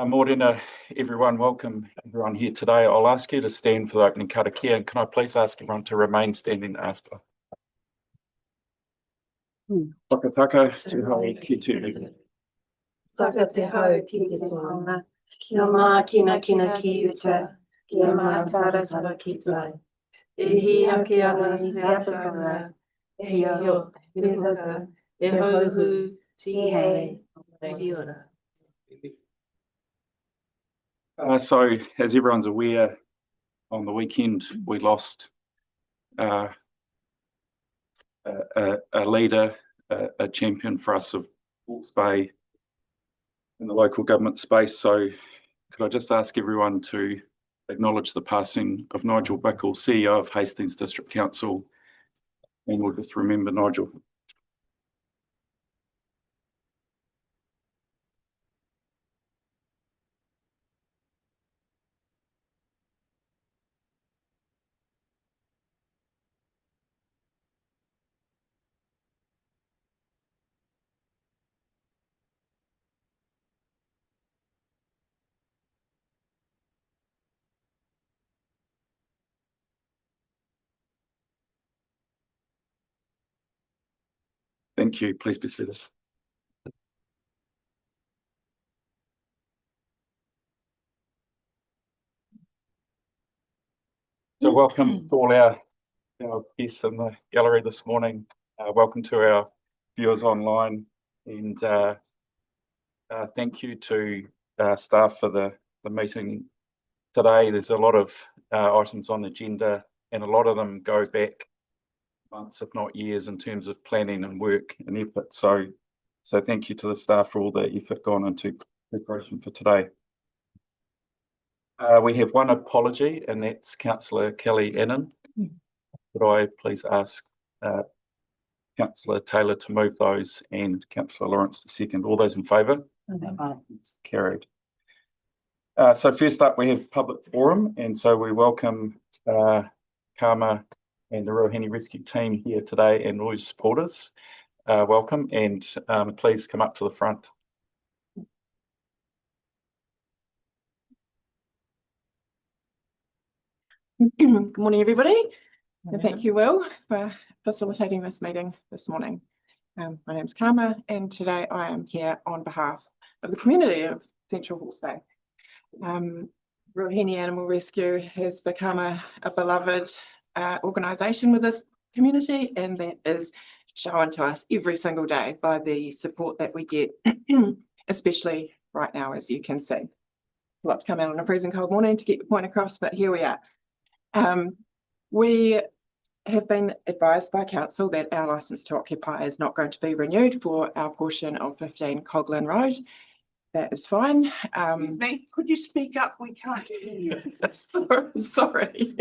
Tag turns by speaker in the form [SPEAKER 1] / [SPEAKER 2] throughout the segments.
[SPEAKER 1] Morena, everyone. Welcome everyone here today. I'll ask you to stand for the opening karakia, and can I please ask everyone to remain standing after? Whakataka, te hau ki tū.
[SPEAKER 2] Taka te hau ki te tonga, kia mā kina ki uta, kia mā taratara ki tai. E hi ake ana te atakanga, te ao, e huka, e hauhu, te hei, e ora.
[SPEAKER 1] So, as everyone's aware, on the weekend we lost a leader, a champion for us of Hawke's Bay in the local government space. So could I just ask everyone to acknowledge the passing of Nigel Bickle, CEO of Hastings District Council, and we'll just remember Nigel. Thank you. Please be seated. So welcome to all our guests in the gallery this morning. Welcome to our viewers online, and thank you to staff for the meeting today. There's a lot of items on the agenda, and a lot of them go back months, if not years, in terms of planning and work and effort. So thank you to the staff for all the effort gone into preparation for today. We have one apology, and that's Councillor Kelly Annan. Could I please ask Councillor Taylor to move those, and Councillor Lawrence to second? All those in favour? It's carried. So first up, we have public forum, and so we welcome Karma and the Ruahine Rescue team here today, and all your supporters. Welcome, and please come up to the front.
[SPEAKER 3] Good morning, everybody, and thank you, Will, for facilitating this meeting this morning. My name's Karma, and today I am here on behalf of the community of Central Hawke's Bay. Ruahine Animal Rescue has become a beloved organisation with this community, and that is shown to us every single day by the support that we get, especially right now, as you can see. It's a lot to come out on a freezing cold morning to get the point across, but here we are. We have been advised by council that our licence to occupy is not going to be renewed for our portion of 15 Coghlan Road. That is fine.
[SPEAKER 2] Could you speak up? We can't hear you.
[SPEAKER 3] Sorry.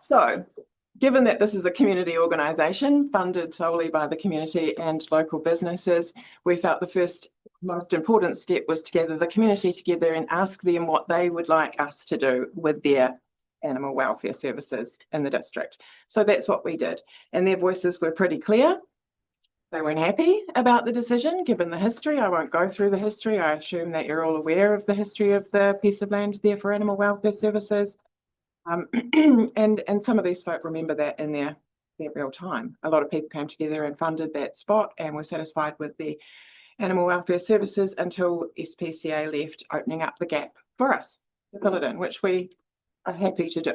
[SPEAKER 3] So, given that this is a community organisation funded solely by the community and local businesses, we felt the first most important step was to gather the community together and ask them what they would like us to do with their animal welfare services in the district. So that's what we did, and their voices were pretty clear. They weren't happy about the decision, given the history. I won't go through the history. I assume that you're all aware of the history of the piece of land there for animal welfare services. And some of these folk remember that in their real time. A lot of people came together and funded that spot and were satisfied with the animal welfare services until SPCA left, opening up the gap for us to fill it in, which we are happy to do.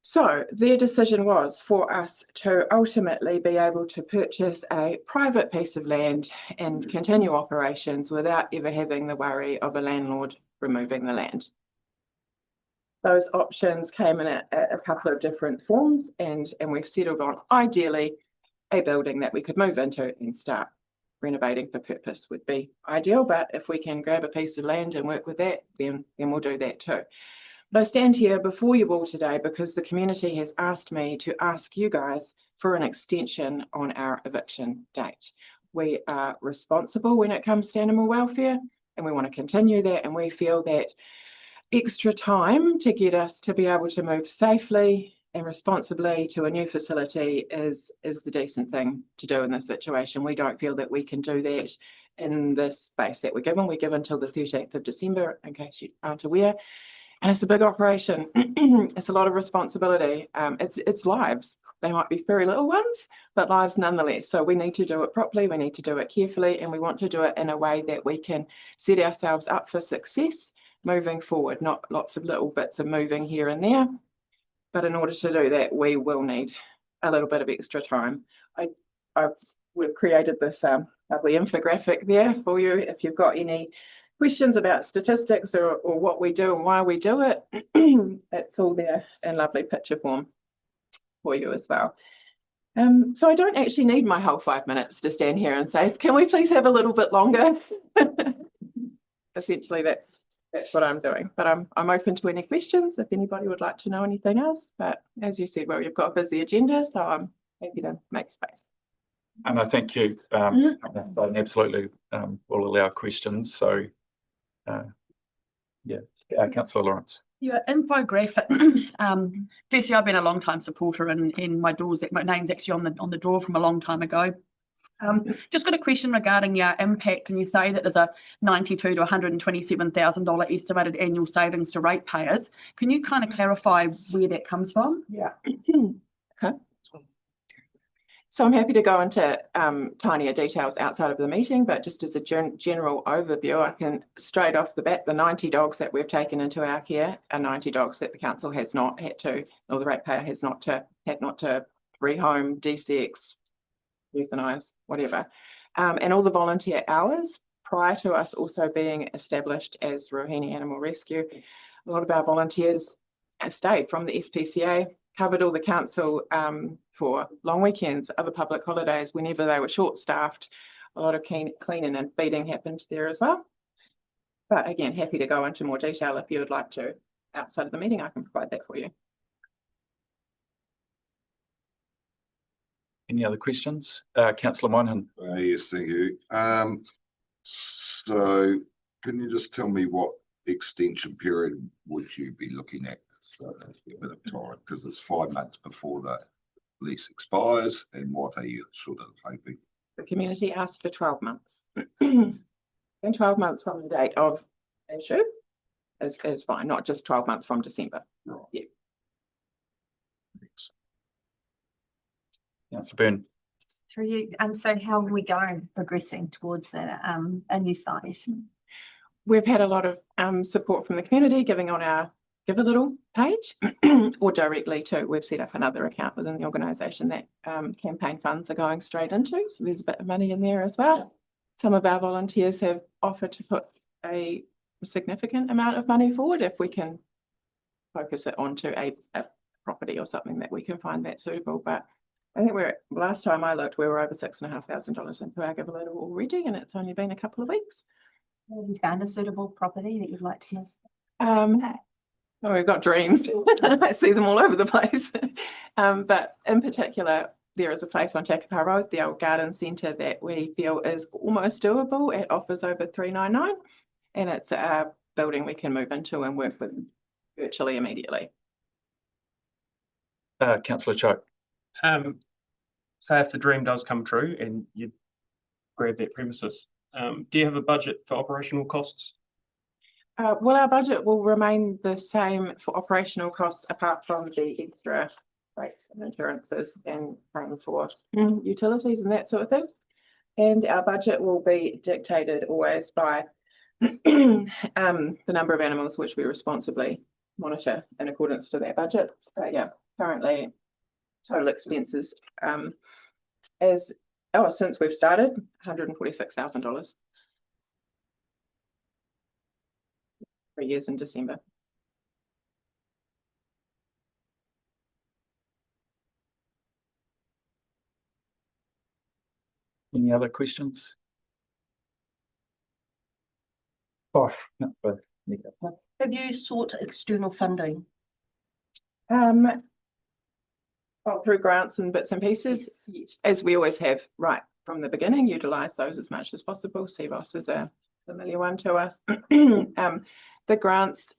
[SPEAKER 3] So their decision was for us to ultimately be able to purchase a private piece of land and continue operations without ever having the worry of a landlord removing the land. Those options came in a couple of different forms, and we've settled on ideally a building that we could move into and start renovating for purpose would be ideal, but if we can grab a piece of land and work with that, then we'll do that too. But I stand here before you all today because the community has asked me to ask you guys for an extension on our eviction date. We are responsible when it comes to animal welfare, and we want to continue that, and we feel that extra time to get us to be able to move safely and responsibly to a new facility is the decent thing to do in this situation. We don't feel that we can do that in this space that we're given. We give until the 13th of December, in case you aren't aware. And it's a big operation. It's a lot of responsibility. It's lives. They might be very little ones, but lives nonetheless. So we need to do it properly. We need to do it carefully, and we want to do it in a way that we can set ourselves up for success moving forward, not lots of little bits of moving here and there. But in order to do that, we will need a little bit of extra time. We've created this lovely infographic there for you. If you've got any questions about statistics or what we do and why we do it, it's all there in lovely picture form for you as well. So I don't actually need my whole 5 minutes to stand here and say, can we please have a little bit longer? Essentially, that's what I'm doing, but I'm open to any questions if anybody would like to know anything else. But as you said, well, you've got a busy agenda, so I'm happy to make space.
[SPEAKER 1] And I thank you. Absolutely will allow questions. So, yeah, Councillor Lawrence.
[SPEAKER 4] Your infographic. Firstly, I've been a long time supporter, and my name's actually on the draw from a long time ago. Just got a question regarding your impact, and you say that there's a $92,000 to $127,000 estimated annual savings to ratepayers. Can you kind of clarify where that comes from?
[SPEAKER 3] Yeah. So I'm happy to go into tinier details outside of the meeting, but just as a general overview, I can straight off the bat, the 90 dogs that we've taken into our care are 90 dogs that the council has not had to, or the ratepayer has not to rehome, DCX, euthanise, whatever. And all the volunteer hours prior to us also being established as Rohini Animal Rescue, a lot of our volunteers stayed from the SPCA, covered all the council for long weekends, other public holidays, whenever they were short-staffed. A lot of cleaning and feeding happened there as well. But again, happy to go into more detail if you would like to. Outside of the meeting, I can provide that for you.
[SPEAKER 1] Any other questions? Councillor Moynihan.
[SPEAKER 5] Yes, thank you. So can you just tell me what extension period would you be looking at? So that's a bit of time, because it's 5 months before the lease expires, and what are you sort of hoping?
[SPEAKER 3] The community asked for 12 months. And 12 months from the date of issue is fine, not just 12 months from December.
[SPEAKER 5] Right.
[SPEAKER 3] Yeah.
[SPEAKER 5] Thanks.
[SPEAKER 1] Councillor Byrne.
[SPEAKER 2] Through you, so how are we going progressing towards that a new site?
[SPEAKER 3] We've had a lot of support from the community giving on our Give a Little page or directly too. We've set up another account within the organisation that campaign funds are going straight into. So there's a bit of money in there as well. Some of our volunteers have offered to put a significant amount of money forward if we can focus it onto a property or something that we can find that suitable. But I think last time I looked, we were over $6,500 into our Give a Little already, and it's only been a couple of weeks.
[SPEAKER 2] Have you found a suitable property that you'd like to have?
[SPEAKER 3] Oh, we've got dreams. I see them all over the place. But in particular, there is a place on Takapā Road, the old garden centre, that we feel is almost doable. It offers over $399, and it's a building we can move into and work with virtually immediately.
[SPEAKER 1] Councillor Choke.
[SPEAKER 6] Say if the dream does come true and you grab that premises, do you have a budget for operational costs?
[SPEAKER 3] Well, our budget will remain the same for operational costs, apart from the extra rates and insurances and paying for utilities and that sort of thing. And our budget will be dictated always by the number of animals which we responsibly monitor in accordance to that budget. But yeah, currently total expenses since we've started, $146,000. 3 years in December.
[SPEAKER 1] Any other questions? Oh, no, but
[SPEAKER 2] Have you sought external funding?
[SPEAKER 3] Well, through grants and bits and pieces, yes, as we always have right from the beginning, utilise those as much as possible. CVOS is a familiar one to us. The grants,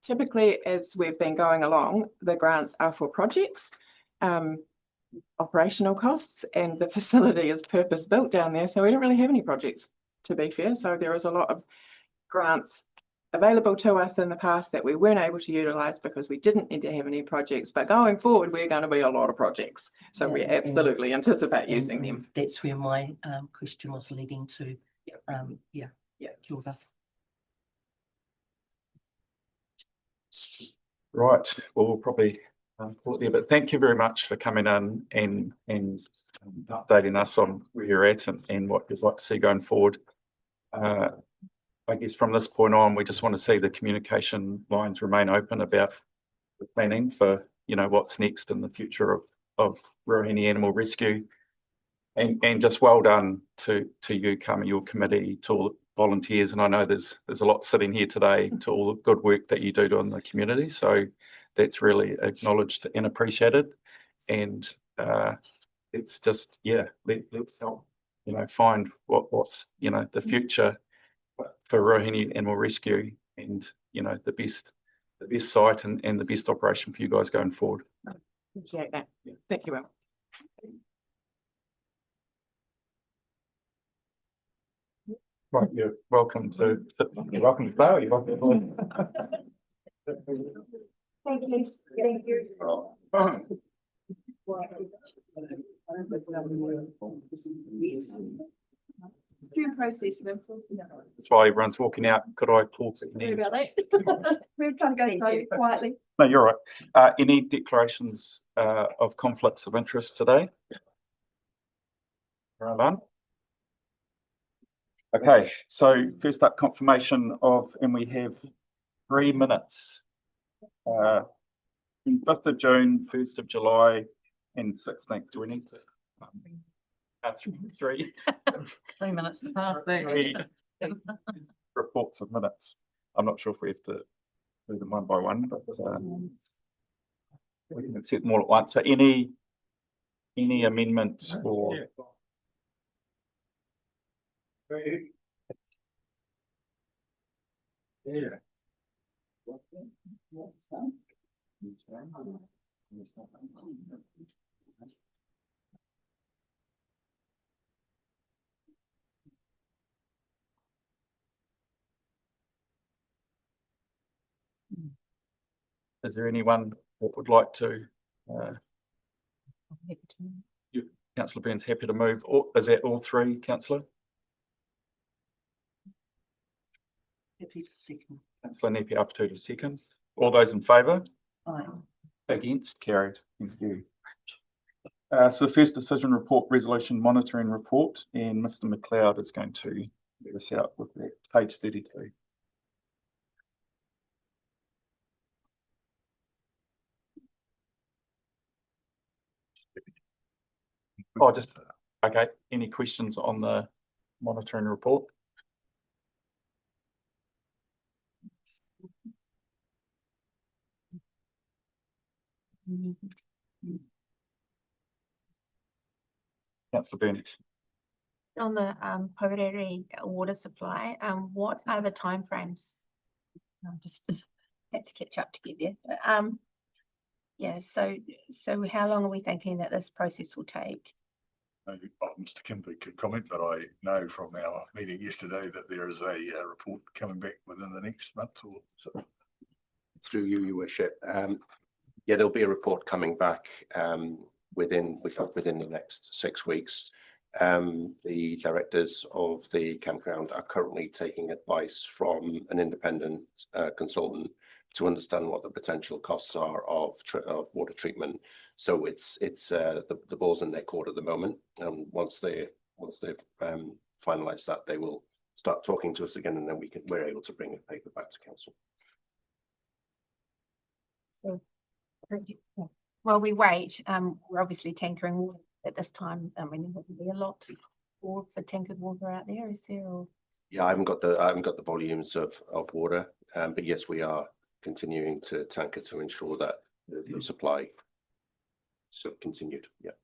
[SPEAKER 3] typically as we've been going along, the grants are for projects, operational costs, and the facility is purpose built down there, so we don't really have any projects to be fair. So there is a lot of grants available to us in the past that we weren't able to utilise because we didn't need to have any projects. But going forward, we're going to be a lot of projects. So we
[SPEAKER 7] Yeah.
[SPEAKER 3] absolutely anticipate using
[SPEAKER 7] And
[SPEAKER 3] them.
[SPEAKER 7] That's where my question was leading to. Yeah. Kia ora.
[SPEAKER 1] Right, well, we'll probably pause there, but thank you very much for coming in and updating us on where you're at and what you'd like to see going forward. I guess from this point on, we just want to see the communication lines remain open about the planning for, you know, what's next in the future of Ruahine Animal Rescue. And just well done to you, Carmen, your committee, to all the volunteers. And I know there's a lot sitting here today, to all the good work that you do in the community. So that's really acknowledged and appreciated. And it's just, yeah, let's help, you know, find what's, you know, the future for Ruahine Animal Rescue and, you know, the best site and the best operation for you guys going forward.
[SPEAKER 3] Appreciate that. Thank you, Will.
[SPEAKER 1] Right, you're welcome to stay, you're welcome to
[SPEAKER 2] Thank you. Thank you.
[SPEAKER 8] Due process them.
[SPEAKER 1] That's why everyone's walking out. Could I talk?
[SPEAKER 8] Sorry about that. We're trying to go slow quietly.
[SPEAKER 1] No, you're right. Any declarations of conflicts of interest today? Right on. Okay, so first up, confirmation of, and we have 3 minutes. 5th of June, 1st of July, and 16th. Do we need to? 3
[SPEAKER 8] 3 minutes to pass.
[SPEAKER 1] reports of minutes. I'm not sure if we have to do them one by one, but we can accept them all at once. So any amendments or is there anyone that would like to? Councillor Burns happy to move. Or is that all 3, Councillor?
[SPEAKER 7] Happy to second.
[SPEAKER 1] Councillor Nepi up to second. All those in favour?
[SPEAKER 7] Aye.
[SPEAKER 1] Against? Carried. Thank you. So the first decision report, resolution monitoring report, and Mr. McLeod is going to let us out with that, page 32. Oh, just, okay. Any questions on the monitoring report? Councillor Burns.
[SPEAKER 8] On the Porere water supply, what are the timeframes? I just had to catch up to get there. But, yeah, so how long are we thinking that this process will take?
[SPEAKER 9] Mr. Kimber could comment, but I know from our meeting yesterday that there is a report coming back within the next month or so.
[SPEAKER 10] Through you, your worship. Yeah, there'll be a report coming back within the next 6 weeks. The directors of the campground are currently taking advice from an independent consultant to understand what the potential costs are of water treatment. So it's the ball's in their court at the moment, and once they've finalised that, they will start talking to us again, and then we're able to bring a paper back to council.
[SPEAKER 8] So, while we wait, we're obviously tankering water at this time. I mean, there wouldn't be a lot for tankered water out there, is there? Or?
[SPEAKER 10] Yeah, I haven't got the volumes of water, but yes, we are continuing to tanker to ensure that the supply continued. Yeah,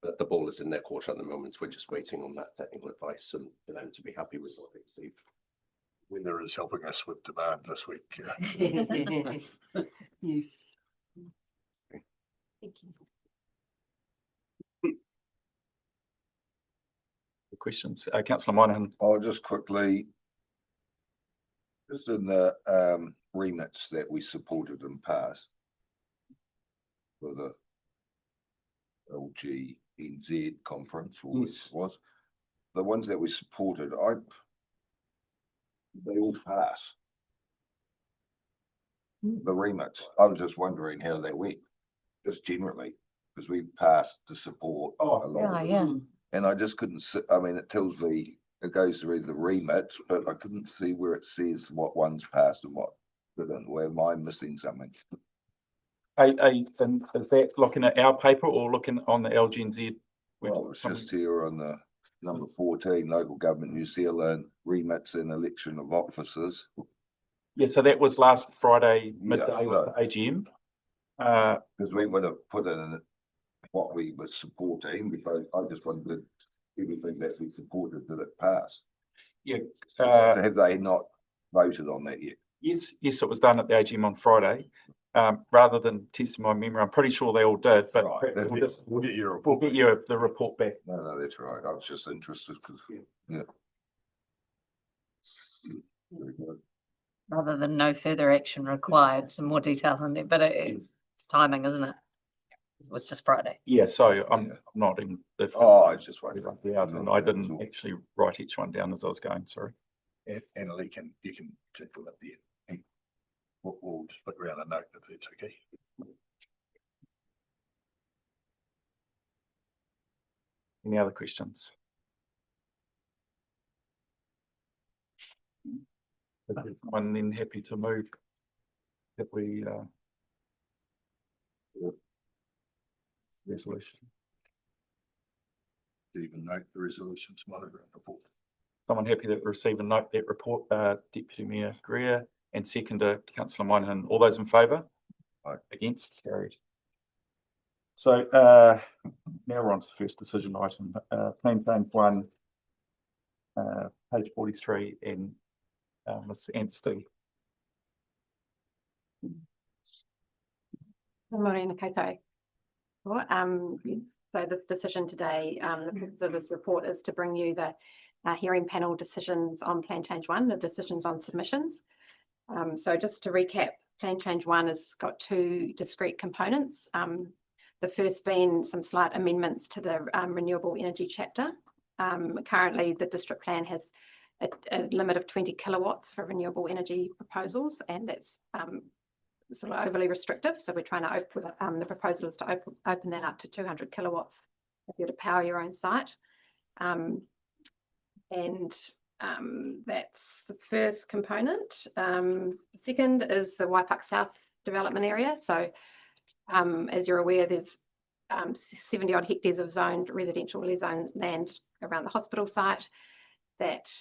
[SPEAKER 10] but the ball is in their court at the moment. We're just waiting on that technical advice and for them to be happy with what they receive.
[SPEAKER 9] Weather is helping us with demand this week. Yeah.
[SPEAKER 7] Yes.
[SPEAKER 8] Thank you.
[SPEAKER 1] questions. Councillor Moynihan.
[SPEAKER 5] I'll just quickly, just in the remits that we supported and passed for the LGNZ conference, or
[SPEAKER 1] Yes.
[SPEAKER 5] it was, the ones that we supported, they all pass. The remits. I was just wondering how they went, just generally, because we passed to support a lot
[SPEAKER 2] Yeah,
[SPEAKER 5] of it.
[SPEAKER 2] yeah.
[SPEAKER 5] And I just couldn't see, I mean, it tells me, it goes through the remits, but I couldn't see where it says what ones passed and what didn't. Where am I missing something?
[SPEAKER 1] And is that looking at our paper or looking on the LGNZ?
[SPEAKER 5] Well, it's just here on the number 14, local government New Zealand remits and election of officers.
[SPEAKER 1] Yeah, so that was last Friday
[SPEAKER 5] Yeah,
[SPEAKER 1] midday with the AGM.
[SPEAKER 5] Because we would have put in what we were supporting, because I just wondered everything that we supported, did it pass?
[SPEAKER 1] Yeah.
[SPEAKER 5] Have they not voted on that yet?
[SPEAKER 1] Yes, it was done at the AGM on Friday. Rather than testing my memory, I'm pretty sure they all did, but
[SPEAKER 9] Right, we'll get your
[SPEAKER 1] we'll
[SPEAKER 9] report.
[SPEAKER 1] get you the report back.
[SPEAKER 5] No, that's right. I was just interested because, yeah. Very good.
[SPEAKER 2] Rather than no further action required, some more detail on there, but it's timing, isn't it? It was just Friday.
[SPEAKER 1] Yeah, so I'm not in the.
[SPEAKER 5] Oh, I just wondered.
[SPEAKER 1] Yeah, and I didn't actually write each one down as I was going, sorry.
[SPEAKER 9] And Lee you can check it up there. And we'll just put around a note if it's okay.
[SPEAKER 1] Any other questions? I'm then happy to move if we resolution.
[SPEAKER 9] Even note the resolutions monitoring report.
[SPEAKER 1] Someone happy that receive and note that report, Deputy Mayor Greer and seconder Councillor Moynihan. All those in favour?
[SPEAKER 5] Aye.
[SPEAKER 1] Against? Carried. So now we're on to the first decision item. Plan change 1, page 43, and Ms. Anstey.
[SPEAKER 8] Morena koutou. Well, so this decision today, the purpose of this report is to bring you the hearing panel decisions on Plan Change 1, the decisions on submissions. So just to recap, Plan Change 1 has got 2 discrete components. The first being some slight amendments to the renewable energy chapter. Currently, the district plan has a limit of 20 kilowatts for renewable energy proposals, and that's sort of overly restrictive. So we're trying to open, the proposal is to open that up to 200 kilowatts if you're to power your own site. That's the first component. The second is the Waipak South development area. So as you're aware, there's 70 odd hectares of zoned residential zoned land around the hospital site that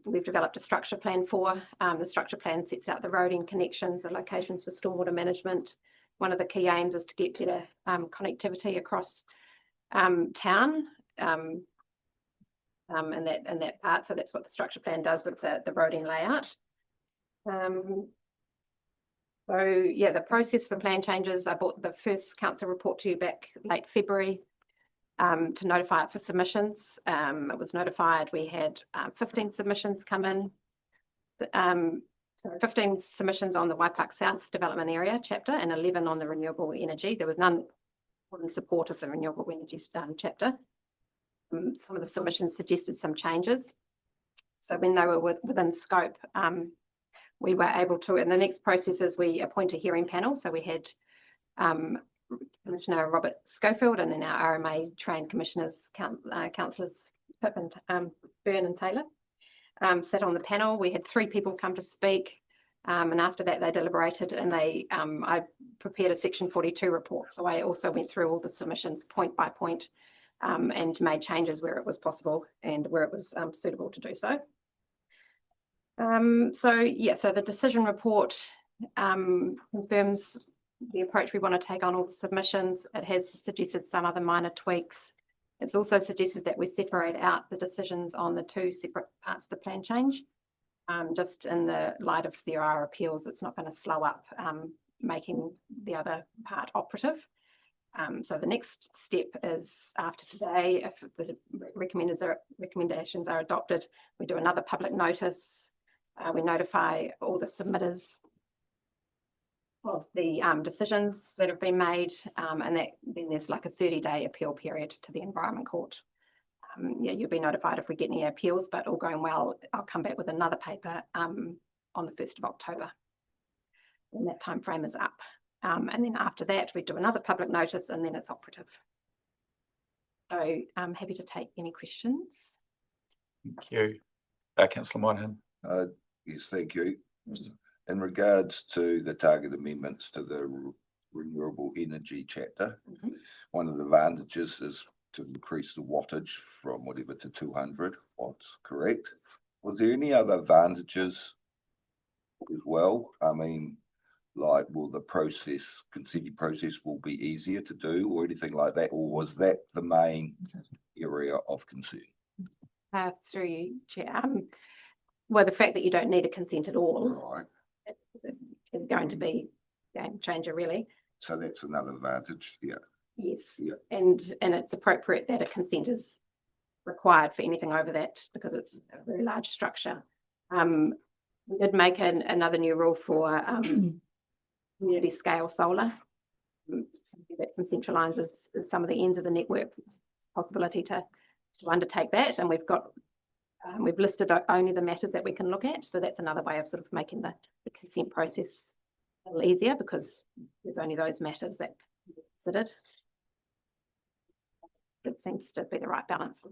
[SPEAKER 8] we've developed a structure plan for. The structure plan sets out the roading connections, the locations for stormwater management. One of the key aims is to get better connectivity across town in that part. So that's what the structure plan does with the roading layout. So yeah, the process for plan changes, I brought the first council report to you back late February to notify it for submissions. It was notified, we had 15 submissions come in. So 15 submissions on the Waipak South development area chapter and 11 on the renewable energy. There was none in support of the renewable energy chapter. Some of the submissions suggested some changes. So when they were within scope, we were able to, and the next process is we appoint a hearing panel. So we had Commissioner Robert Schofield and then our RMA trained commissioners, councillors Pip and Byrne and Taylor sat on the panel. We had 3 people come to speak, and after that they deliberated and I prepared a section 42 report. So I also went through all the submissions point by point and made changes where it was possible and where it was suitable to do so. So the decision report confirms the approach we want to take on all the submissions. It has suggested some other minor tweaks. It's also suggested that we separate out the decisions on the 2 separate parts of the plan change. Just in the light of there are appeals, it's not going to slow up making the other part operative. So the next step is after today, if the recommendations are adopted, we do another public notice. We notify all the submitters of the decisions that have been made, and then there's like a 30-day appeal period to the Environment Court. Yeah, you'll be notified if we get any appeals, but all going well, I'll come back with another paper on the 1st of October. When that time frame is up. And then after that, we do another public notice and then it's operative. So I'm happy to take any questions.
[SPEAKER 1] Thank you. Councillor Moynihan.
[SPEAKER 5] Yes, thank you. In regards to the target amendments to the renewable energy chapter, one of the advantages is to increase the wattage from whatever to 200 watts, correct? Was there any other advantages as well? I mean, like, will the consent process will be easier to do or anything like that? Or was that the main area of concern?
[SPEAKER 8] Through you, Chair. Well, the fact that you don't need a consent at all
[SPEAKER 5] Right.
[SPEAKER 8] is going to be a game changer, really.
[SPEAKER 5] So that's another advantage, yeah.
[SPEAKER 8] Yes,
[SPEAKER 5] Yeah.
[SPEAKER 8] and it's appropriate that a consent is required for anything over that because it's a very large structure. We did make another new rule for community scale solar. That concentralizes some of the ends of the network, possibility to undertake that, and we've listed only the matters that we can look at. So that's another way of sort of making the consent process a little easier because there's only those matters that can be considered. It seems to be the right balance.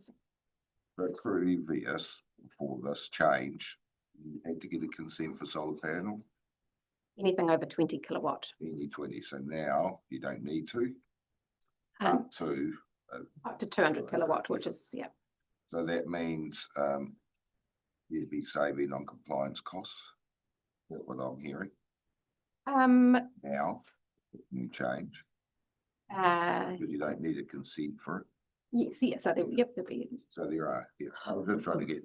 [SPEAKER 5] But previous for this change, you had to get a consent for solar panel,
[SPEAKER 8] Anything over 20 kilowatt.
[SPEAKER 5] any 20. So now you don't need to.
[SPEAKER 8] Um,
[SPEAKER 5] Up to
[SPEAKER 8] up to 200 kilowatt, which is, yeah.
[SPEAKER 5] so that means you'd be saving on compliance costs. That's what I'm hearing now. New change, but you don't need a consent for it.
[SPEAKER 8] Yes, yeah, so there, yep, there'll be.
[SPEAKER 5] So there are, yeah. I was just trying to get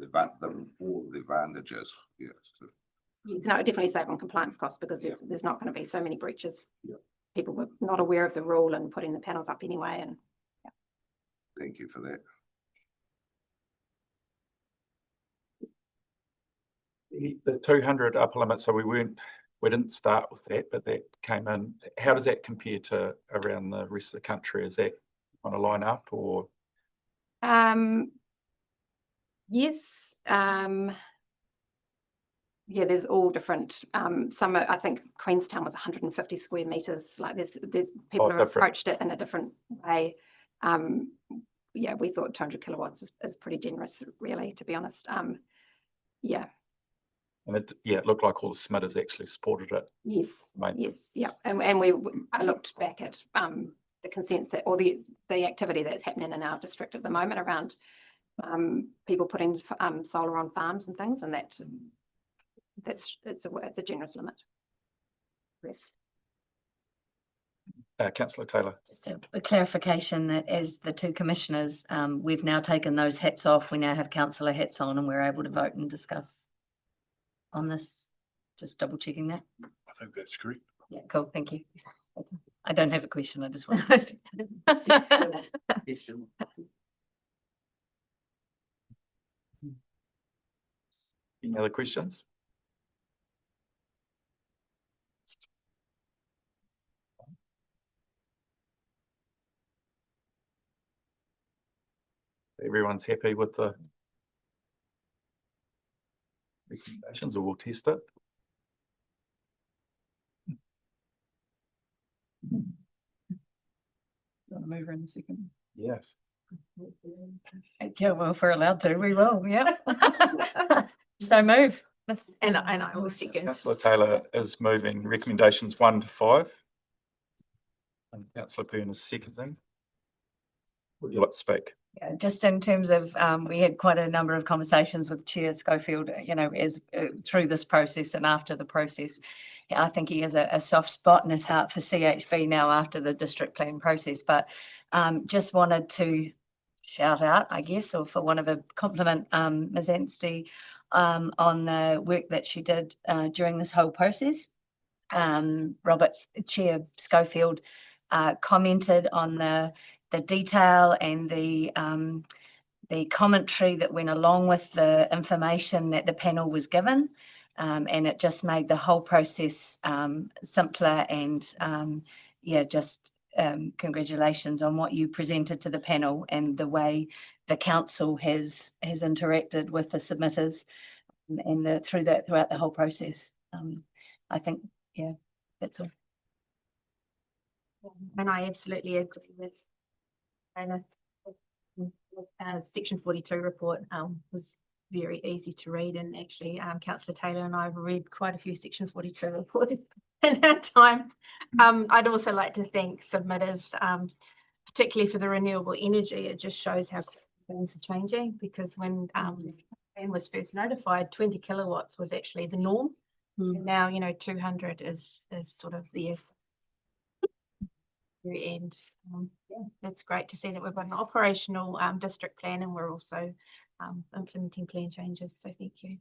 [SPEAKER 5] all the advantages. Yes.
[SPEAKER 8] Yes, no, definitely save on compliance costs because there's not going to be so many breaches.
[SPEAKER 5] Yeah.
[SPEAKER 8] People were not aware of the rule and putting the panels up anyway, and
[SPEAKER 5] Thank you for that.
[SPEAKER 1] The 200 upper limit, so we didn't start with that, but that came in. How does that compare to around the rest of the country? Is that on a line up or?
[SPEAKER 8] yes, yeah, there's all different. Some I think Queenstown was 150 square meters. Like there's people who have approached it in a different way. Yeah, we thought 200 kilowatts is pretty generous, really, to be honest. Yeah.
[SPEAKER 1] And it looked like all the submitters actually supported it.
[SPEAKER 8] Yes.
[SPEAKER 1] Right.
[SPEAKER 8] Yes. Yeah. And I looked back at the consents that, or the activity that's happening in our district at the moment around people putting solar on farms and things, and it's a generous limit.
[SPEAKER 1] Councillor Taylor.
[SPEAKER 11] Just a clarification that as the two commissioners, we've now taken those hats off. We now have councillor hats on and we're able to vote and discuss on this. Just double checking that.
[SPEAKER 9] I think that's correct.
[SPEAKER 11] Yeah, cool. Thank you. I don't have a question. I just want.
[SPEAKER 1] Any other questions? Everyone's happy with the recommendations, or we'll test it.
[SPEAKER 3] Want to move her in a second?
[SPEAKER 1] Yeah.
[SPEAKER 11] Yeah, well, if we're allowed to, we will. Yeah. So move.
[SPEAKER 8] And I will second.
[SPEAKER 1] Councillor Taylor is moving recommendations 1 to 5. And Councillor Byrne is seconding. Would you like to speak?
[SPEAKER 11] Yeah, just in terms of, we had quite a number of conversations with Chair Schofield, as through this process and after the process. I think he has a soft spot in his heart for CHB now after the district plan process, but just wanted to shout out, I guess, or for one of a compliment, Ms. Anstey, on the work that she did during this whole process. Robert, Chair Schofield, commented on the detail and the commentary that went along with the information that the panel was given. And it just made the whole process simpler and just congratulations on what you presented to the panel and the way the council has interacted with the submitters and throughout the whole process. I think, that's all.
[SPEAKER 8] And I absolutely agree with Anna. Section 42 report was very easy to read, and actually Councillor Taylor and I have read quite a few Section 42 reports in our time. I'd also like to thank submitters, particularly for the renewable energy. It just shows how things are changing, because when plan was first notified, 20 kilowatts was actually the norm. And now, 200 is sort of the end. That's great to see that we've got an operational district plan, and we're also implementing plan changes. So thank you.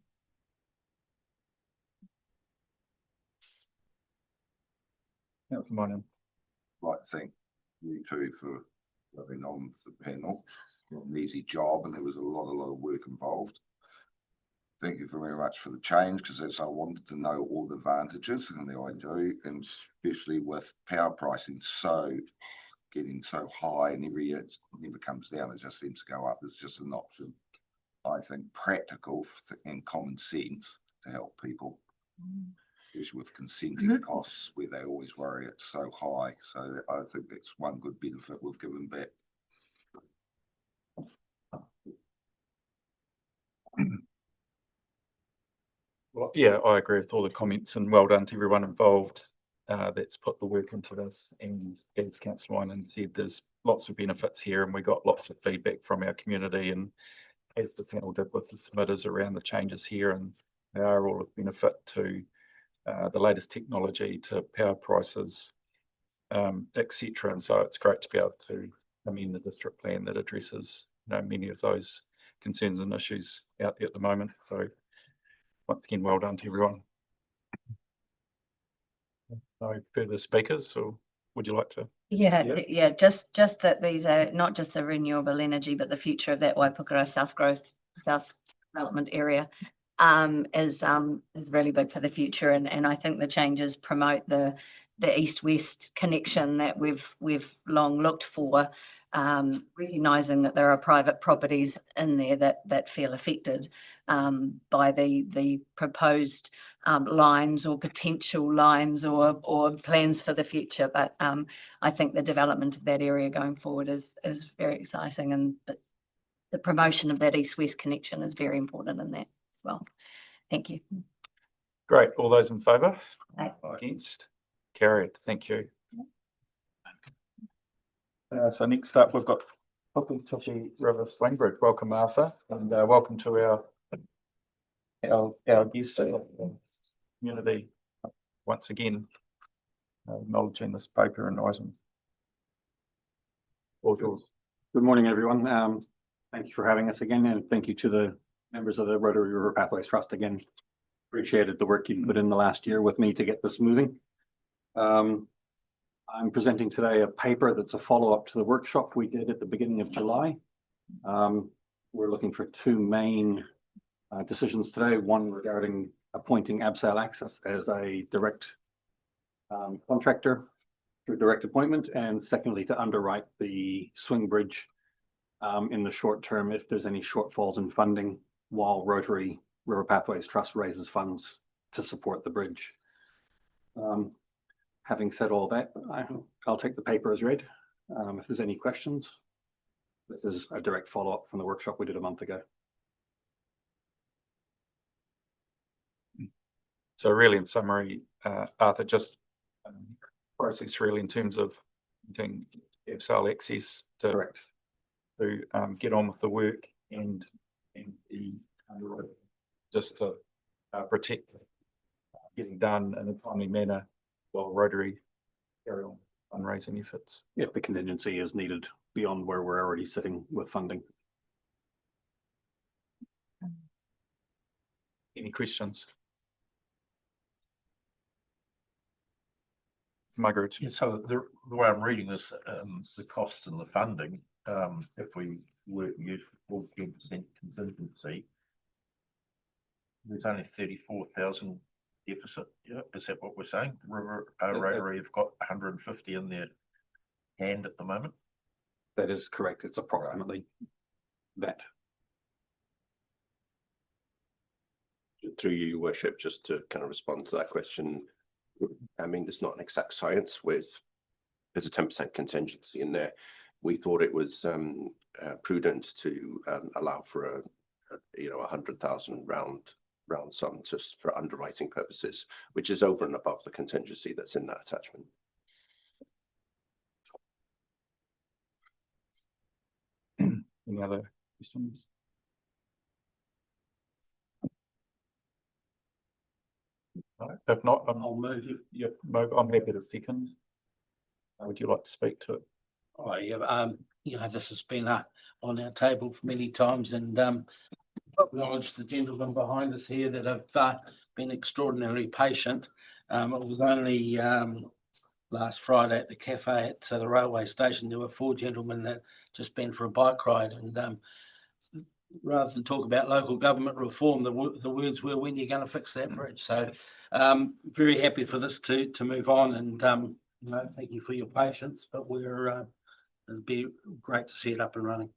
[SPEAKER 1] Councillor Moynihan.
[SPEAKER 5] I'd like to thank you two for going on with the panel. Not an easy job, and there was a lot of work involved. Thank you very much for the change, because I wanted to know all the advantages, and I do, and especially with power pricing getting so high, and every year it never comes down, it just seems to go up. It's just an option, I think, practical and common sense to help people, especially with consenting costs where they always worry it's so high. So I think that's one good benefit we've given back.
[SPEAKER 1] Well, yeah, I agree with all the comments, and well done to everyone involved that's put the work into this. And as Councillor Moynihan said, there's lots of benefits here, and we got lots of feedback from our community, and as the panel did with the submitters around the changes here, and they are all of benefit to the latest technology, to power prices, etc. And so it's great to be able to amend the district plan that addresses many of those concerns and issues out there at the moment. So once again, well done to everyone. No further speakers, or would you like to?
[SPEAKER 11] Yeah, just that these are not just the renewable energy, but the future of that Waipukara South development area is really big for the future, and I think the changes promote the east-west connection that we've long looked for, recognising that there are private properties in there that feel affected by the proposed lines or potential lines or plans for the future. But I think the development of that area going forward is very exciting, and the promotion of that east-west connection is very important in that as well. Thank you.
[SPEAKER 1] Great. All those in favour?
[SPEAKER 11] Aye.
[SPEAKER 1] Against? Carried. Thank you. So next up, we've got Tupi River Swing Bridge. Welcome, Martha, and welcome to our guests, community, once again, acknowledging this paper and item. All yours.
[SPEAKER 12] Good morning, everyone. Thank you for having us again, and thank you to the members of the Rotary River Pathways Trust again. Appreciated the work you put in the last year with me to get this moving. I'm presenting today a paper that's a follow-up to the workshop we did at the beginning of July. We're looking for two main decisions today, one regarding appointing Absail Access as a direct contractor through direct appointment, and secondly, to underwrite the swing bridge in the short term if there's any shortfalls in funding, while Rotary River Pathways Trust raises funds to support the bridge. Having said all that, I'll take the paper as read. If there's any questions, this is a direct follow-up from the workshop we did a month ago.
[SPEAKER 1] So really, in summary, Arthur, just process really in terms of getting Absail Access to
[SPEAKER 12] Correct.
[SPEAKER 1] To get on with the work and the just to protect getting done in a timely manner while Rotary carry on fundraising efforts.
[SPEAKER 12] If the contingency is needed beyond where we're already sitting with funding.
[SPEAKER 1] Any questions? Councillor Margaret.
[SPEAKER 13] Yeah, so the way I'm reading this, the cost and the funding, if we were to use 14% contingency, there's only 34,000 deficit. Yeah, is that what we're saying? River Rotary have got 150 in their hand at the moment.
[SPEAKER 12] That is correct. It's approximately that.
[SPEAKER 10] Through you, Your Worship, just to kind of respond to that question. I mean, it's not an exact science there's a 10% contingency in there. We thought it was prudent to allow for a 100,000 round sum just for underwriting purposes, which is over and above the contingency that's in that attachment.
[SPEAKER 1] Any other questions? No, if not, I'll move. I'm happy to second. Would you like to speak to it?
[SPEAKER 14] Oh, yeah, this has been on our table for many times, and acknowledge the gentlemen behind us here that have been extraordinarily patient. It was only last Friday at the cafe at the railway station, there were 4 gentlemen that just been for a bike ride, and rather than talk about local government reform, the words were, when you're going to fix that bridge. So very happy for this to move on, and thank you for your patience, but it'd be great to see it up and running.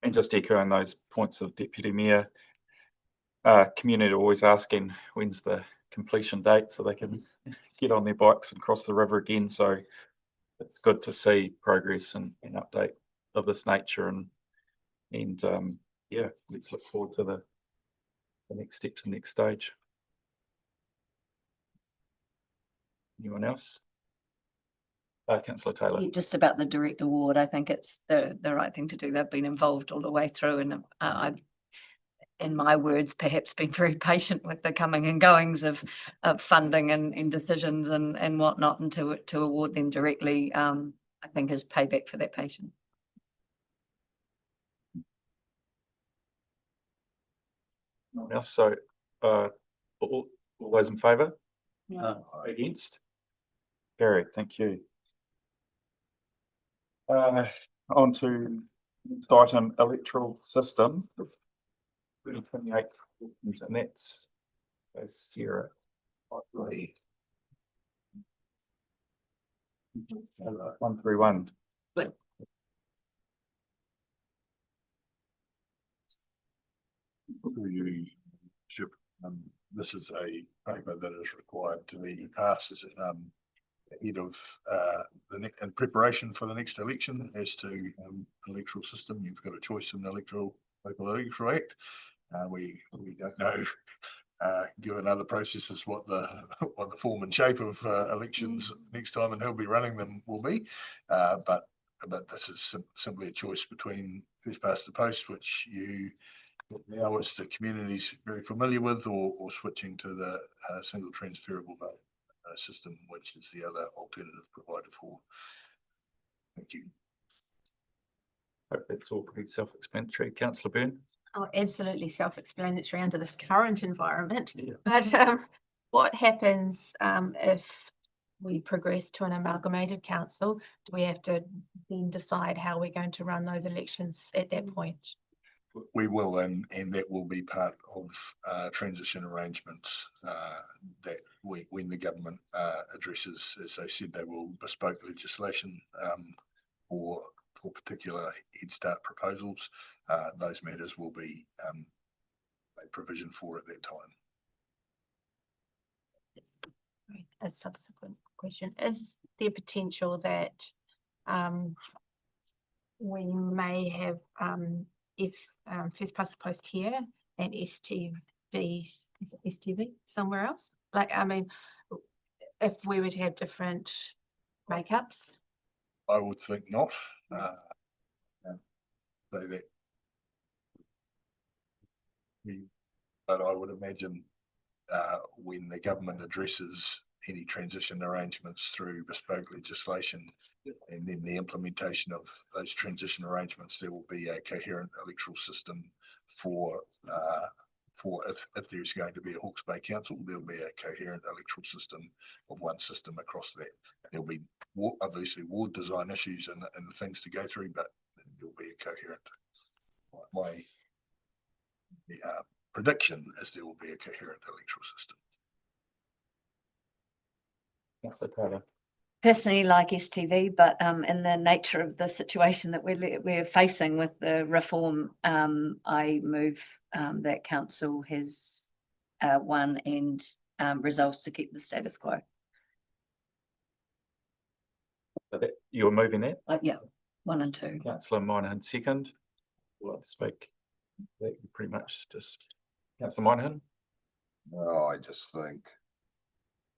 [SPEAKER 1] And just echoing those points of Deputy Mayor, community always asking when's the completion date so they can get on their bikes and cross the river again. So it's good to see progress and update of this nature, and yeah, let's look forward to the next steps and next stage. Anyone else? Councillor Taylor.
[SPEAKER 11] Yeah, just about the direct award, I think it's the right thing to do. They've been involved all the way through, and I've, in my words, perhaps been very patient with the coming and goings of funding and decisions and whatnot, and to award them directly, I think is payback for that patience.
[SPEAKER 1] No one else? So all those in favour? Against? Carried. Thank you. On to next item, electoral system. 2028, and that's so Sarah. 131.
[SPEAKER 9] This is a paper that is required to be passed ahead of in preparation for the next election as to electoral system. You've got a choice in the Local Electoral Act. We don't know, given other processes, what the form and shape of elections next time and who'll be running them will be. But this is simply a choice between first past the post, which now is the community's very familiar with, or switching to the single transferable vote system, which is the other alternative provided for. Thank you.
[SPEAKER 1] Hope that's all pretty self-explanatory. Councillor Byrne.
[SPEAKER 8] Oh, absolutely self-explanatory under this current environment. Yeah. But what happens if we progress to an amalgamated council? Do we have to then decide how we're going to run those elections at that point?
[SPEAKER 9] We will, and that will be part of transition arrangements that when the government addresses, as they said, they will bespoke legislation for particular Head Start proposals. Those matters will be made provision for at that time.
[SPEAKER 8] A subsequent question: is there potential that we may have first past the post here and STV somewhere else? Like, I mean, if we were to have different makeups?
[SPEAKER 9] I would think not. So that, but I would imagine when the government addresses any transition arrangements through bespoke legislation and then the implementation of those transition arrangements, there will be a coherent electoral system for for if there's going to be a Hawke's Bay Council, there'll be a coherent electoral system of one system across that. There'll be obviously ward design issues and things to go through, but there'll be a coherent. My prediction is there will be a coherent electoral system.
[SPEAKER 1] Councillor Taylor.
[SPEAKER 11] Personally like STV, but in the nature of the situation that we're facing with the reform, I move that council has won and resolves to keep the status quo.
[SPEAKER 1] So that you're moving that?
[SPEAKER 11] Yeah, 1 and 2.
[SPEAKER 1] Councillor Moynihan second. Would like to speak? That you pretty much just Councillor Moynihan.
[SPEAKER 5] No, I just think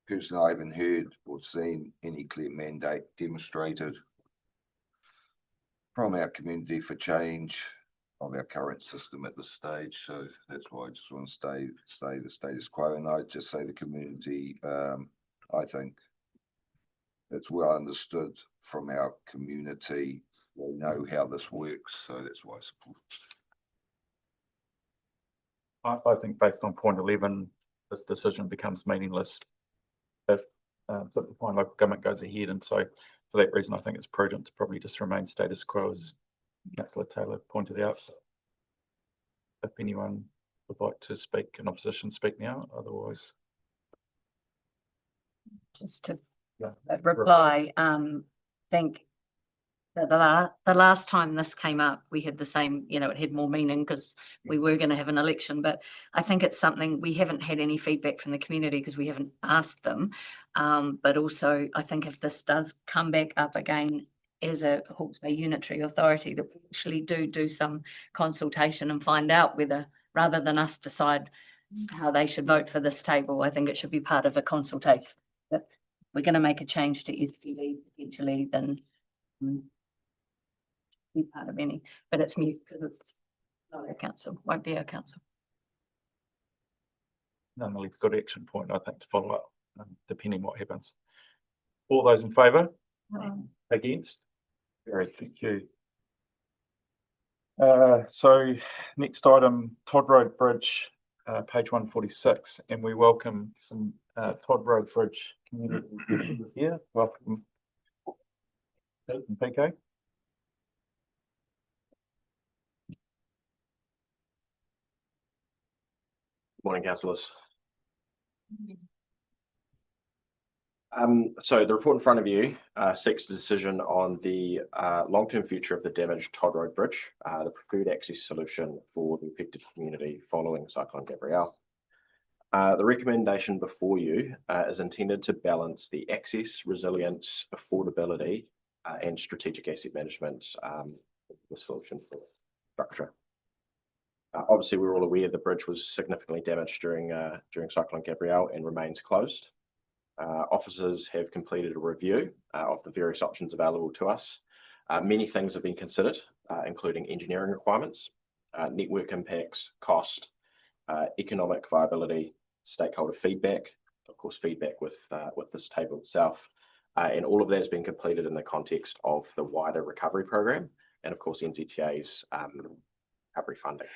[SPEAKER 5] personally, I haven't heard or seen any clear mandate demonstrated from our community for change of our current system at this stage. So that's why I just want to stay the status quo. And I just say the community, I think it's well understood from our community. They know how this works, so that's why I support it.
[SPEAKER 1] I think based on point 11, this decision becomes meaningless if simplifying local government goes ahead. And so for that reason, I think it's prudent to probably just remain status quo, as Councillor Taylor pointed out. If anyone would like to speak in opposition, speak now. Otherwise,
[SPEAKER 11] Just to reply, think that the last time this came up, we had the same, it had more meaning because we were going to have an election, but I think it's something we haven't had any feedback from the community because we haven't asked them. But also I think if this does come back up again as a Hawke's Bay Unitary Authority, that we actually do some consultation and find out whether, rather than us decide how they should vote for this table, I think it should be part of a consultation. But we're going to make a change to STV potentially, then be part of any, but it's mute because it's not our council, won't be our council.
[SPEAKER 1] nonetheless, good action point, I think, to follow up, depending what happens. All those in favour? Against? Very, thank you. So next item, Todd Road Bridge, page 146, and we welcome some Todd Road Bridge community members here. Welcome, Pete and PK.
[SPEAKER 10] Morning, councillors. So the report in front of you seeks a decision on the long-term future of the damaged Todd Road Bridge, the preferred access solution for the affected community following Cyclone Gabrielle. The recommendation before you is intended to balance the access, resilience, affordability, and strategic asset management, the solution for structure. Obviously, we're all aware the bridge was significantly damaged during Cyclone Gabrielle and remains closed. Officers have completed a review of the various options available to us. Many things have been considered, including engineering requirements, network impacts, cost, economic viability, stakeholder feedback, of course, feedback with this table itself. And all of that has been completed in the context of the wider recovery program and, of course, NZTA's recovery funding.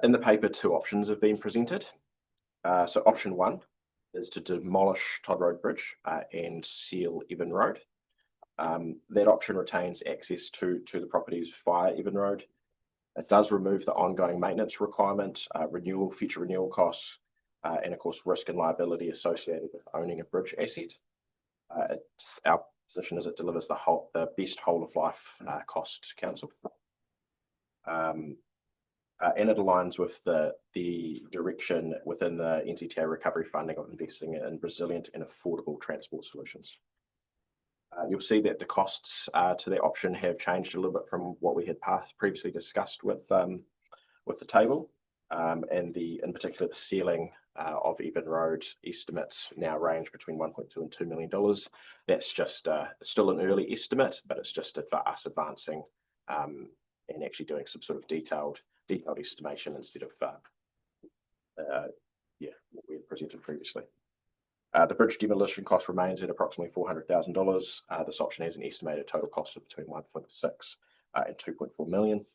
[SPEAKER 10] In the paper, 2 options have been presented. So option 1 is to demolish Todd Road Bridge and seal Evan Road. That option retains access to the properties via Evan Road. It does remove the ongoing maintenance requirement, future renewal costs, and of course risk and liability associated with owning a bridge asset. Our position is it delivers the best whole of life cost to council. And it aligns with the direction within the NZTA recovery funding of investing in resilient and affordable transport solutions. You'll see that the costs to that option have changed a little bit from what we had previously discussed with the table, and in particular the sealing of Evan Road estimates now range between $1.2 and $2 million. That's just still an early estimate, but it's just for us advancing and actually doing some sort of detailed estimation instead of what we had presented previously. The bridge demolition cost remains at approximately $400,000. This option has an estimated total cost of between 1.6 and 2.4 million.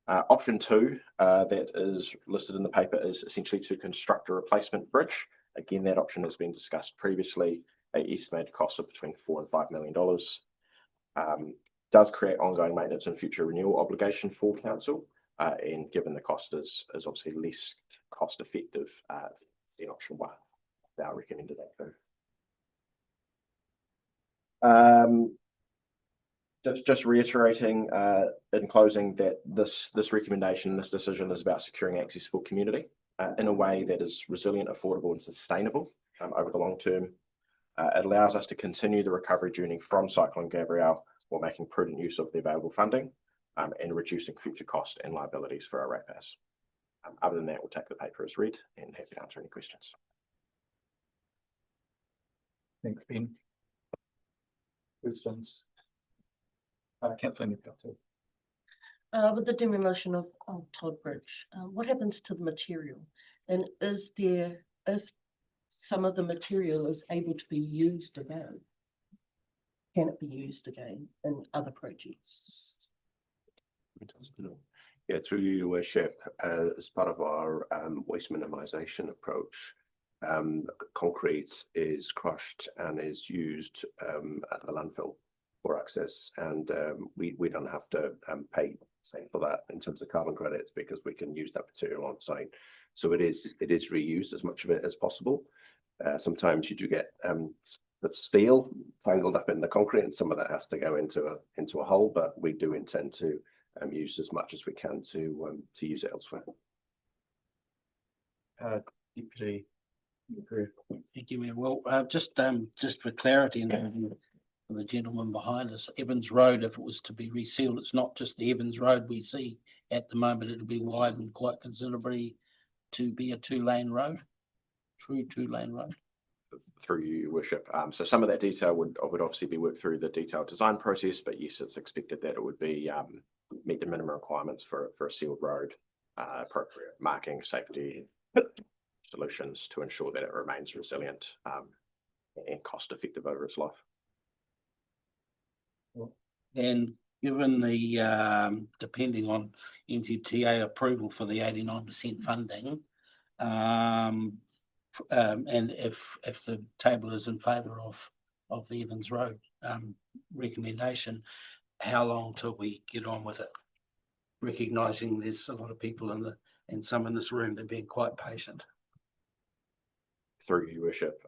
[SPEAKER 10] Option 2, that is listed in the paper, is essentially to construct a replacement bridge. Again, that option has been discussed previously. An estimated cost of between $4 and $5 million. Does create ongoing maintenance and future renewal obligation for council, and given the cost is obviously less cost effective than option 1, they are recommended that too. Just reiterating in closing that this recommendation, this decision is about securing access for community in a way that is resilient, affordable and sustainable over the long term. It allows us to continue the recovery journey from Cyclone Gabrielle while making prudent use of the available funding and reducing future costs and liabilities for our ratepayers. Other than that, we'll take the paper as read and happy to answer any questions.
[SPEAKER 1] Thanks, Ben. Questions? Councillor Newcastle.
[SPEAKER 7] With the demolition of Todd Bridge, what happens to the material? And is there, if some of the material is able to be used again, can it be used again in other projects?
[SPEAKER 10] Yeah, through your worship, as part of our waste minimisation approach, concrete is crushed and is used at the landfill for access, and we don't have to pay for that in terms of carbon credits because we can use that material on site. So it is reused as much of it as possible. Sometimes you do get the steel tangled up in the concrete, and some of that has to go into a hole. But we do intend to use as much as we can to use it elsewhere.
[SPEAKER 1] Deputy.
[SPEAKER 14] Thank you, Mayor. Well, just for clarity, and the gentleman behind us, Evans Road, if it was to be resealed, it's not just the Evans Road we see at the moment. It'll be widened quite considerably to be a 2-lane road, true 2-lane road.
[SPEAKER 10] Through your worship, so some of that detail would obviously be worked through the detailed design process, but yes, it's expected that it would be meet the minimum requirements for a sealed road, appropriate marking, safety solutions to ensure that it remains resilient and cost effective over its life.
[SPEAKER 14] And given the depending on NZTA approval for the 89% funding, and if the table is in favour of the Evans Road recommendation, how long till we get on with it? Recognising there's a lot of people and some in this room that are being quite patient.
[SPEAKER 10] Through your worship,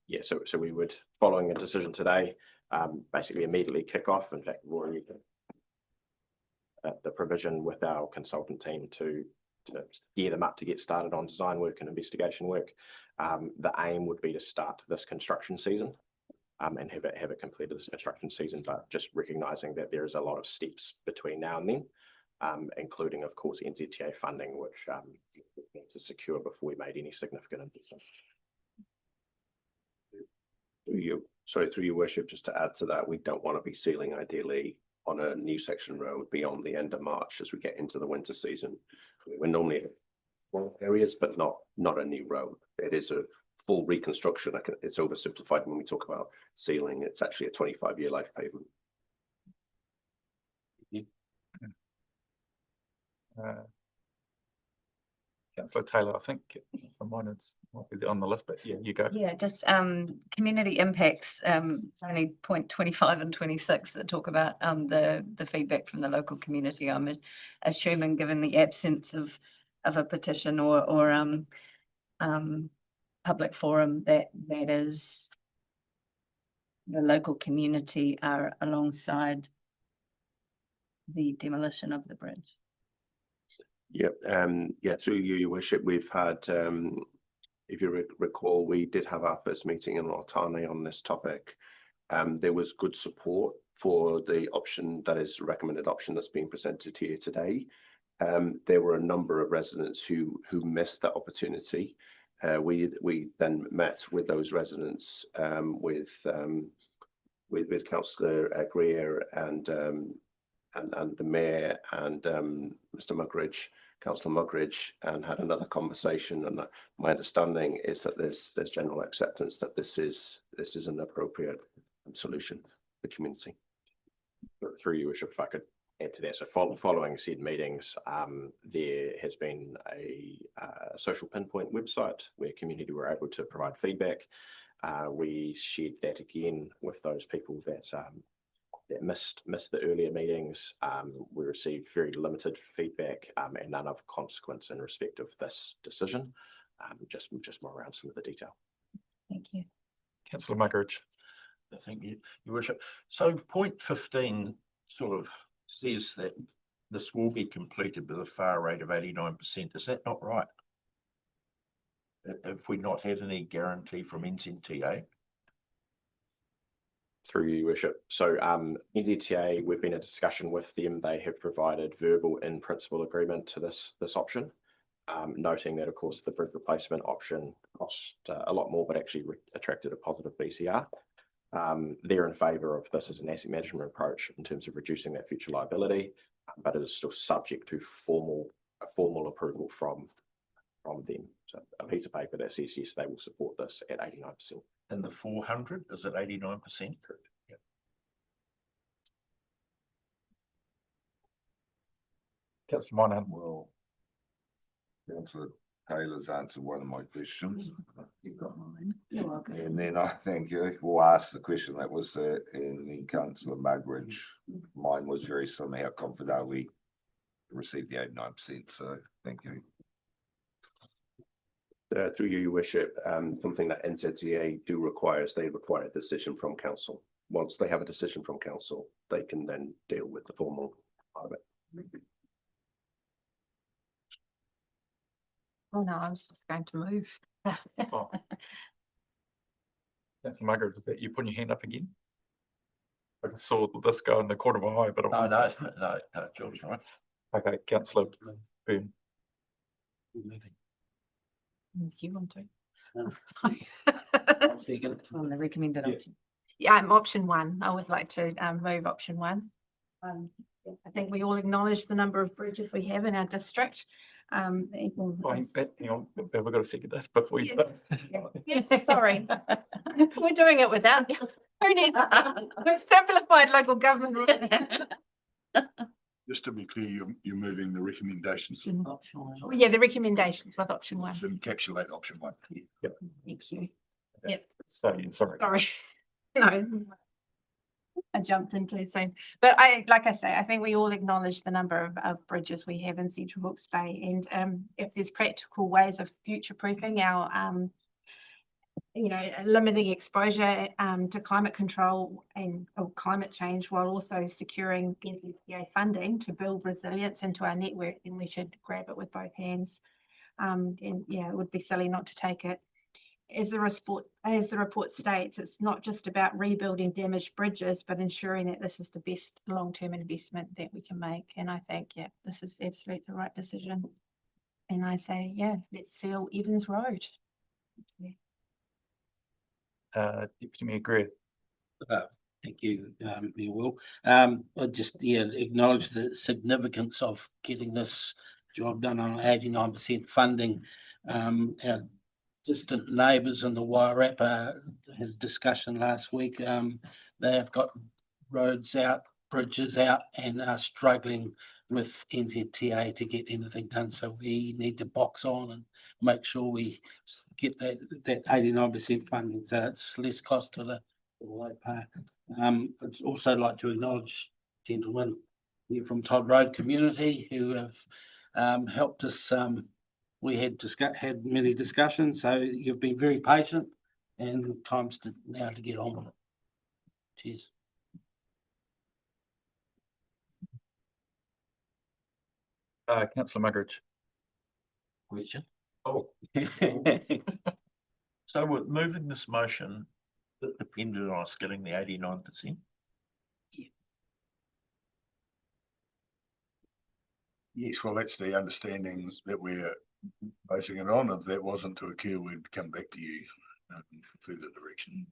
[SPEAKER 10] yeah, so we would, following a decision today, basically immediately kick off. In fact, we've already the provision with our consultant team to gear them up to get started on design work and investigation work. The aim would be to start this construction season and have it completed this construction season, but just recognising that there is a lot of steps between now and then, including, of course, NZTA funding, which we need to secure before we made any significant investment. Through your worship, just to add to that, we don't want to be sealing ideally on a new section road beyond the end of March as we get into the winter season. We're normally in areas, but not a new road. It is a full reconstruction. It's oversimplified when we talk about sealing. It's actually a 25-year life pavement.
[SPEAKER 1] Councillor Taylor, I think mine might be on the list, but yeah, you go.
[SPEAKER 11] Yeah, just community impacts. It's only point 25 and 26 that talk about the feedback from the local community. I'm assuming, given the absence of a petition or public forum, that is the local community are alongside the demolition of the bridge.
[SPEAKER 10] Yep. Yeah, through you, your worship, we've had, if you recall, we did have our first meeting in Rotane on this topic. There was good support for the option that is the recommended option that's being presented here today. There were a number of residents who missed that opportunity. We then met with those residents with Councillor Greer and the Mayor and Mr. Mugridge, Councillor Mugridge, and had another conversation. And my understanding is that there's general acceptance that this is an appropriate solution for the community. Through you, Worship, if I could add to that. So following said meetings, there has been a social pinpoint website where community were able to provide feedback. We shared that again with those people that missed the earlier meetings. We received very limited feedback and none of consequence in respect of this decision. Just more around some of the detail.
[SPEAKER 11] Thank you.
[SPEAKER 1] Councillor Muggeridge.
[SPEAKER 13] Thank you, Your Worship. So point 15 sort of says that this will be completed with a fire rate of 89%. Is that not right? Have we not had any guarantee from NZTA?
[SPEAKER 10] Through you, Your Worship. So NZTA, we've been in discussion with them. They have provided verbal in principle agreement to this option, noting that, of course, the bridge replacement option cost a lot more, but actually attracted a positive BCR. They're in favour of this as an asset management approach in terms of reducing that future liability, but it is still subject to formal approval from them. So a piece of paper that says yes, they will support this at 89%.
[SPEAKER 13] And the 400 is at 89%?
[SPEAKER 10] Correct.
[SPEAKER 13] Yeah.
[SPEAKER 1] Councillor Moynihan.
[SPEAKER 5] Well, Councillor Taylor's answered one of my questions.
[SPEAKER 11] You've got mine. You're welcome.
[SPEAKER 5] And then I think we'll ask the question that was there, and then Councillor Muggeridge, mine was very similar. How confident are we to receive the 89%? So thank you.
[SPEAKER 10] Through you, Your Worship, something that NZTA do require is they require a decision from council. Once they have a decision from council, they can then deal with the formal part of it.
[SPEAKER 8] Oh, no, I was just going to move.
[SPEAKER 1] Oh. Councillor Muggeridge, is that you putting your hand up again? I just saw this go in the corner of my eye, but
[SPEAKER 13] No, George, right?
[SPEAKER 1] okay, Councillor Byrne.
[SPEAKER 8] Unless you want to.
[SPEAKER 11] On the recommended
[SPEAKER 1] Yeah.
[SPEAKER 11] option.
[SPEAKER 8] Yeah, option one. I would like to move option one. I think we all acknowledge the number of bridges we have in our district.
[SPEAKER 1] Oh, hang on, have we got a second there before you
[SPEAKER 8] Yeah.
[SPEAKER 1] start?
[SPEAKER 8] Yeah, sorry. We're doing it without you. Who needs simplified local government?
[SPEAKER 9] Just to be clear, you're moving the recommendations to
[SPEAKER 8] Oh, yeah, the recommendations with option one.
[SPEAKER 9] encapsulate option one.
[SPEAKER 8] Thank you. Yep.
[SPEAKER 1] Sorry.
[SPEAKER 8] Sorry. No. I jumped into the same, but like I say, I think we all acknowledge the number of bridges we have in Central Hawke's Bay, and if there's practical ways of future proofing our limiting exposure to climate control and climate change while also securing NZTA funding to build resilience into our network, then we should grab it with both hands. It would be silly not to take it. As the report states, it's not just about rebuilding damaged bridges, but ensuring that this is the best long-term investment that we can make. And I think, this is absolutely the right decision. And I say, let's seal Evans Road.
[SPEAKER 1] Deputy Mayor Greer.
[SPEAKER 14] Thank you, Mayor Will. I just acknowledge the significance of getting this job done on 89% funding. Our distant neighbours in the Wairarapa had a discussion last week. They have got roads out, bridges out, and are struggling with NZTA to get anything done. So we need to box on and make sure we get that 89% funding, so it's less cost to the ratepayer. I'd also like to acknowledge gentlemen here from Todd Road community who have helped us. We had many discussions, so you've been very patient, and time's now to get on with it. Cheers.
[SPEAKER 1] Councillor Muggeridge.
[SPEAKER 13] Question.
[SPEAKER 1] Oh.
[SPEAKER 13] So with moving this motion, it depended on us getting the 89%?
[SPEAKER 9] Yes, well, that's the understanding that we're basing it on. If that wasn't to occur, we'd come back to you for further direction.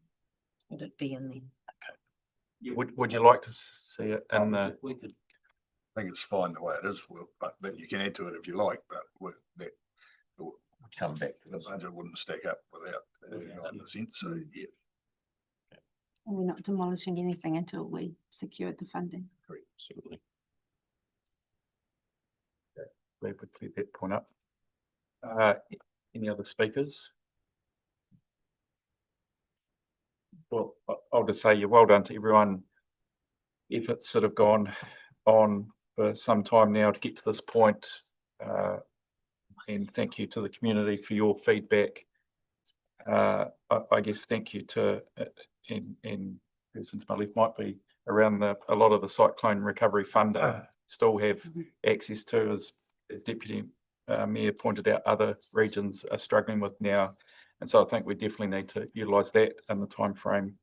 [SPEAKER 11] Would it be in there?
[SPEAKER 1] Would you like to see it in the?
[SPEAKER 14] We could.
[SPEAKER 9] I think it's fine the way it is, Will, but you can add to it if you like, but that
[SPEAKER 13] We'll come back to
[SPEAKER 9] the
[SPEAKER 13] this.
[SPEAKER 9] budget wouldn't stack up without 89%. So yeah.
[SPEAKER 8] And we're not demolishing anything until we secured the funding.
[SPEAKER 10] Absolutely.
[SPEAKER 1] glad we cleared that point up. Any other speakers? Well, I'll just say you're well done to everyone. Efforts sort of gone on for some time now to get to this point. And thank you to the community for your feedback. I guess thank you to, and person to my left might be around a lot of the cyclone recovery fund still have access to, as Deputy Mayor pointed out, other regions are struggling with now. And so I think we definitely need to utilise that in the time frame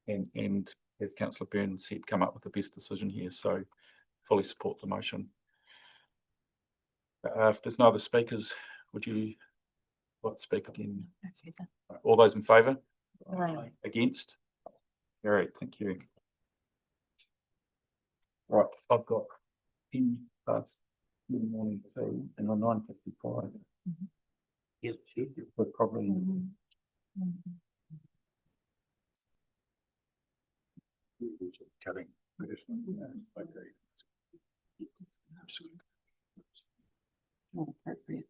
[SPEAKER 1] and as Councillor Byrne said, come up with the best decision here. So fully support the motion. If there's no other speakers, would you like to speak again? All those in favour?
[SPEAKER 8] Aye.
[SPEAKER 1] Against? Great, thank you. Right, I've got 10 past in the morning tea and on 9:55.
[SPEAKER 14] Yeah,
[SPEAKER 1] We're probably
[SPEAKER 9] Cutting.
[SPEAKER 4] Not appropriate.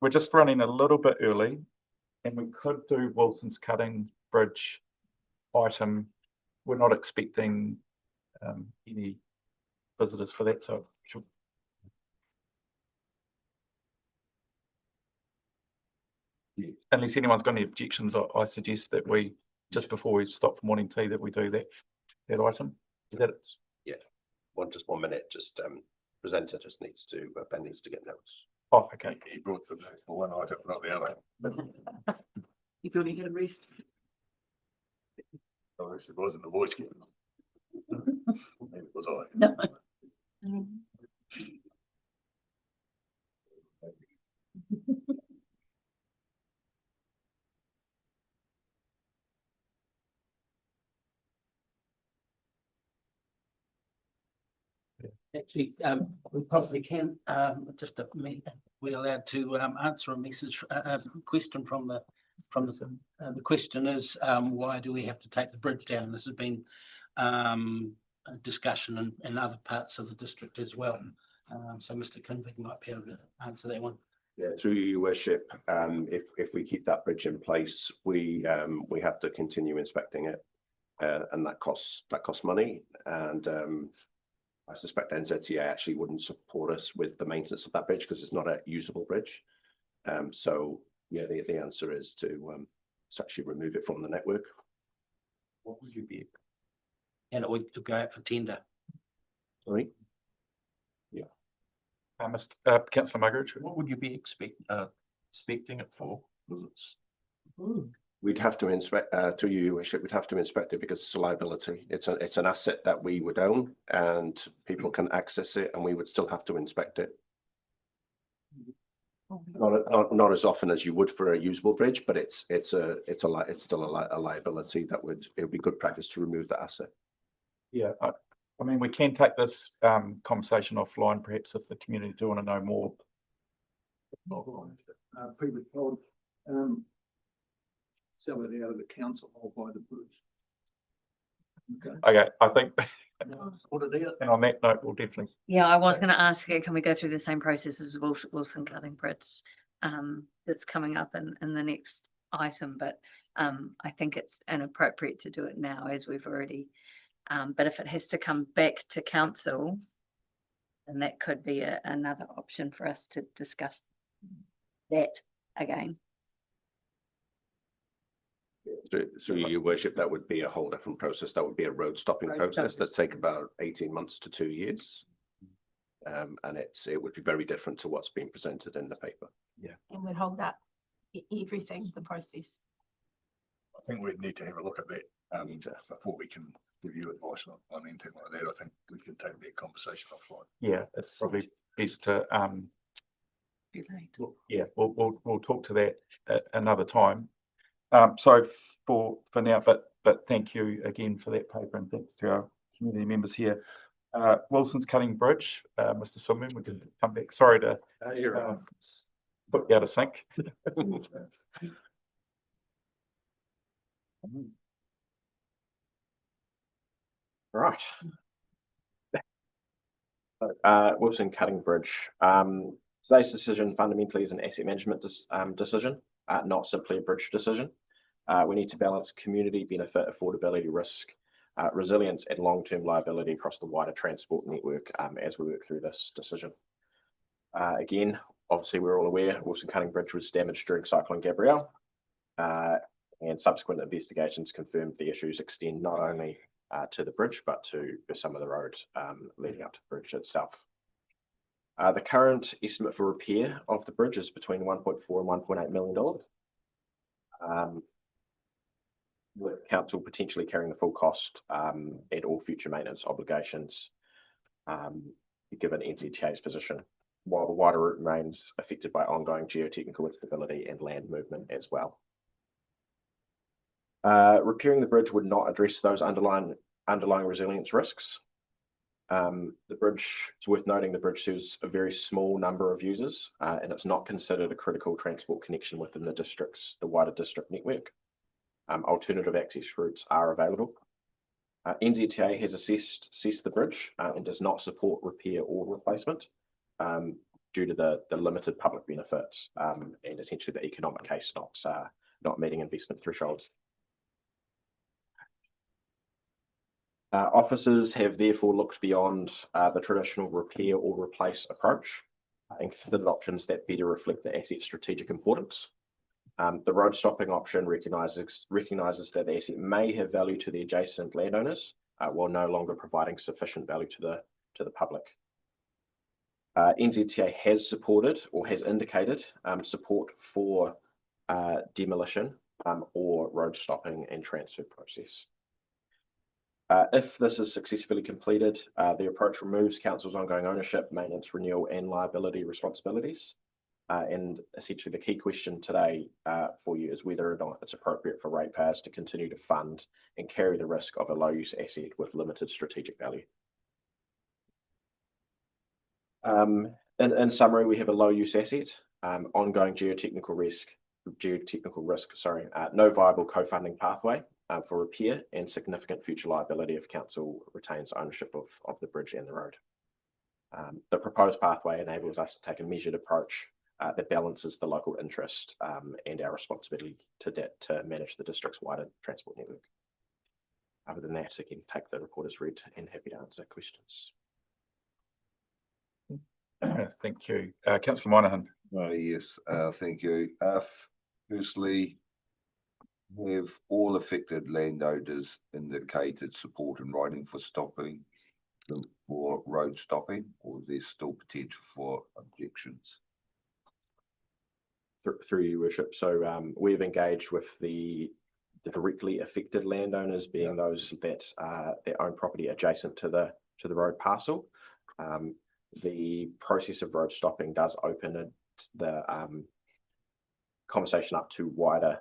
[SPEAKER 1] We're just running a little bit early and we could do Wilson's Cutting Bridge item. We're not expecting any visitors for that, so sure. Unless anyone's got any objections, I suggest that we, just before we stop for morning tea, that we do that item. Is that it?
[SPEAKER 10] Yeah, just 1 minute, just presenter just needs to, Ben needs to get notes.
[SPEAKER 1] Oh, okay.
[SPEAKER 9] He brought the one item, not the other.
[SPEAKER 4] You feel you get a rest?
[SPEAKER 9] Oh, it wasn't the voice given. It was I.
[SPEAKER 4] No.
[SPEAKER 14] Actually, we probably can, just a minute, we're allowed to answer a message, question from the question is, why do we have to take the bridge down? This has been a discussion in other parts of the district as well. So Mr. Kinvig might be able to answer that one.
[SPEAKER 10] Yeah, through your worship, if we keep that bridge in place, we have to continue inspecting it, and that costs money. And I suspect NZTA actually wouldn't support us with the maintenance of that bridge because it's not a usable bridge. So yeah, the answer is to actually remove it from the network.
[SPEAKER 14] What would you be? And it would go out for tender.
[SPEAKER 10] Sorry.
[SPEAKER 1] Yeah. Councillor Margaret.
[SPEAKER 13] What would you be expecting it for?
[SPEAKER 10] We'd have to inspect through you, we'd have to inspect it because it's a liability. It's an asset that we would own and people can access it, and we would still have to inspect it. Not as often as you would for a usable bridge, but it's still a liability that it would be good practice to remove that asset.
[SPEAKER 1] Yeah, I mean, we can take this conversation offline, perhaps, if the community do want to know more.
[SPEAKER 12] People told, sell it out of the council or buy the bridge.
[SPEAKER 1] Okay, I think,
[SPEAKER 12] Sort it out.
[SPEAKER 1] and on that note, we'll definitely.
[SPEAKER 11] Yeah, I was going to ask, can we go through the same process as Wilson Cutting Bridge? That's coming up in the next item, but I think it's inappropriate to do it now as we've already. But if it has to come back to council, then that could be another option for us to discuss that again.
[SPEAKER 10] Through your worship, that would be a whole different process. That would be a road stopping process that take about 18 months to 2 years. And it would be very different to what's been presented in the paper.
[SPEAKER 1] Yeah.
[SPEAKER 8] And would hold up everything, the process.
[SPEAKER 9] I think we'd need to have a look at that before we can give you advice on anything like that. I think we can take that conversation offline.
[SPEAKER 1] Yeah, it's probably best to yeah, we'll talk to that at another time. So for now, but thank you again for that paper, and thanks to our community members here. Wilson's Cutting Bridge, Mr. Swinburne, we can come back. Sorry to put you out of sync.
[SPEAKER 10] Right. Wilson Cutting Bridge. Today's decision fundamentally is an asset management decision, not simply a bridge decision. We need to balance community benefit, affordability, risk, resilience, and long-term liability across the wider transport network as we work through this decision. Again, obviously we're all aware Wilson Cutting Bridge was damaged during Cyclone Gabrielle, and subsequent investigations confirmed the issues extend not only to the bridge, but to some of the roads leading up to the bridge itself. The current estimate for repair of the bridge is between $1.4 and $1.8 million. With council potentially carrying the full cost and all future maintenance obligations, given NZTA's position, while the wider route remains affected by ongoing geotechnical instability and land movement as well. Repairing the bridge would not address those underlying resilience risks. The bridge, it's worth noting, the bridge serves a very small number of users, and it's not considered a critical transport connection within the wider district network. Alternative access routes are available. NZTA has assessed the bridge and does not support repair or replacement due to the limited public benefits and essentially the economic case not meeting investment thresholds. Officers have therefore looked beyond the traditional repair or replace approach and considered options that better reflect the asset's strategic importance. The road stopping option recognises that the asset may have value to the adjacent landowners while no longer providing sufficient value to the public. NZTA has supported or has indicated support for demolition or road stopping and transfer process. If this is successfully completed, the approach removes council's ongoing ownership, maintenance, renewal and liability responsibilities. And essentially the key question today for you is whether or not it's appropriate for ratepayers to continue to fund and carry the risk of a low use asset with limited strategic value. In summary, we have a low use asset, ongoing geotechnical risk, no viable co-funding pathway for repair and significant future liability if council retains ownership of the bridge and the road. The proposed pathway enables us to take a measured approach that balances the local interest and our responsibility to manage the district's wider transport network. Other than that, I can take the report as read and happy to answer questions.
[SPEAKER 1] Thank you. Councillor Moynihan.
[SPEAKER 5] Yes, thank you. Firstly, have all affected landowners indicated support in writing for road stopping, or is there still potential for objections?
[SPEAKER 10] Through your worship. So we've engaged with the directly affected landowners, being those that own property adjacent to the road parcel. The process of road stopping does open the conversation up to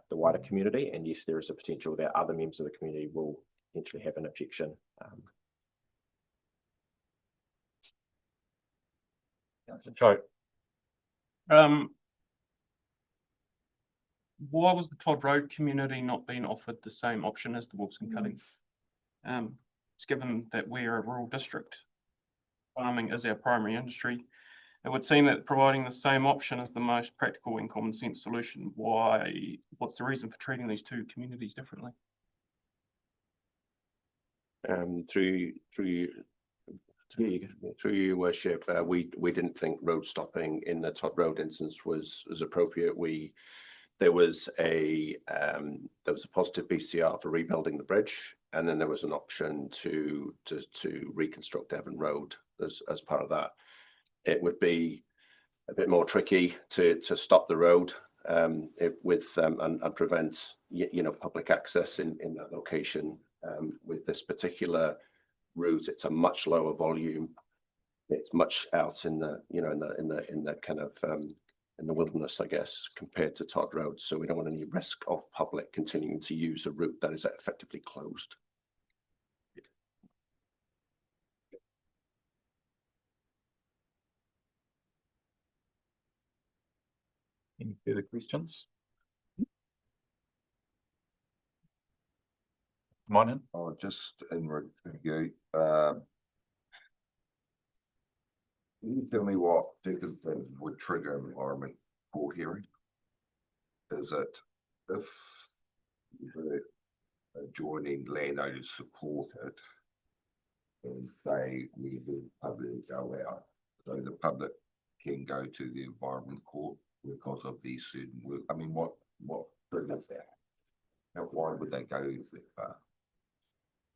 [SPEAKER 10] the wider community, and yes, there is a potential that other members of the community will potentially have an objection.
[SPEAKER 6] Why was the Todd Road community not being offered the same option as the Wilson Cutting? It's given that we're a rural district, farming is our primary industry. It would seem that providing the same option is the most practical and common sense solution. What's the reason for treating these two communities differently?
[SPEAKER 10] Through your worship, we didn't think road stopping in the Todd Road instance was appropriate. There was a positive BCR for rebuilding the bridge, and then there was an option to reconstruct Devon Road as part of that. It would be a bit more tricky to stop the road and prevent public access in that location. With this particular route, it's a much lower volume. It's much out in the kind of in the wilderness, I guess, compared to Todd Road. So we don't want any risk of public continuing to use a route that is effectively closed.
[SPEAKER 1] Any further questions? Moynihan.
[SPEAKER 5] Oh, just in review, can you tell me what circumstances would trigger an environment court hearing? Is it if the adjoining landowners support it and say we do public go out, so the public can go to the environment court because of these certain work? I mean, what triggers that? How why would they go that far?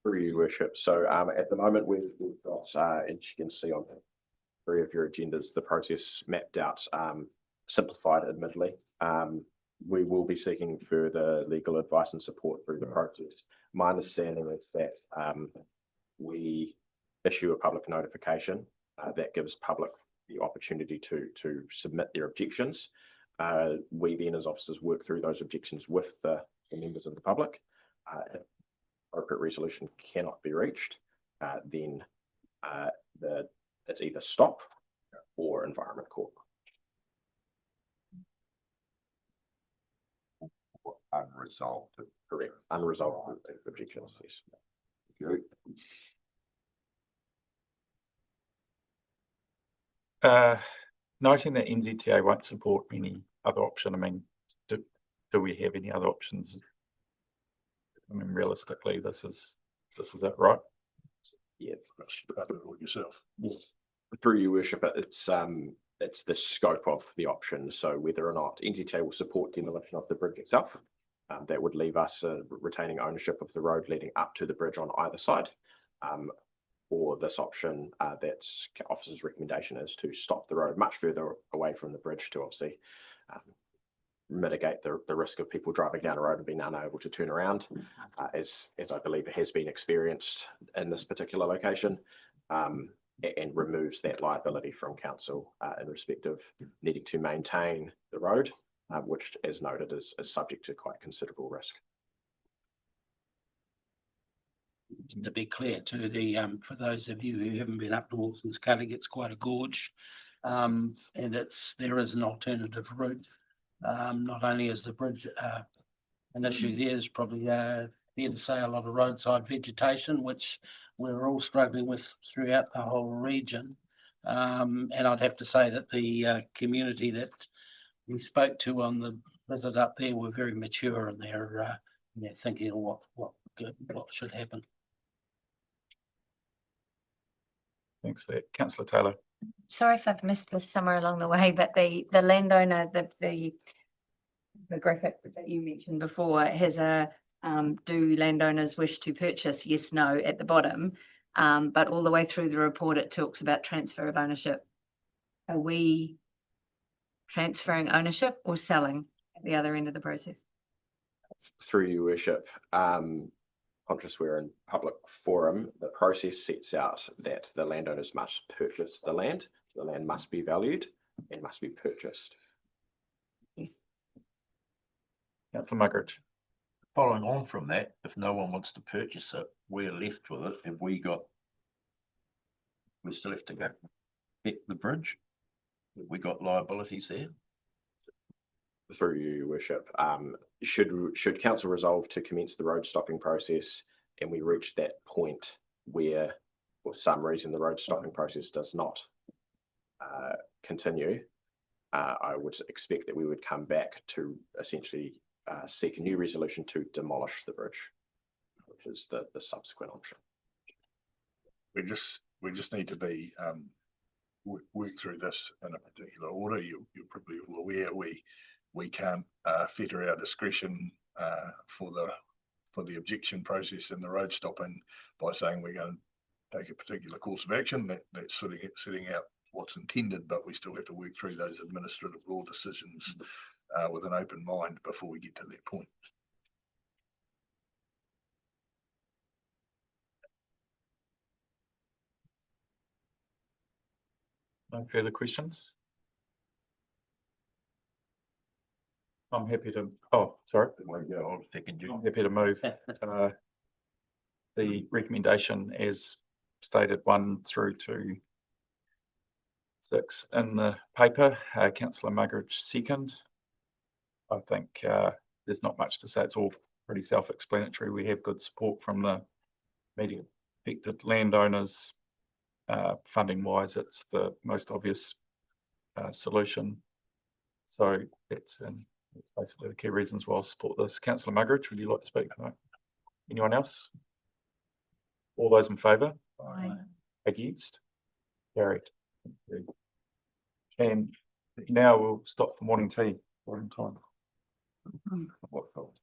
[SPEAKER 10] Through your worship. So at the moment we've got, as you can see on three of your agendas, the process mapped out, simplified admittedly. We will be seeking further legal advice and support through the process. My understanding is that we issue a public notification that gives public the opportunity to submit their objections. We then as officers work through those objections with the members of the public. If appropriate resolution cannot be reached, then it's either stop or environment court.
[SPEAKER 5] Unresolved.
[SPEAKER 10] Correct. Unresolved objections, yes.
[SPEAKER 5] Good.
[SPEAKER 1] Noting that NZTA won't support any other option, I mean, do we have any other options? I mean, realistically, this is it, right?
[SPEAKER 10] Yeah.
[SPEAKER 9] Yourself.
[SPEAKER 10] Through your worship, it's the scope of the option. So whether or not NZTA will support demolition of the bridge itself, that would leave us retaining ownership of the road leading up to the bridge on either side. Or this option, that's officer's recommendation is to stop the road much further away from the bridge to obviously mitigate the risk of people driving down a road and being unable to turn around, as I believe it has been experienced in this particular location, and removes that liability from council in respect of needing to maintain the road, which, as noted, is subject to quite considerable risk.
[SPEAKER 14] To be clear to the, for those of you who haven't been up to Wilson's Cutting, it's quite a gorge. And there is an alternative route. Not only is the bridge an issue, there's probably fair to say a lot of roadside vegetation, which we're all struggling with throughout the whole region. And I'd have to say that the community that we spoke to on the visit up there were very mature in their thinking of what should happen.
[SPEAKER 1] Thanks for that. Councillor Taylor.
[SPEAKER 11] Sorry if I've missed this somewhere along the way, but the landowner, the graphic that you mentioned before has a do landowners wish to purchase? Yes, no at the bottom. But all the way through the report, it talks about transfer of ownership. Are we transferring ownership or selling at the other end of the process?
[SPEAKER 10] Through your worship, conscious we're in public forum, the process sets out that the landowners must purchase the land must be valued and must be purchased.
[SPEAKER 1] Councillor Muggeridge.
[SPEAKER 13] Following on from that, if no one wants to purchase it, we're left with it. Have we still have to go get the bridge? Have we got liabilities there?
[SPEAKER 10] Through you, worship, should council resolve to commence the road stopping process and we reach that point where for some reason the road stopping process does not continue, I would expect that we would come back to essentially seek a new resolution to demolish the bridge, which is the subsequent option.
[SPEAKER 9] We just need to be work through this in a particular order. You're probably all aware we can't fetter our discretion for the objection process in the road stopping by saying we're going to take a particular course of action. That's setting out what's intended, but we still have to work through those administrative law decisions with an open mind before we get to that point.
[SPEAKER 1] No further questions? I'm happy to, oh, sorry. I'm happy to move the recommendation as stated 1 through to 6 in the paper. Councillor Muggeridge second. I think there's not much to say. It's all pretty self-explanatory. We have good support from the immediate affected landowners. Funding wise, it's the most obvious solution. So it's basically the key reasons why I'll support this. Councillor Muggeridge, would you like to speak? No? Anyone else? All those in favour?
[SPEAKER 8] Aye.
[SPEAKER 1] Against? Carried. Thank you. And now we'll stop for morning tea. Morning time. What felt?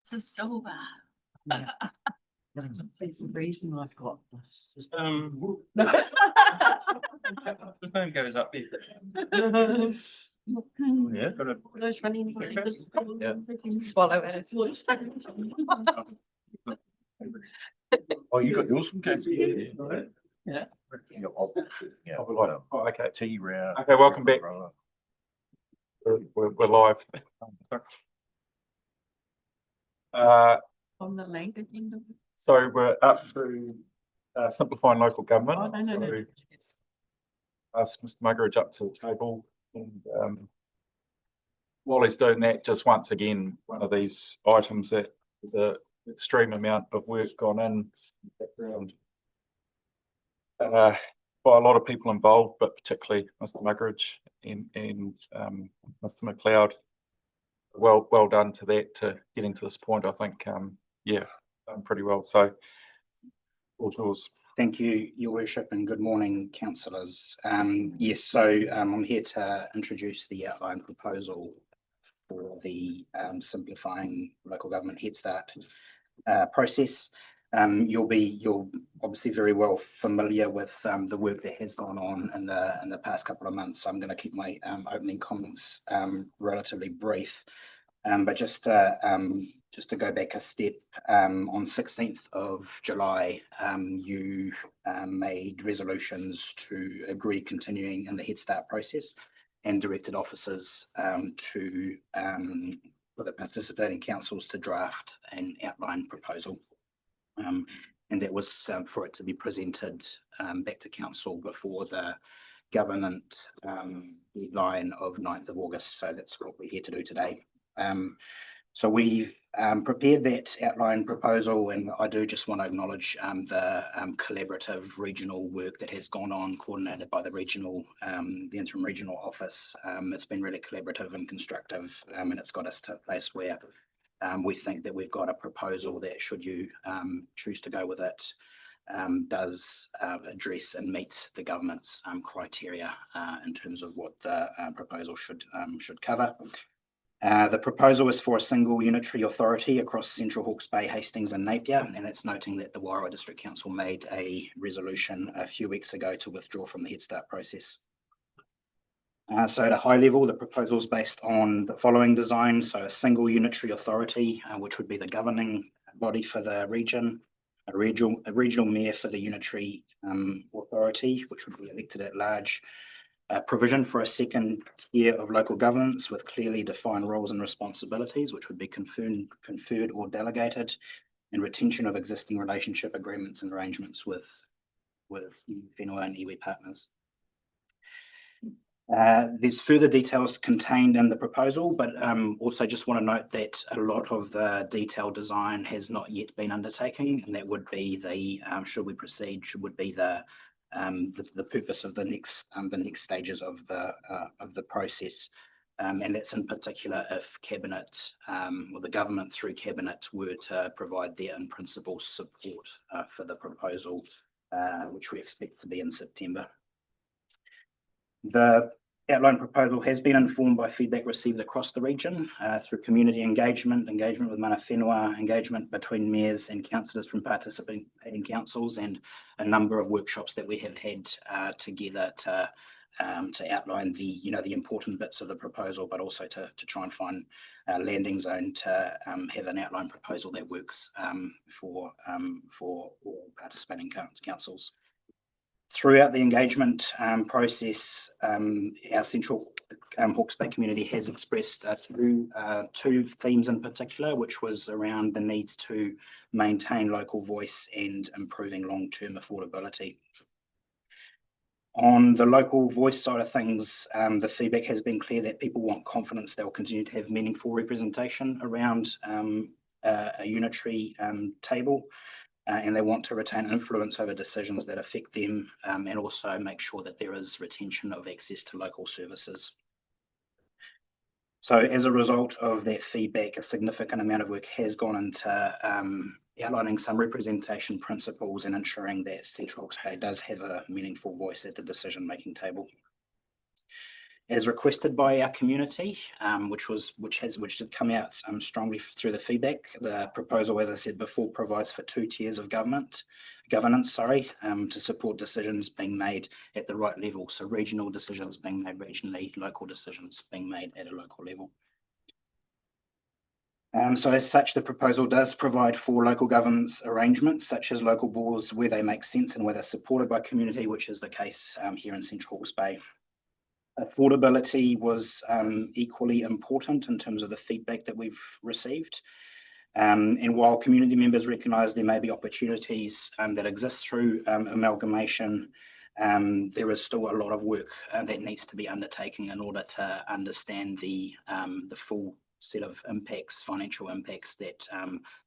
[SPEAKER 4] This is silver.
[SPEAKER 7] There's a reason I've got this.
[SPEAKER 6] His name goes up there.
[SPEAKER 13] Yeah, got a.
[SPEAKER 7] Those running.
[SPEAKER 11] Swallow it.
[SPEAKER 13] Oh, you got yours from Casey?
[SPEAKER 7] Yeah.
[SPEAKER 13] Yeah.
[SPEAKER 1] Oh, okay.
[SPEAKER 13] Tea round.
[SPEAKER 1] Okay, welcome back. We're live.
[SPEAKER 7] On the main agenda.
[SPEAKER 1] So we're up to simplifying local government.
[SPEAKER 7] Oh, no.
[SPEAKER 1] So ask Mr. Muggeridge up to the table, and while he's doing that, just once again, one of these items that is an extreme amount of work gone in background by a lot of people involved, but particularly Mr. Muggeridge and Mr. McLeod. Well done to that, to getting to this point. I think yeah, done pretty well. So all yours.
[SPEAKER 15] Thank you, Your Worship, and good morning, councillors. Yes, so I'm here to introduce the outline proposal for the simplifying local government Head Start process. You're obviously very well familiar with the work that has gone on in the past couple of months. So I'm going to keep my opening comments relatively brief. But just to go back a step, on 16th of July, you made resolutions to agree continuing in the Head Start process and directed officers for the participating councils to draft an outline proposal. And that was for it to be presented back to council before the government deadline of 9th of August. So that's what we're here to do today. So we've prepared that outline proposal, and I do just want to acknowledge the collaborative regional work that has gone on, coordinated by the interim regional office. It's been really collaborative and constructive, and it's got us to a place where we think that we've got a proposal that, should you choose to go with it, does address and meet the government's criteria in terms of what the proposal should cover. The proposal is for a single unitary authority across Central Hawke's Bay, Hastings and Napier, and it's noting that the Wairau District Council made a resolution a few weeks ago to withdraw from the Head Start process. So at a high level, the proposal is based on the following design. So a single unitary authority, which would be the governing body for the region, a regional mayor for the unitary authority, which would be elected at large, provision for a second tier of local governance with clearly defined roles and responsibilities, which would be conferred or delegated, and retention of existing relationship agreements and arrangements with whenua and iwi partners. There's further details contained in the proposal, but also just want to note that a lot of the detailed design has not yet been undertaken, and that would be should we proceed, would be the purpose of the next stages of the process, and that's in particular if Cabinet or the government through Cabinet were to provide their in-principle support for the proposal, which we expect to be in September. The outline proposal has been informed by feedback received across the region through community engagement with mana whenua, engagement between mayors and councillors from participating councils, and a number of workshops that we have had together to outline the important bits of the proposal, but also to try and find a landing zone to have an outline proposal that works for all participating councils. Throughout the engagement process, our Central Hawke's Bay community has expressed two themes in particular, which was around the needs to maintain local voice and improving long-term affordability. On the local voice side of things, the feedback has been clear that people want confidence they'll continue to have meaningful representation around a unitary table. And they want to retain influence over decisions that affect them, and also make sure that there is retention of access to local services. So as a result of that feedback, a significant amount of work has gone into outlining some representation principles and ensuring that Central Hawke's Bay does have a meaningful voice at the decision-making table. as requested by our community, which did come out strongly through the feedback. The proposal, as I said before, provides for 2 tiers of governance, to support decisions being made at the right level. So regional decisions being made regionally, local decisions being made at a local level. So as such, the proposal does provide for local governance arrangements, such as local boards where they make sense and where they're supported by community, which is the case here in Central Hawke's Bay. Affordability was equally important in terms of the feedback that we've received. And while community members recognise there may be opportunities that exist through amalgamation, there is still a lot of work that needs to be undertaken in order to understand the full set of impacts, financial impacts that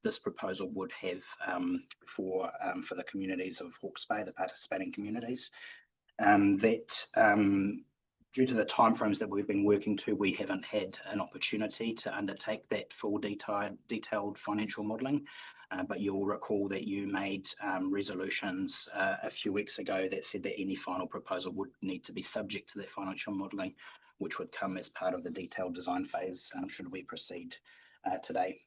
[SPEAKER 15] this proposal would have for the communities of Hawke's Bay, the participating communities. Due to the timeframes that we've been working to, we haven't had an opportunity to undertake that full detailed financial modelling. But you'll recall that you made resolutions a few weeks ago that said that any final proposal would need to be subject to that financial modelling, which would come as part of the detailed design phase should we proceed today.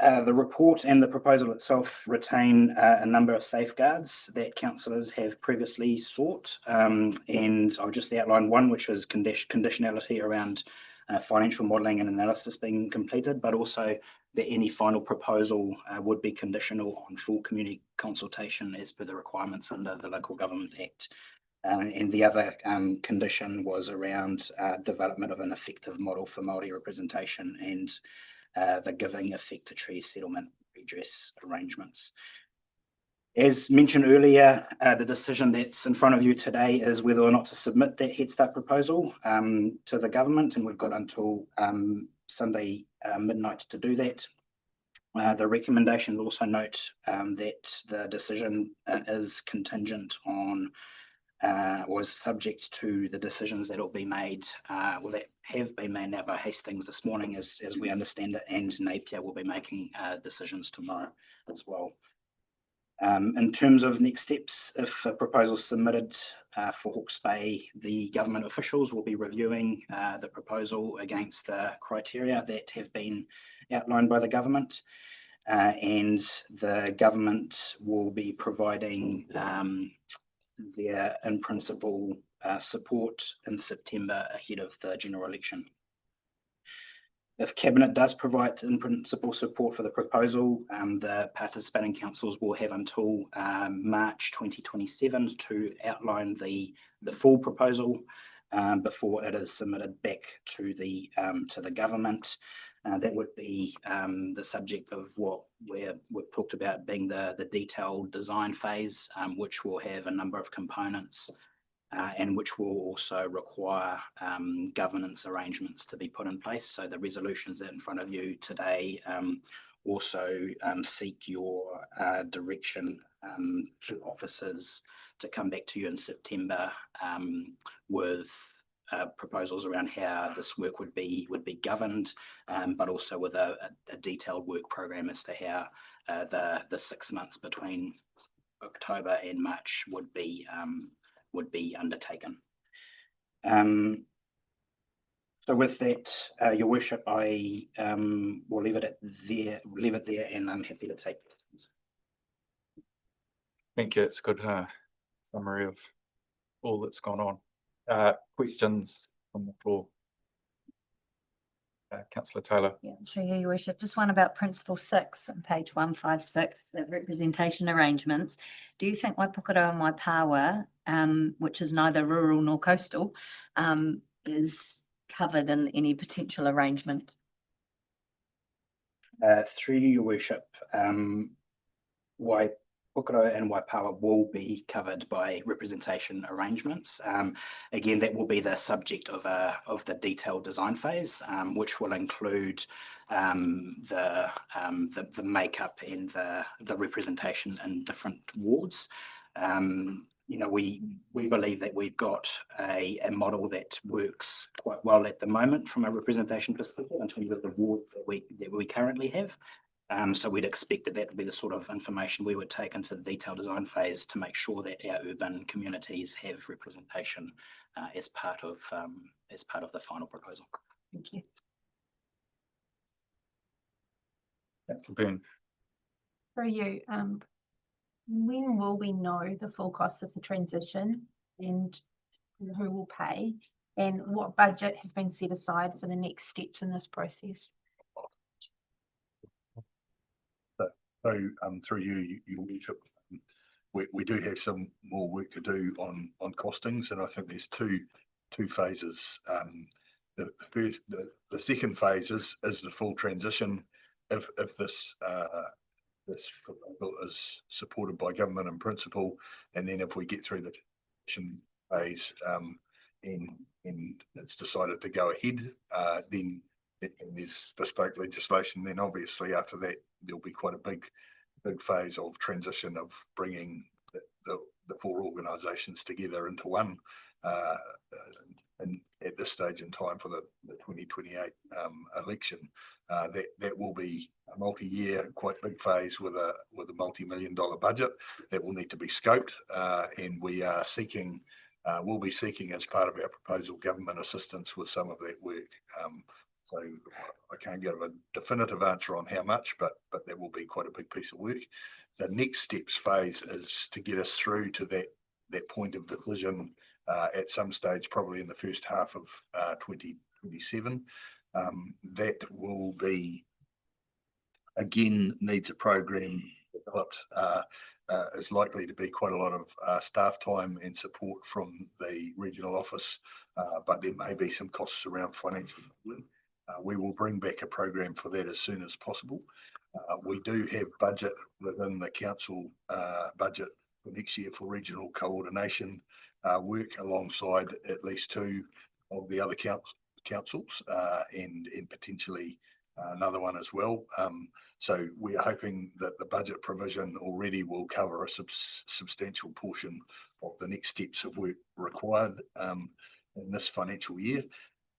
[SPEAKER 15] The report and the proposal itself retain a number of safeguards that councillors have previously sought, and I'll just outline one, which is conditionality around financial modelling and analysis being completed, but also that any final proposal would be conditional on full community consultation as per the requirements under the Local Government Act. And the other condition was around development of an effective model for Māori representation and the giving effect to treaty settlement redress arrangements. As mentioned earlier, the decision that's in front of you today is whether or not to submit that Head Start proposal to the government, and we've got until Sunday midnight to do that. The recommendation will also note that the decision is contingent on was subject to the decisions that will be made, or that have been made now by Hastings this morning, as we understand it, and Napier will be making decisions tomorrow as well. In terms of next steps, if a proposal is submitted for Hawke's Bay, the government officials will be reviewing the proposal against the criteria that have been outlined by the government, and the government will be providing their in principle support in September ahead of the general election. If Cabinet does provide in principle support for the proposal, the participating councils will have until March 2027 to outline the full proposal before it is submitted back to the government. That would be the subject of what we've talked about being the detailed design phase, which will have a number of components and which will also require governance arrangements to be put in place. So the resolutions that are in front of you today also seek your direction to officers to come back to you in September with proposals around how this work would be governed, but also with a detailed work program as to how the 6 months between October and March would be undertaken. So with that, Your Worship, I will leave it there, and I'm happy to take questions.
[SPEAKER 1] Thank you. It's a good summary of all that's gone on. Questions from the floor? Councillor Taylor.
[SPEAKER 11] Yeah, through you, Your Worship. Just one about Principle 6 on page 156, the representation arrangements. Do you think Waipukaro and Waipawa, which is neither rural nor coastal, is covered in any potential arrangement?
[SPEAKER 15] Through you, Your Worship, Waipukaro and Waipawa will be covered by representation arrangements. Again, that will be the subject of the detailed design phase, which will include the makeup and the representation in different wards. You know, we believe that we've got a model that works quite well at the moment from a representation perspective in terms of the ward that we currently have. So we'd expect that would be the sort of information we would take into the detailed design phase to make sure that our urban communities have representation as part of the final proposal.
[SPEAKER 8] Thank you.
[SPEAKER 1] Councillor Byrne.
[SPEAKER 8] For you, when will we know the full cost of the transition and who will pay? And what budget has been set aside for the next steps in this process?
[SPEAKER 9] So through your worship, we do have some more work to do on costings, and I think there's two phases. The second phase is the full transition. If this proposal is supported by government in principle, and then if we get through the transition phase and it's decided to go ahead, then and there's bespoke legislation, then obviously after that there'll be quite a big phase of transition of bringing the four organisations together into one. And at this stage in time for the 2028 election, that will be a multi-year, quite big phase with a multi-million-dollar budget that will need to be scoped, and we are seeking. We'll be seeking as part of our proposal government assistance with some of that work. So I can't give a definitive answer on how much, but that will be quite a big piece of work. The next steps phase is to get us through to that point of decision at some stage, probably in the first half of 2027. That will be, again, needs a program developed. Is likely to be quite a lot of staff time and support from the regional office, but there may be some costs around financial. We will bring back a program for that as soon as possible. We do have budget within the council budget for next year for regional coordination work alongside at least two of the other councils and potentially another one as well. So we are hoping that the budget provision already will cover a substantial portion of the next steps of work required in this financial year.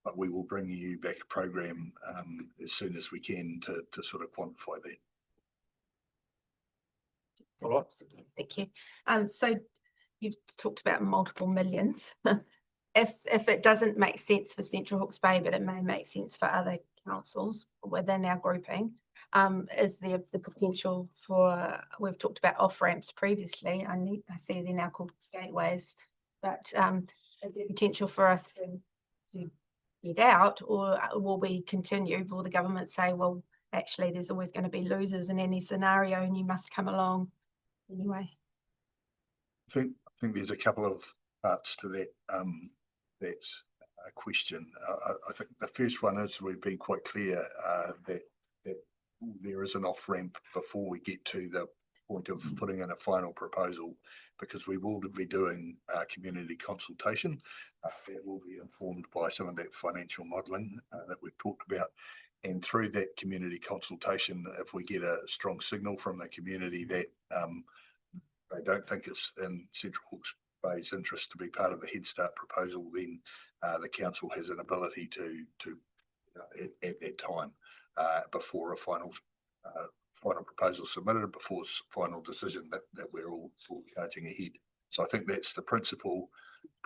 [SPEAKER 9] But we will bring you back a program as soon as we can to sort of quantify that.
[SPEAKER 1] All right.
[SPEAKER 8] Thank you. So you've talked about multiple millions. If it doesn't make sense for Central Hawke's Bay, but it may make sense for other councils within our grouping, is there the potential for, we've talked about off-ramps previously, I see they're now called gateways, but is there potential for us to get out, or will we continue? Will the government say, well, actually there's always going to be losers in any scenario and you must come along anyway?
[SPEAKER 9] I think there's a couple of parts to that question. I think the first one is we've been quite clear that there is an off-ramp before we get to the point of putting in a final proposal, because we will be doing community consultation. That will be informed by some of that financial modelling that we've talked about. And through that community consultation, if we get a strong signal from the community that they don't think it's in Central Hawke's Bay's interest to be part of the Head Start proposal, then the council has an ability to at that time before a final proposal submitted, before final decision, that we're all charging ahead. So I think that's the principal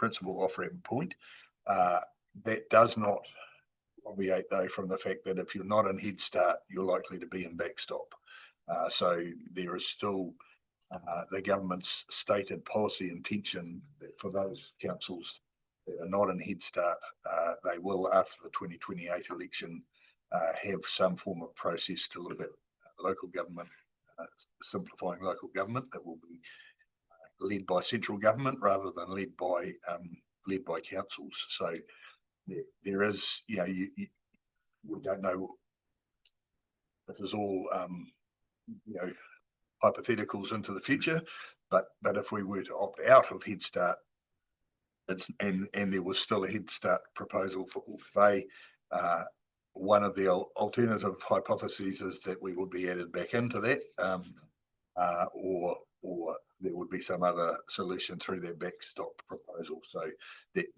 [SPEAKER 9] off-ramp point. That does not obviate though from the fact that if you're not in Head Start, you're likely to be in backstop. So there is still the government's stated policy intention that for those councils that are not in Head Start, they will, after the 2028 election, have some form of process to look at local government, simplifying local government that will be led by central government rather than led by councils. So there is, we don't know. This is all, hypotheticals into the future, but if we were to opt out of Head Start, and there was still a Head Start proposal for Hawke's Bay, one of the alternative hypotheses is that we would be added back into that, or there would be some other solution through their backstop proposal. So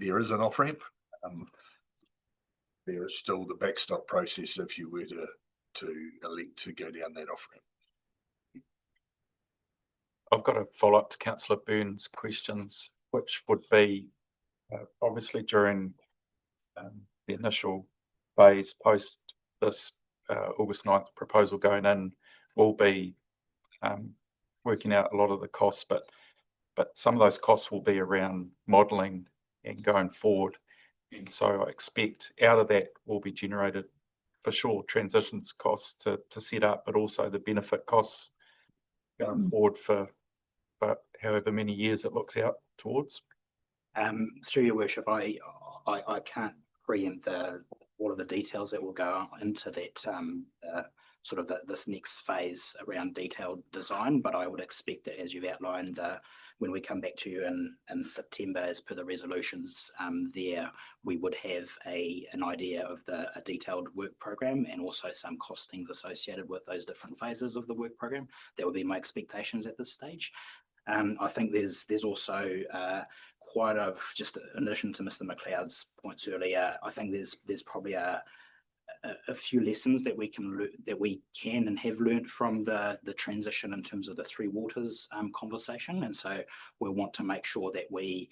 [SPEAKER 9] there is an off-ramp. There is still the backstop process if you were to elect to go down that off-ramp.
[SPEAKER 1] I've got a follow-up to councillor Burns' questions, which would be obviously during the initial phase post this August 9th proposal going in, will be working out a lot of the costs, but some of those costs will be around modelling and going forward. And so I expect out of that will be generated for sure transitions costs to set up, but also the benefit costs going forward for however many years it looks out towards.
[SPEAKER 15] Through your worship, I can't preempt all of the details that will go into that sort of this next phase around detailed design, but I would expect that, as you've outlined, when we come back to you in September, as per the resolutions, there we would have an idea of a detailed work program and also some costings associated with those different phases of the work program. That would be my expectations at this stage. I think there's also quite just in addition to Mr. McLeod's points earlier, I think there's probably a few lessons that we can and have learnt from the transition in terms of the Three Waters conversation, and so we'll want to make sure that we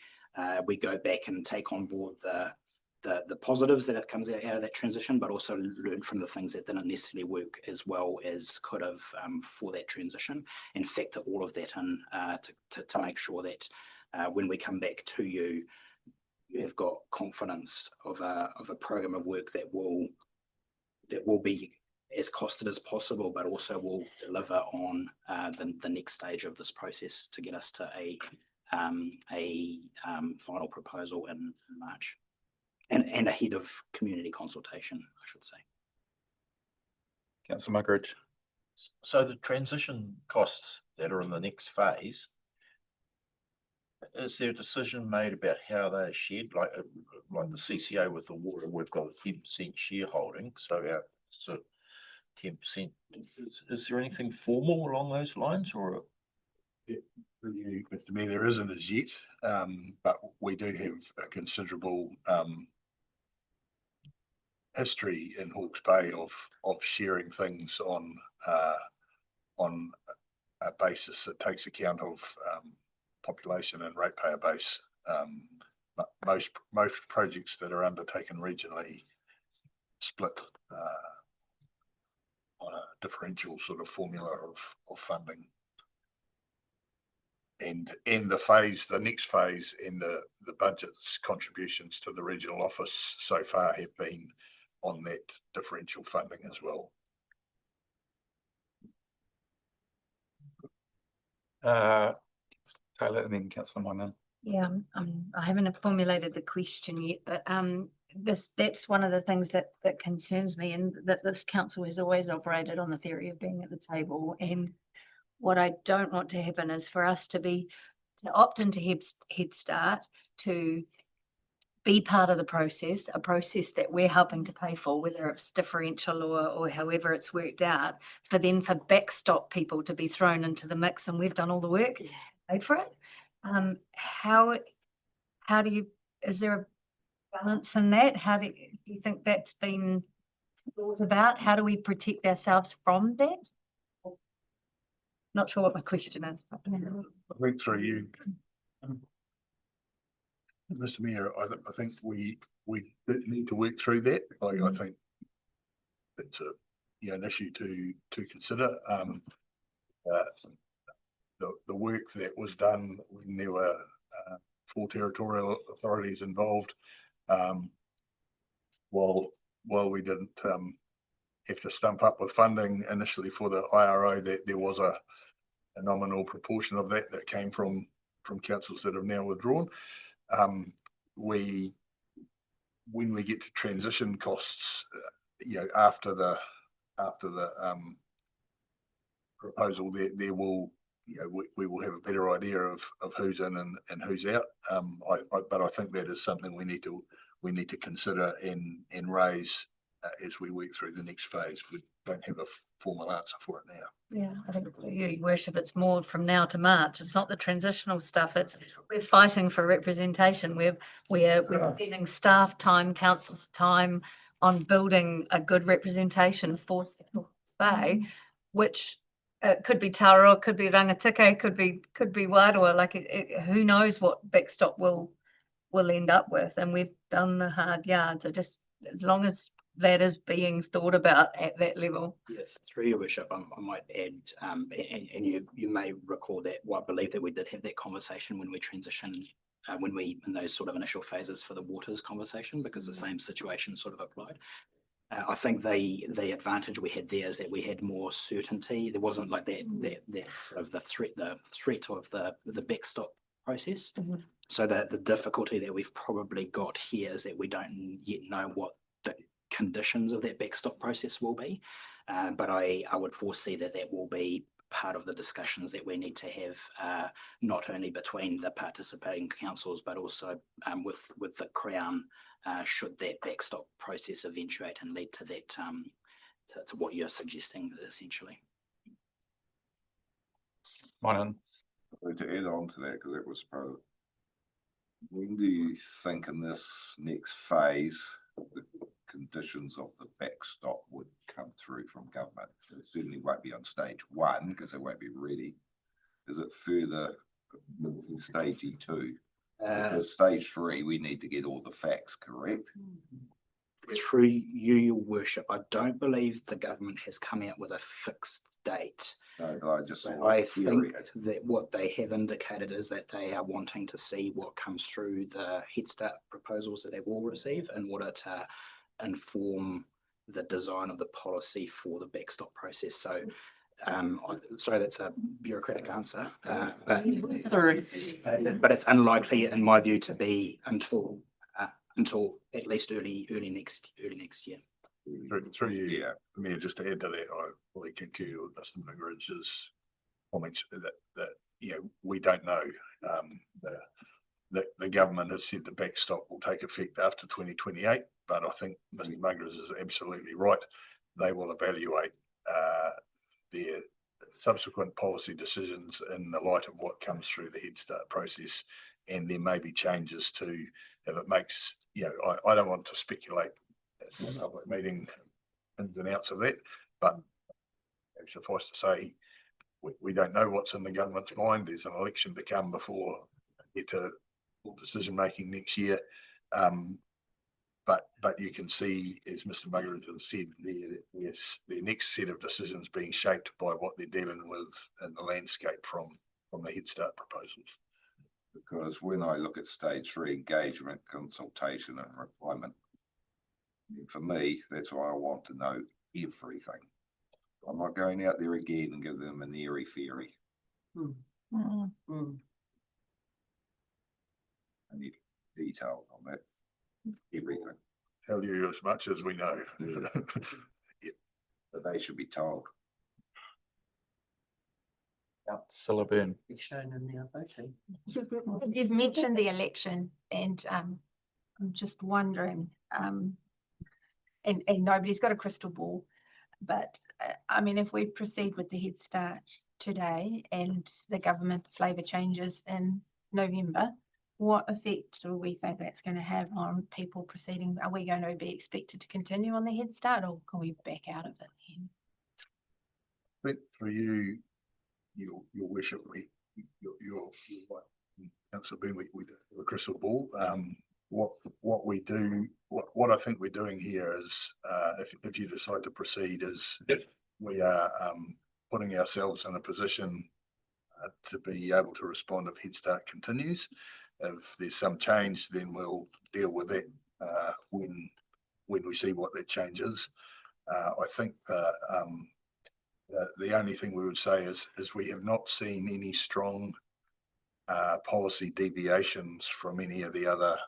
[SPEAKER 15] go back and take on board the positives that it comes out of that transition, but also learn from the things that didn't necessarily work as well as could have for that transition, and factor all of that in to make sure that when we come back to you, you have got confidence of a program of work that will be as costed as possible, but also will deliver on the next stage of this process to get us to a final proposal in March. And ahead of community consultation, I should say.
[SPEAKER 1] Councillor Muggeridge.
[SPEAKER 13] So the transition costs that are in the next phase, is there a decision made about how they are shared? Like the CCO with the water, we've got a 10% shareholding, so our 10%. Is there anything formal along those lines, or?
[SPEAKER 9] To me, there isn't as yet, but we do have a considerable history in Hawke's Bay of sharing things on a basis that takes account of population and ratepayer base. But most projects that are undertaken regionally split on a differential sort of formula of funding. And in the next phase in the budget's contributions to the regional office so far have been on that differential funding as well.
[SPEAKER 1] Taylor and then Councillor Moynihan.
[SPEAKER 11] Yeah, I haven't formulated the question yet, but that's one of the things that concerns me, and that this council has always operated on the theory of being at the table. And what I don't want to happen is for us to opt into Head Start, to be part of the process, a process that we're helping to pay for, whether it's differential or however it's worked out, for backstop people to be thrown into the mix and we've done all the work, paid for it. How do you, is there a balance in that? How do you think that's been thought about? How do we protect ourselves from that? Not sure what my question is. But
[SPEAKER 9] I think through you, Mr. Mayor, I think we need to work through that. I think it's an issue to consider. The work that was done when there were 4 territorial authorities involved, while we didn't have to stump up with funding initially for the IRO, that there was a nominal proportion of that came from councils that have now withdrawn. When we get to transition costs, after the proposal, there will, we will have a better idea of who's in and who's out. But I think that is something we need to consider and raise as we work through the next phase. We don't have a formal answer for it now.
[SPEAKER 11] yeah, I think for you, Your Worship, it's more from now to March. It's not the transitional stuff. It's we're fighting for representation. We're spending staff time, council time on building a good representation for Bay, which could be Tauro, could be Rangatike, could be Wairoa, like who knows what backstop will end up with. And we've done the hard yards. So just as long as that is being thought about at that level.
[SPEAKER 15] Yes, through your worship, I might add, and you may recall that, well, I believe that we did have that conversation when we transitioned, in those sort of initial phases for the waters conversation, because the same situation sort of applied. I think the advantage we had there is that we had more certainty. There wasn't like that sort of the threat of the backstop process. So the difficulty that we've probably got here is that we don't yet know what the conditions of that backstop process will be. But I would foresee that will be part of the discussions that we need to have, not only between the participating councils, but also with the Crown, should that backstop process eventuate and lead to that, to what you're suggesting essentially.
[SPEAKER 1] Morning.
[SPEAKER 5] To add on to that, because that was part of, when do you think in this next phase the conditions of the backstop would come through from government? It certainly won't be on stage 1 because it won't be ready. Is it further in stage 2? Because stage 3, we need to get all the facts correct.
[SPEAKER 15] Through you, your worship, I don't believe the government has come out with a fixed date.
[SPEAKER 5] No,
[SPEAKER 15] I think that what they have indicated is that they are wanting to see what comes through the Head Start proposals that they will receive in order to inform the design of the policy for the backstop process. So sorry, that's a bureaucratic answer, but it's unlikely, in my view, to be until at least early next year.
[SPEAKER 9] Through you, yeah. Mayor, just to add to that, I fully concur with Mr. Mingridge's comments that we don't know. The government has said the backstop will take effect after 2028, but I think Mr. Mingridge is absolutely right. They will evaluate their subsequent policy decisions in the light of what comes through the Head Start process, and there may be changes to, if it makes, I don't want to speculate in a public meeting ins and outs of that, but suffice to say, we don't know what's in the government's mind. There's an election to come before they get to full decision making next year. But you can see, as Mr. Muggeridge has said, their next set of decisions being shaped by what they're dealing with in the landscape from the Head Start proposals.
[SPEAKER 5] Because when I look at stage 3, engagement, consultation and refinement, for me, that's why I want to know everything. I'm not going out there again and give them an airy fairy. I need detail on that. Everything.
[SPEAKER 9] Tell you as much as we know.
[SPEAKER 5] Yeah. But they should be told.
[SPEAKER 1] Syllaburn.
[SPEAKER 7] Be shown in their voting.
[SPEAKER 8] You've mentioned the election, and I'm just wondering, and nobody's got a crystal ball, but I mean, if we proceed with the Head Start today and the government flavour changes in November, what effect do we think that's going to have on people proceeding? Are we going to be expected to continue on the Head Start, or can we back out of it then?
[SPEAKER 9] I think for you, your worship, your Councillor Boone, we do have a crystal ball. What we do, what I think we're doing here is, if you decide to proceed, is we are putting ourselves in a position to be able to respond if Head Start continues. If there's some change, then we'll deal with it when we see what that change is. I think the only thing we would say is we have not seen any strong policy deviations from any of the other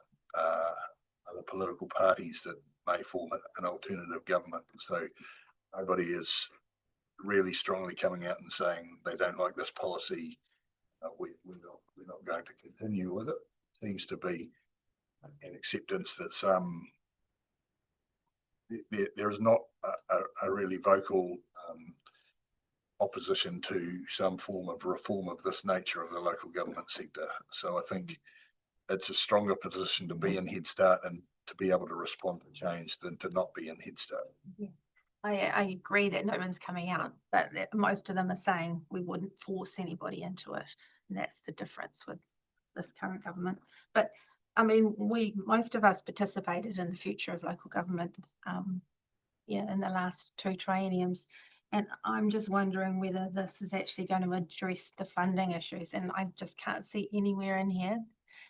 [SPEAKER 9] political parties that may form an alternative government. So nobody is really strongly coming out and saying they don't like this policy. We're not going to continue with it. Seems to be an acceptance that there is not a really vocal opposition to some form of reform of this nature of the local government sector. So I think it's a stronger position to be in Head Start and to be able to respond to change than to not be in Head Start.
[SPEAKER 8] Yeah. I agree that no one's coming out, but that most of them are saying we wouldn't force anybody into it. And that's the difference with this current government. But I mean, most of us participated in the future of local government, in the last 2 trienniums. And I'm just wondering whether this is actually going to address the funding issues. And I just can't see anywhere in here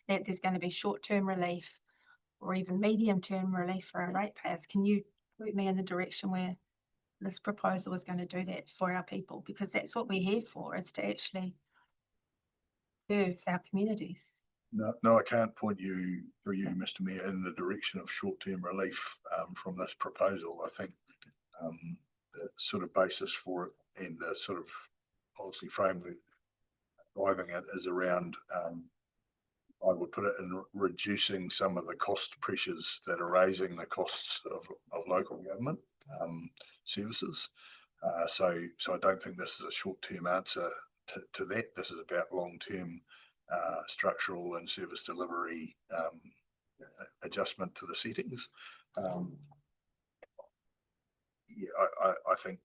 [SPEAKER 8] that there's going to be short-term relief or even medium-term relief for our ratepayers. Can you point me in the direction where this proposal is going to do that for our people? Because that's what we're here for, is to actually serve our communities.
[SPEAKER 9] No, I can't point you, through you, Mr. Mayor, in the direction of short-term relief from this proposal. I think the sort of basis for it and the sort of policy framework driving it is around, I would put it in reducing some of the cost pressures that are raising the costs of local government services. So I don't think this is a short-term answer to that. This is about long-term structural and service delivery adjustment to the settings. I think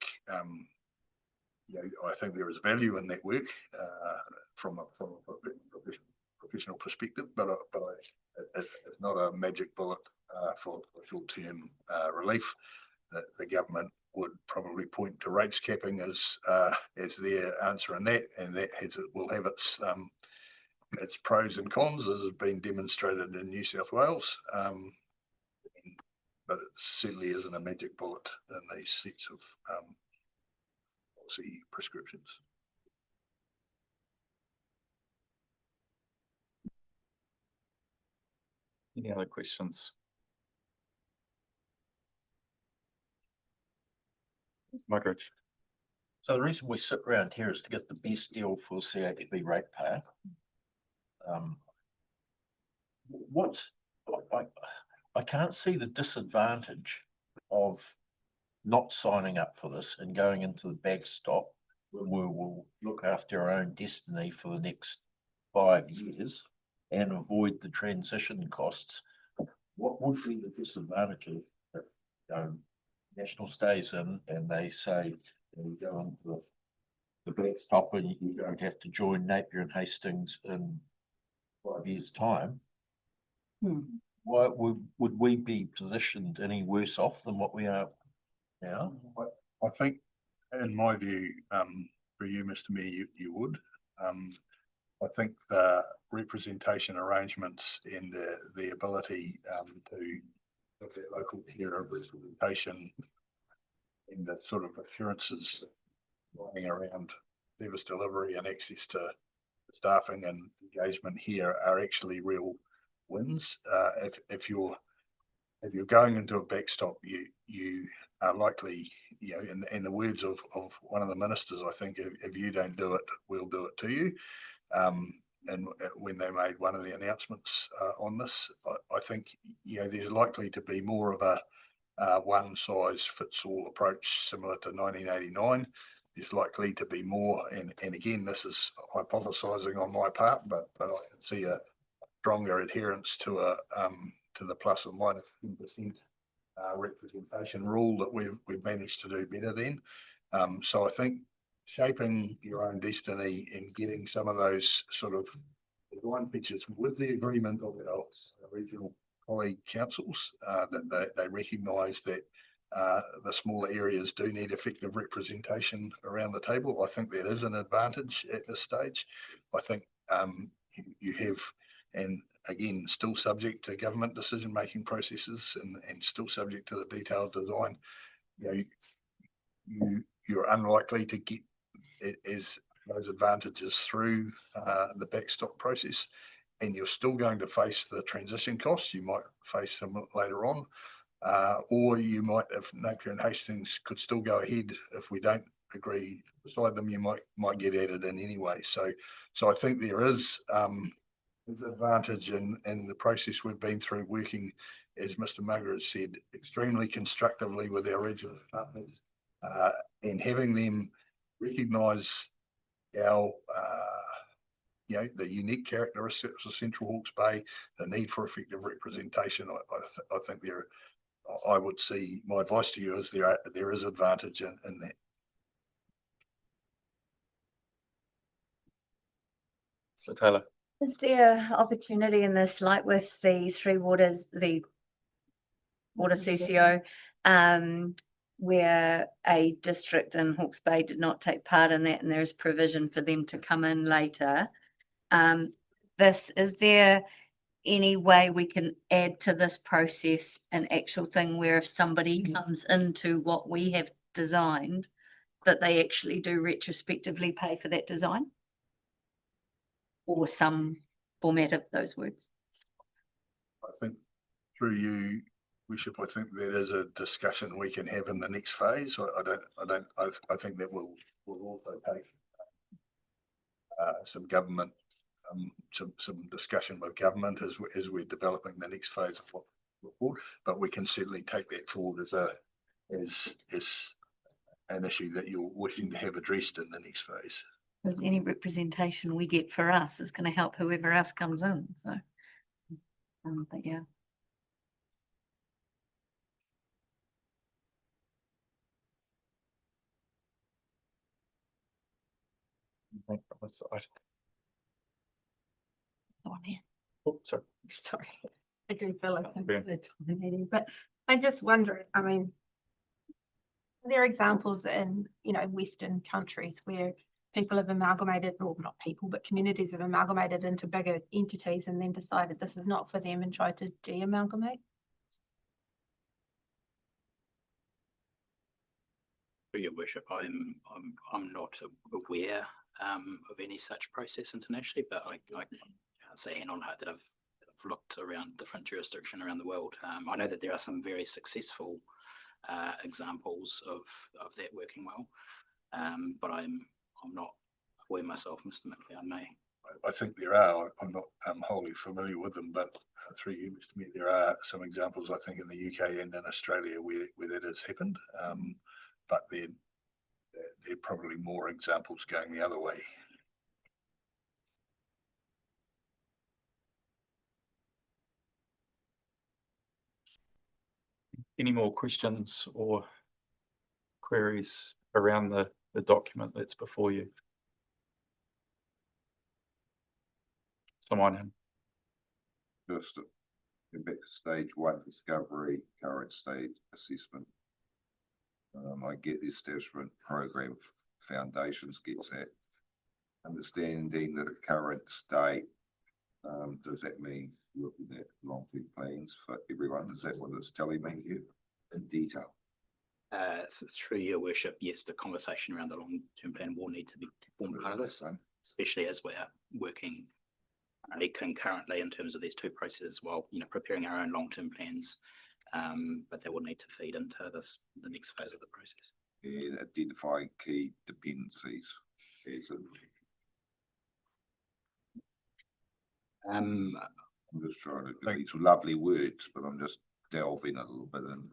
[SPEAKER 9] I think there is value in that work from a professional perspective, but it's not a magic bullet for short-term relief. The government would probably point to rates capping as their answer in that, and that will have its pros and cons, as has been demonstrated in New South Wales. But it certainly isn't a magic bullet in these sets of policy prescriptions.
[SPEAKER 1] Any other questions? Margaret.
[SPEAKER 13] So the reason we sit around here is to get the best deal for CHB ratepayer. I can't see the disadvantage of not signing up for this and going into the backstop where we will look after our own destiny for the next 5 years and avoid the transition costs. What would be the disadvantage if National stays in and they say you go into the backstop and you don't have to join Napier and Hastings in 5 years' time? Why would we be positioned any worse off than what we are now?
[SPEAKER 9] I think, in my view, for you, Mr. Mayor, you would. I think the representation arrangements and the ability to look at local care of representation and the sort of assurances lying around service delivery and access to staffing and engagement here are actually real wins. If you're going into a backstop, you are likely, in the words of one of the ministers, I think, if you don't do it, we'll do it to you. And when they made one of the announcements on this, I think there's likely to be more of a one size fits all approach similar to 1989. There's likely to be more, and again, this is hypothesizing on my part, but I can see a stronger adherence to the plus or minus 10% representation rule that we've managed to do better than. So I think shaping your own destiny and getting some of those sort of design features with the agreement of our regional colleague councils, that they recognise that the smaller areas do need effective representation around the table. I think that is an advantage at this stage. I think you have, and again, still subject to government decision-making processes and still subject to the detailed design, you're unlikely to get those advantages through the backstop process, and you're still going to face the transition costs. You might face them later on, or you might, if Napier and Hastings could still go ahead, if we don't agree beside them, you might get added in anyway. So I think there is advantage in the process we've been through, working, as Mr. Margaret said, extremely constructively with our regional partners, and having them recognise our the unique characteristics of Central Hawke's Bay, the need for effective representation. I think there I would see, my advice to you is there is advantage in that.
[SPEAKER 1] So Taylor,
[SPEAKER 11] Is there opportunity in this, like with the Three Waters, the Water CCO, where a district in Hawke's Bay did not take part in that, and there is provision for them to come in later? Is there any way we can add to this process an actual thing where if somebody comes into what we have designed, that they actually do retrospectively pay for that design? Or some format of those words?
[SPEAKER 9] I think through you, I think that is a discussion we can have in the next phase. I think that will also take some government, some discussion with government as we're developing the next phase of what report, but we can certainly take that forward as an issue that you're wishing to have addressed in the next phase.
[SPEAKER 11] Because any representation we get for us is going to help whoever else comes in, so. But yeah.
[SPEAKER 1] from this side.
[SPEAKER 8] Oh, man.
[SPEAKER 1] Oh, sorry.
[SPEAKER 8] Sorry, I do feel like I'm
[SPEAKER 1] Yeah.
[SPEAKER 8] dominating, but I just wonder, I mean, there are examples in, Western countries where people have amalgamated, or not people, but communities have amalgamated into bigger entities and then decided this is not for them and tried to de-amalgamate.
[SPEAKER 15] Your worship, I'm not aware of any such process internationally, but I can't say hand on heart that I've looked around different jurisdictions around the world. I know that there are some very successful examples of that working well, but I'm not aware myself, Mr. Mickley. I may.
[SPEAKER 9] I think there are. I'm not wholly familiar with them, but through you, Mr. Mayor, there are some examples, I think, in the UK and in Australia where that has happened. But there are probably more examples going the other way.
[SPEAKER 1] Any more questions or queries around the document that's before you? Someone in.
[SPEAKER 5] First, back to stage one, discovery, current stage assessment. I get the establishment program foundations gets that. Understanding the current state, does that mean looking at long-term plans for everyone? Is that what it's telling me here in detail?
[SPEAKER 15] Through your worship, yes, the conversation around the long-term plan will need to be formed part of this, especially as we're working concurrently in terms of these two processes while preparing our own long-term plans. But they will need to feed into the next phase of the process.
[SPEAKER 5] And identifying key dependencies. I'm just trying to think it's lovely words, but I'm just delving a little bit in.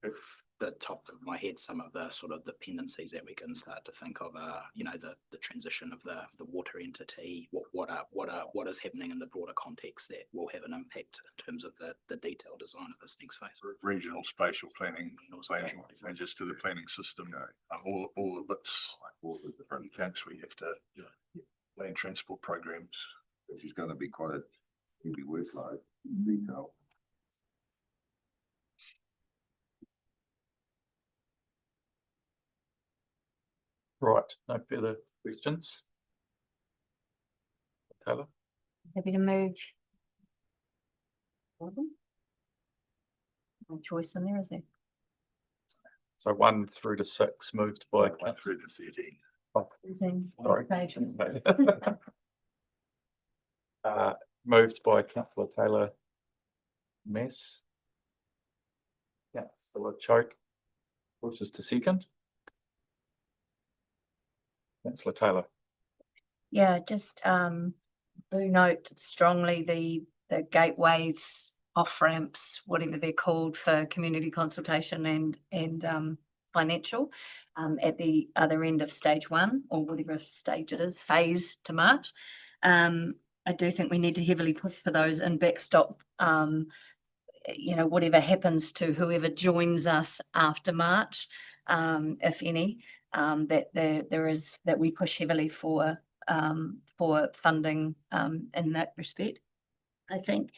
[SPEAKER 15] If the top of my head, some of the sort of dependencies that we can start to think of are, the transition of the water entity, what is happening in the broader context that will have an impact in terms of the detailed design of this next phase.
[SPEAKER 9] Regional spatial planning, changes to the planning system, all the bits, all the different accounts we have to land transport programs.
[SPEAKER 5] Which is going to be quite a heavy workload in detail.
[SPEAKER 1] Right, no further questions. Taylor?
[SPEAKER 11] Happy to move. No choice in there, is there?
[SPEAKER 1] So 1 through to 6 moved by
[SPEAKER 9] 1 through to 13.
[SPEAKER 1] Sorry. Moved by Councillor Taylor Mess. Councillor Choke, wishes to second. Councillor Taylor.
[SPEAKER 11] Yeah, just do note strongly the gateways, off ramps, whatever they're called, for community consultation and financial at the other end of stage 1, or whatever stage it is, phase to March. I do think we need to heavily push for those and backstop you know, whatever happens to whoever joins us after March, if any, that we push heavily for funding in that respect. I think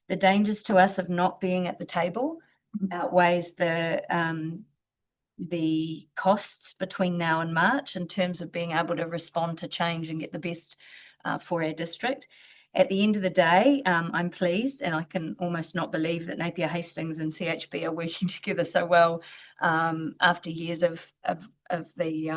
[SPEAKER 11] the dangers to us of not being at the table outweighs the costs between now and March in terms of being able to respond to change and get the best for our district. At the end of the day, I'm pleased, and I can almost not believe that Napier Hastings and CHB are working together so well after years of the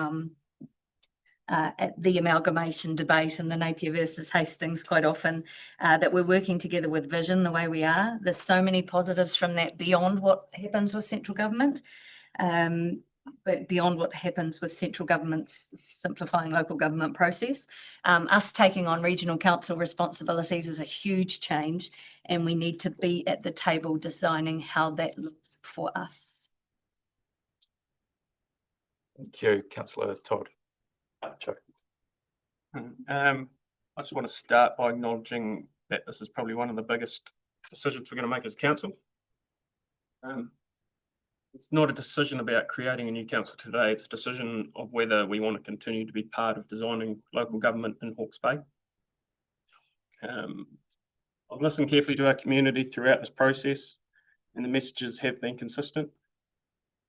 [SPEAKER 11] amalgamation debate and the Napier versus Hastings quite often, that we're working together with vision the way we are. There's so many positives from that beyond what happens with central government. But beyond what happens with central government's simplifying local government process, us taking on regional council responsibilities is a huge change, and we need to be at the table designing how that looks for us.
[SPEAKER 1] Thank you, Councillor Todd. Joe.
[SPEAKER 6] I just want to start by acknowledging that this is probably one of the biggest decisions we're going to make as a council. It's not a decision about creating a new council today. It's a decision of whether we want to continue to be part of designing local government in Hawke's Bay. I've listened carefully to our community throughout this process, and the messages have been consistent.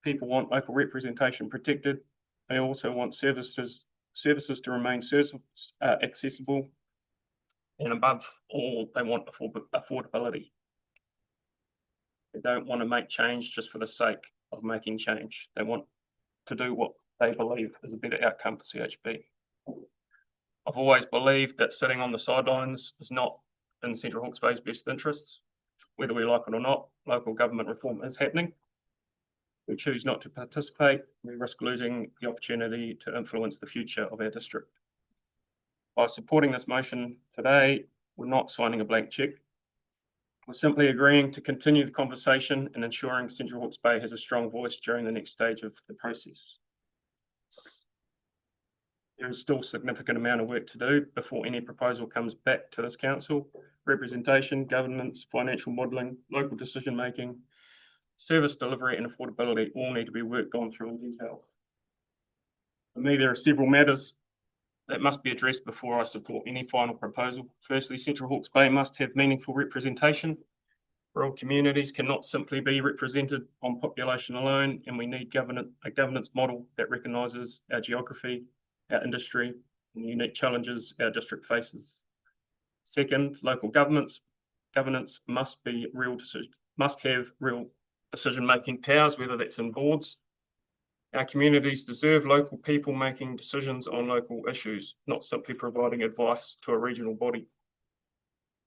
[SPEAKER 6] People want local representation protected. They also want services to remain accessible, and above all, they want affordability. They don't want to make change just for the sake of making change. They want to do what they believe is a better outcome for CHB. I've always believed that sitting on the sidelines is not in Central Hawke's Bay's best interests. Whether we like it or not, local government reform is happening. We choose not to participate, we risk losing the opportunity to influence the future of our district. By supporting this motion today, we're not signing a blank cheque. We're simply agreeing to continue the conversation and ensuring Central Hawke's Bay has a strong voice during the next stage of the process. There is still a significant amount of work to do before any proposal comes back to this council. Representation, governance, financial modelling, local decision making, service delivery and affordability all need to be worked on through in detail. For me, there are several matters that must be addressed before I support any final proposal. Firstly, Central Hawke's Bay must have meaningful representation. Rural communities cannot simply be represented on population alone, and we need a governance model that recognises our geography, our industry, and the unique challenges our district faces. Second, local governance must have real decision-making powers, whether that's in boards. Our communities deserve local people making decisions on local issues, not simply providing advice to a regional body.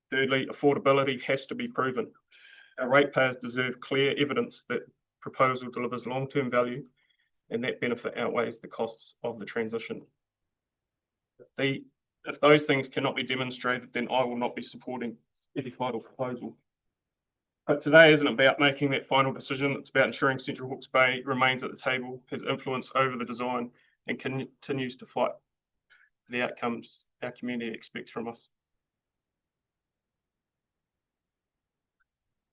[SPEAKER 6] Thirdly, affordability has to be proven. Our ratepayers deserve clear evidence that proposal delivers long-term value and that benefit outweighs the costs of the transition. If those things cannot be demonstrated, then I will not be supporting any final proposal. But today isn't about making that final decision. It's about ensuring Central Hawke's Bay remains at the table, has influence over the design, and continues to fight for the outcomes our community expects from us.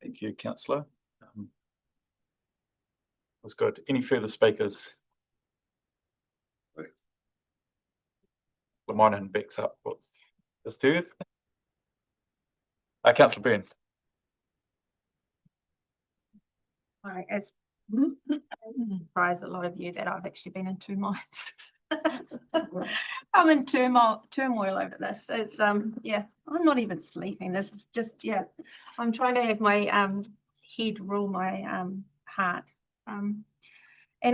[SPEAKER 1] Thank you, Councillor. That's good. Any further speakers? Lamont backs up what's just heard. Councillor Byrne.
[SPEAKER 8] Right, as surprise a lot of you that I've actually been in two minds. I'm in turmoil over this. It's yeah, I'm not even sleeping. This is just, yeah, I'm trying to have my head rule my heart. And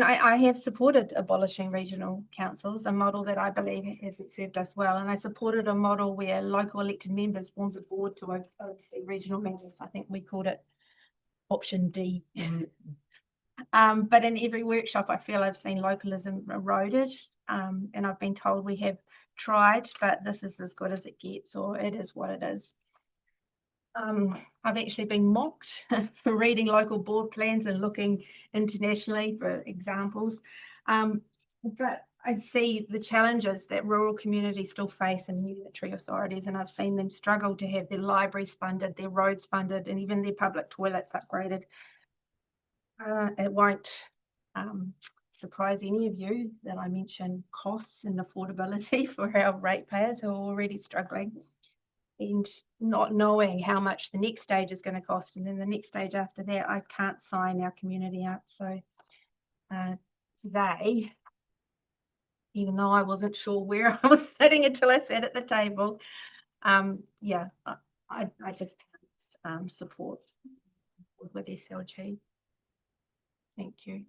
[SPEAKER 8] I have supported abolishing regional councils, a model that I believe has served us well. And I supported a model where local elected members formed a board to oversee regional matters. I think we called it option D. But in every workshop, I feel I've seen localism eroded. And I've been told we have tried, but this is as good as it gets, or it is what it is. I've actually been mocked for reading local board plans and looking internationally for examples. But I see the challenges that rural communities still face in unitary authorities, and I've seen them struggle to have their libraries funded, their roads funded, and even their public toilets upgraded. It won't surprise any of you that I mention costs and affordability for our ratepayers who are already struggling, and not knowing how much the next stage is going to cost, and then the next stage after that. I can't sign our community up. So today, even though I wasn't sure where I was sitting until I sat at the table, yeah, I just can't support with SLG. Thank you.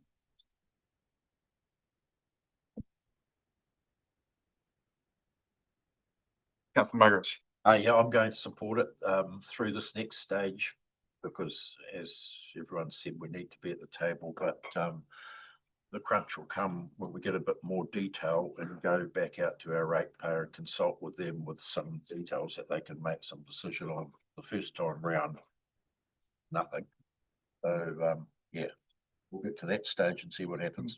[SPEAKER 1] Councillor Margaret.
[SPEAKER 13] Yeah, I'm going to support it through this next stage, because as everyone said, we need to be at the table, but the crunch will come when we get a bit more detail and go back out to our ratepayer and consult with them with some details that they can make some decision on. The first time round, nothing. So yeah, we'll get to that stage and see what happens.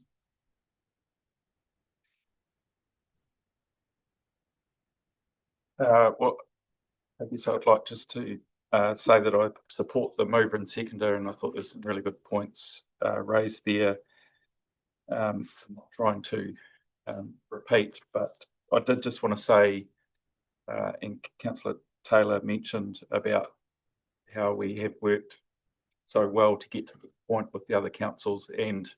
[SPEAKER 1] Well, I guess I'd like just to say that I support the mover and seconder, and I thought there's some really good points raised there. I'm not trying to repeat, but I did just want to say, and Councillor Taylor mentioned about how we have worked so well to get to the point with the other councils, and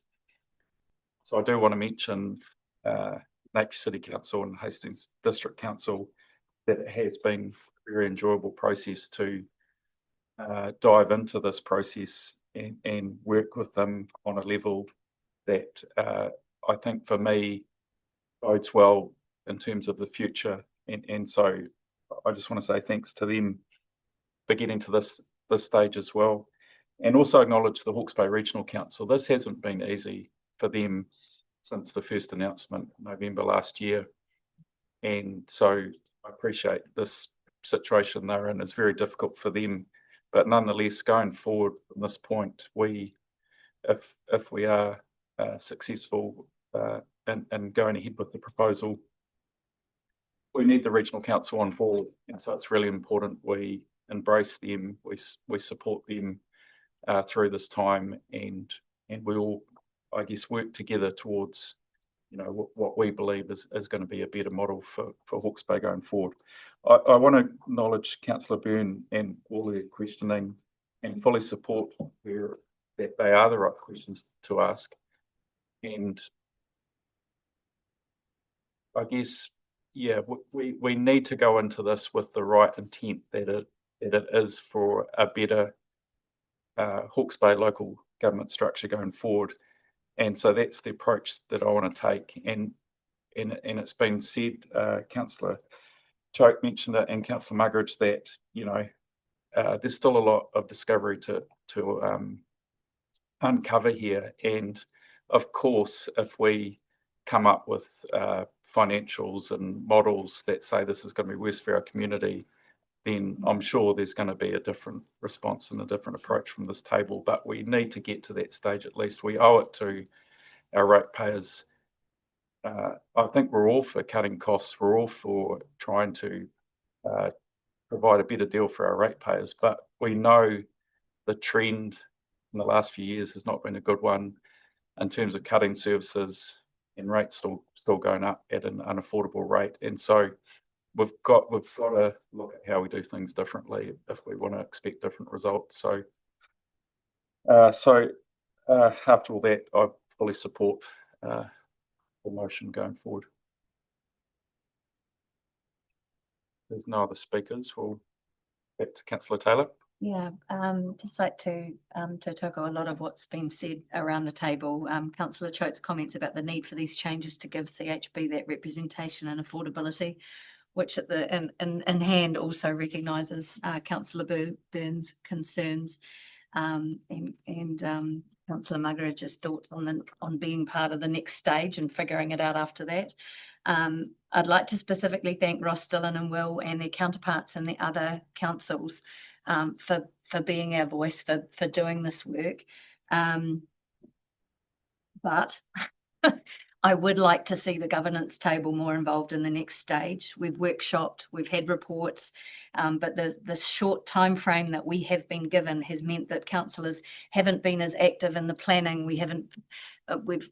[SPEAKER 1] so I do want to mention Napier City Council and Hastings District Council, that it has been a very enjoyable process to dive into this process and work with them on a level that I think for me bodes well in terms of the future. And so I just want to say thanks to them for getting to this stage as well. And also acknowledge the Hawke's Bay Regional Council. This hasn't been easy for them since the first announcement November last year. And so I appreciate this situation they're in is very difficult for them. But nonetheless, going forward from this point, if we are successful in going ahead with the proposal, we need the regional council on board, and so it's really important we embrace them, we support them through this time, and we all, I guess, work together towards, you know, what we believe is going to be a better model for Hawke's Bay going forward. I want to acknowledge Councillor Byrne and all their questioning, and fully support that they are the right questions to ask. And I guess, yeah, we need to go into this with the right intent, that it is for a better Hawke's Bay local government structure going forward. And so that's the approach that I want to take. And it's been said, Councillor Choke mentioned it, and Councillor Muggeridge, that, you know, there's still a lot of discovery to uncover here. And of course, if we come up with financials and models that say this is going to be worse for our community, then I'm sure there's going to be a different response and a different approach from this table. But we need to get to that stage at least. We owe it to our ratepayers. I think we're all for cutting costs. We're all for trying to provide a better deal for our ratepayers. But we know the trend in the last few years has not been a good one in terms of cutting services, and rates still going up at an unaffordable rate. And so we've got to look at how we do things differently if we want to expect different results. So after all that, I fully support the motion going forward. There's no other speakers. We'll back to Councillor Taylor.
[SPEAKER 11] Yeah, just like to echo a lot of what's been said around the table. Councillor Chote's comments about the need for these changes to give CHB that representation and affordability, which at the in hand also recognises Councillor Byrne's concerns, and Councillor Muggeridge's thoughts on being part of the next stage and figuring it out after that. I'd like to specifically thank Ross, Dylan and Will and their counterparts in the other councils for being our voice, for doing this work. But I would like to see the governance table more involved in the next stage. We've workshopped, we've had reports, but the short time frame that we have been given has meant that councillors haven't been as active in the planning. We haven't, we've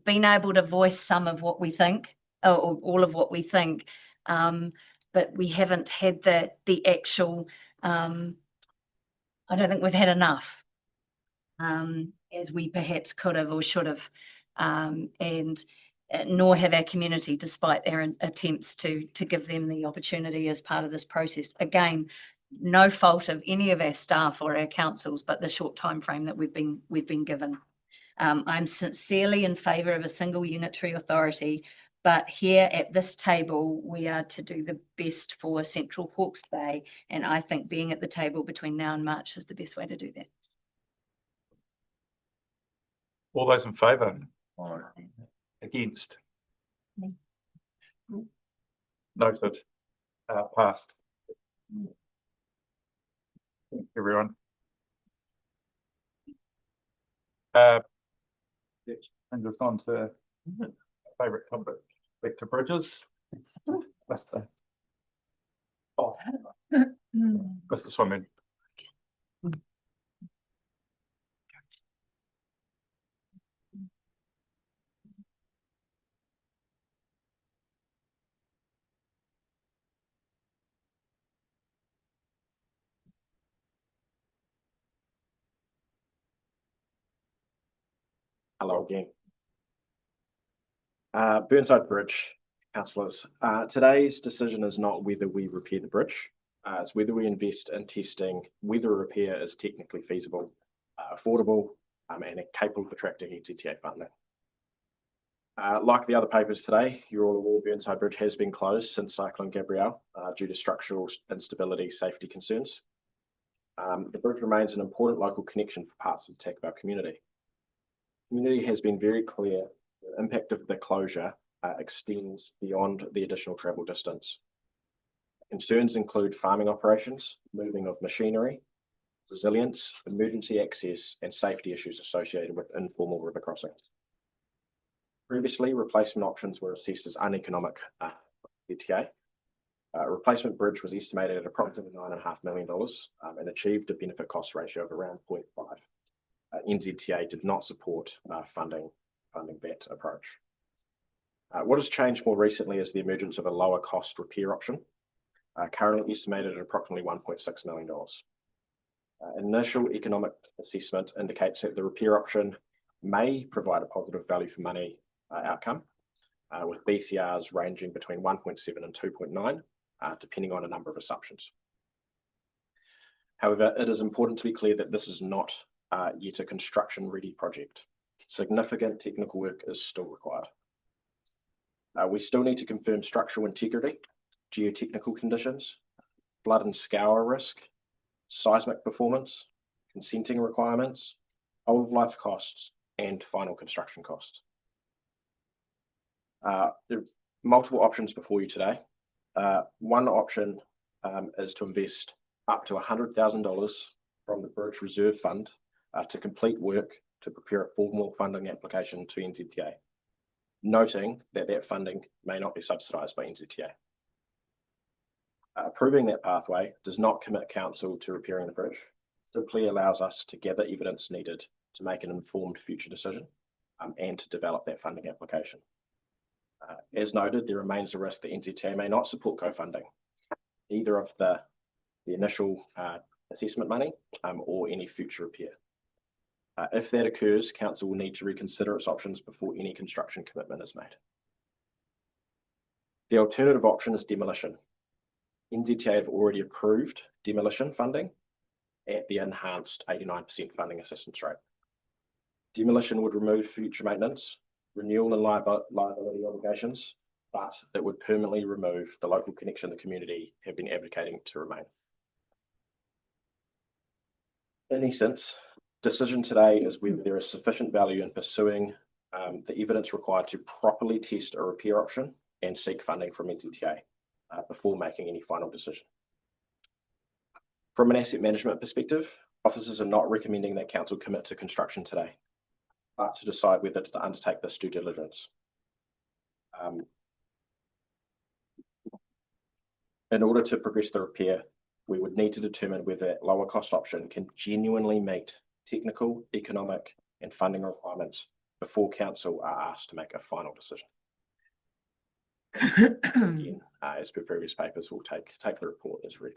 [SPEAKER 11] been able to voice some of what we think, or all of what we think, but we haven't had the actual, I don't think we've had enough, as we perhaps could have or should have, and nor have our community, despite our attempts to give them the opportunity as part of this process. Again, no fault of any of our staff or our councils, but the short time frame that we've been given. I'm sincerely in favour of a single unitary authority, but here at this table, we are to do the best for Central Hawke's Bay, and I think being at the table between now and March is the best way to do that.
[SPEAKER 1] All those in favour? Against? Noted. Passed. Thank you, everyone. And just on to favourite topic, back to bridges. That's the swimming.
[SPEAKER 16] Hello again. Burnside Bridge, councillors. Today's decision is not whether we repair the bridge, it's whether we invest in testing whether a repair is technically feasible, affordable, and capable of attracting NZTA funding. Like the other papers today, you're all aware Burnside Bridge has been closed since Cyclone Gabrielle due to structural instability, safety concerns. The bridge remains an important local connection for parts of the Takapau community. The community has been very clear the impact of the closure extends beyond the additional travel distance. Concerns include farming operations, moving of machinery, resilience, emergency access, and safety issues associated with informal river crossings. Previously, replacement options were assessed as uneconomic NZTA. A replacement bridge was estimated at approximately $9.5 million and achieved a benefit cost ratio of around 0.5. NZTA did not support funding that approach. What has changed more recently is the emergence of a lower cost repair option, currently estimated at approximately $1.6 million. Initial economic assessment indicates that the repair option may provide a positive value for money outcome, with BCRs ranging between 1.7 and 2.9, depending on a number of assumptions. However, it is important to be clear that this is not yet a construction-ready project. Significant technical work is still required. We still need to confirm structural integrity, geotechnical conditions, flood and scour risk, seismic performance, consenting requirements, whole of life costs, and final construction costs. There are multiple options before you today. One option is to invest up to $100,000 from the Bridge Reserve Fund to complete work to prepare a formal funding application to NZTA, noting that that funding may not be subsidised by NZTA. Approving that pathway does not commit council to repairing the bridge, simply allows us to gather evidence needed to make an informed future decision and to develop that funding application. As noted, there remains a risk that NZTA may not support co-funding, either of the initial assessment money or any future repair. If that occurs, council will need to reconsider its options before any construction commitment is made. The alternative option is demolition. NZTA have already approved demolition funding at the enhanced 89% funding assistance rate. Demolition would remove future maintenance, renewal and liability obligations, but it would permanently remove the local connection the community have been advocating to remain. In essence, decision today is whether there is sufficient value in pursuing the evidence required to properly test a repair option and seek funding from NZTA before making any final decision. From an asset management perspective, officers are not recommending that council commit to construction today, but to decide whether to undertake this due diligence. In order to progress the repair, we would need to determine whether that lower cost option can genuinely meet technical, economic and funding requirements before council are asked to make a final decision. Again, as per previous papers, we'll take the report as read.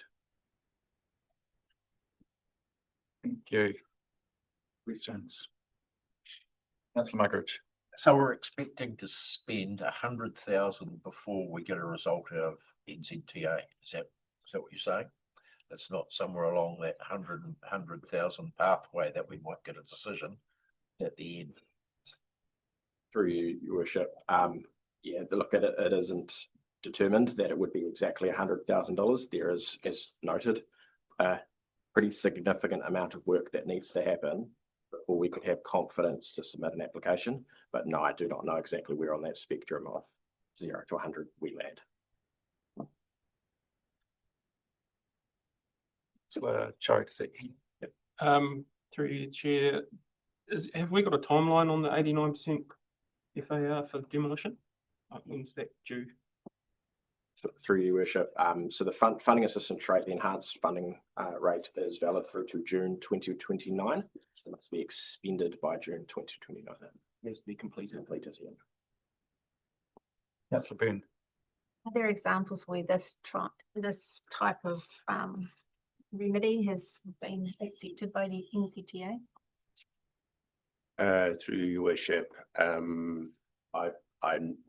[SPEAKER 1] Thank you. Questions? Councillor Muggeridge.
[SPEAKER 13] So we're expecting to spend 100,000 before we get a result out of NZTA. Is that what you're saying? It's not somewhere along that 100,000 pathway that we might get a decision at the end.
[SPEAKER 16] Through you, Your Worship. Yeah, look at it, it isn't determined that it would be exactly $100,000. There is, as noted, a pretty significant amount of work that needs to happen before we could have confidence to submit an application. But no, I do not know exactly where on that spectrum of 0 to 100 we land.
[SPEAKER 6] Through you, Chair, have we got a timeline on the 89% FAR for demolition? When's that due?
[SPEAKER 16] Through you, Worship. So the funding assistance rate, the enhanced funding rate is valid through to June 2029. So it must be expended by June 2029. It has to be completed. Yeah.
[SPEAKER 1] Councillor Byrne.
[SPEAKER 8] Are there examples where this type of remedy has been accepted by the NZTA?
[SPEAKER 10] Through your worship, I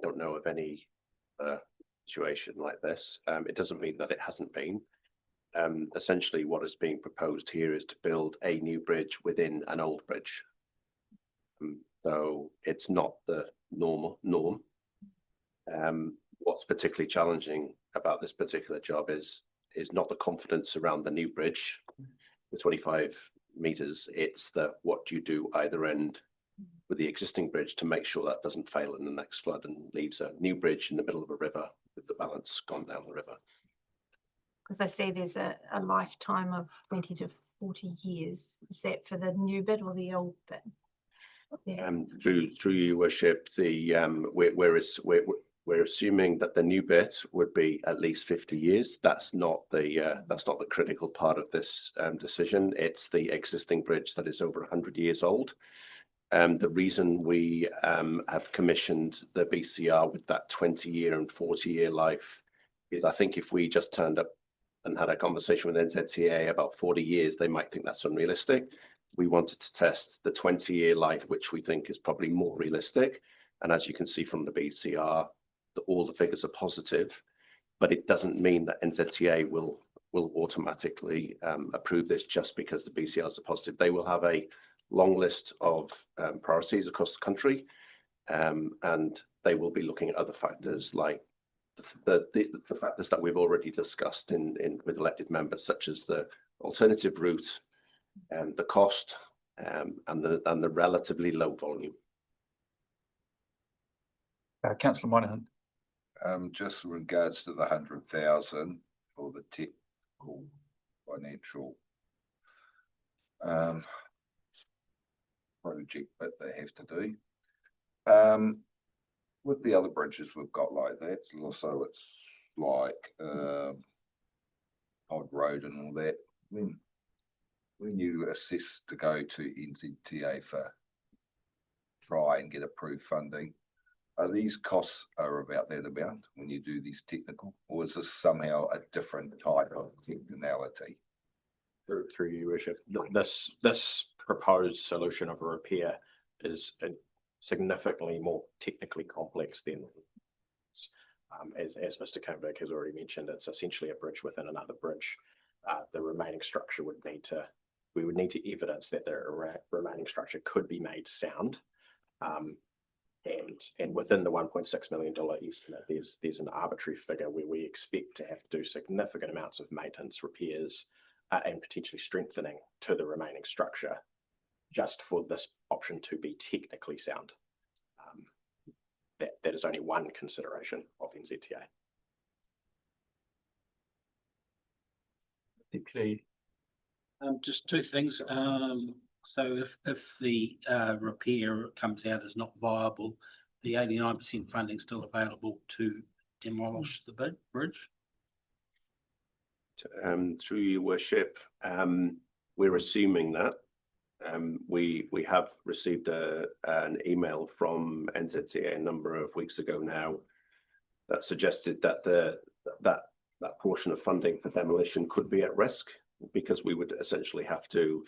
[SPEAKER 10] don't know of any situation like this. It doesn't mean that it hasn't been. Essentially, what is being proposed here is to build a new bridge within an old bridge. So it's not the norm. What's particularly challenging about this particular job is not the confidence around the new bridge, the 25 meters. It's what do you do either end with the existing bridge to make sure that doesn't fail in the next flood and leaves a new bridge in the middle of a river with the balance gone down the river.
[SPEAKER 8] Because I see there's a lifetime of 20 to 40 years. Is that for the new bit or the old bit? Yeah.
[SPEAKER 10] Through your worship, we're assuming that the new bit would be at least 50 years. That's not the critical part of this decision. It's the existing bridge that is over 100 years old. The reason we have commissioned the BCR with that 20-year and 40-year life is I think if we just turned up and had a conversation with NZTA about 40 years, they might think that's unrealistic. We wanted to test the 20-year life, which we think is probably more realistic. And as you can see from the BCR, all the figures are positive, but it doesn't mean that NZTA will automatically approve this just because the BCRs are positive. They will have a long list of priorities across the country, and they will be looking at other factors like the factors that we've already discussed with elected members, such as the alternative route, the cost, and the relatively low volume.
[SPEAKER 1] Councillor Moynihan.
[SPEAKER 5] Just in regards to the 100,000 for the technical financial project that they have to do. With the other bridges we've got like that, so it's like Todd Road and all that. When you assess to go to NZTA for try and get approved funding, are these costs about that amount when you do these technical, or is this somehow a different type of technicality?
[SPEAKER 16] Through your worship, this proposed solution of a repair is significantly more technically complex than, as Mr. Koenberg has already mentioned, it's essentially a bridge within another bridge. The remaining structure we would need to evidence that the remaining structure could be made sound. And within the $1.6 million estimate, there's an arbitrary figure where we expect to have to do significant amounts of maintenance, repairs, and potentially strengthening to the remaining structure just for this option to be technically sound. That is only one consideration of NZTA.
[SPEAKER 1] Deputy.
[SPEAKER 14] Just two things. So if the repair comes out as not viable, the 89% funding still available to demolish the bridge?
[SPEAKER 10] Through your worship, we're assuming that. We have received an email from NZTA a number of weeks ago now that suggested that that portion of funding for demolition could be at risk, because we would essentially have to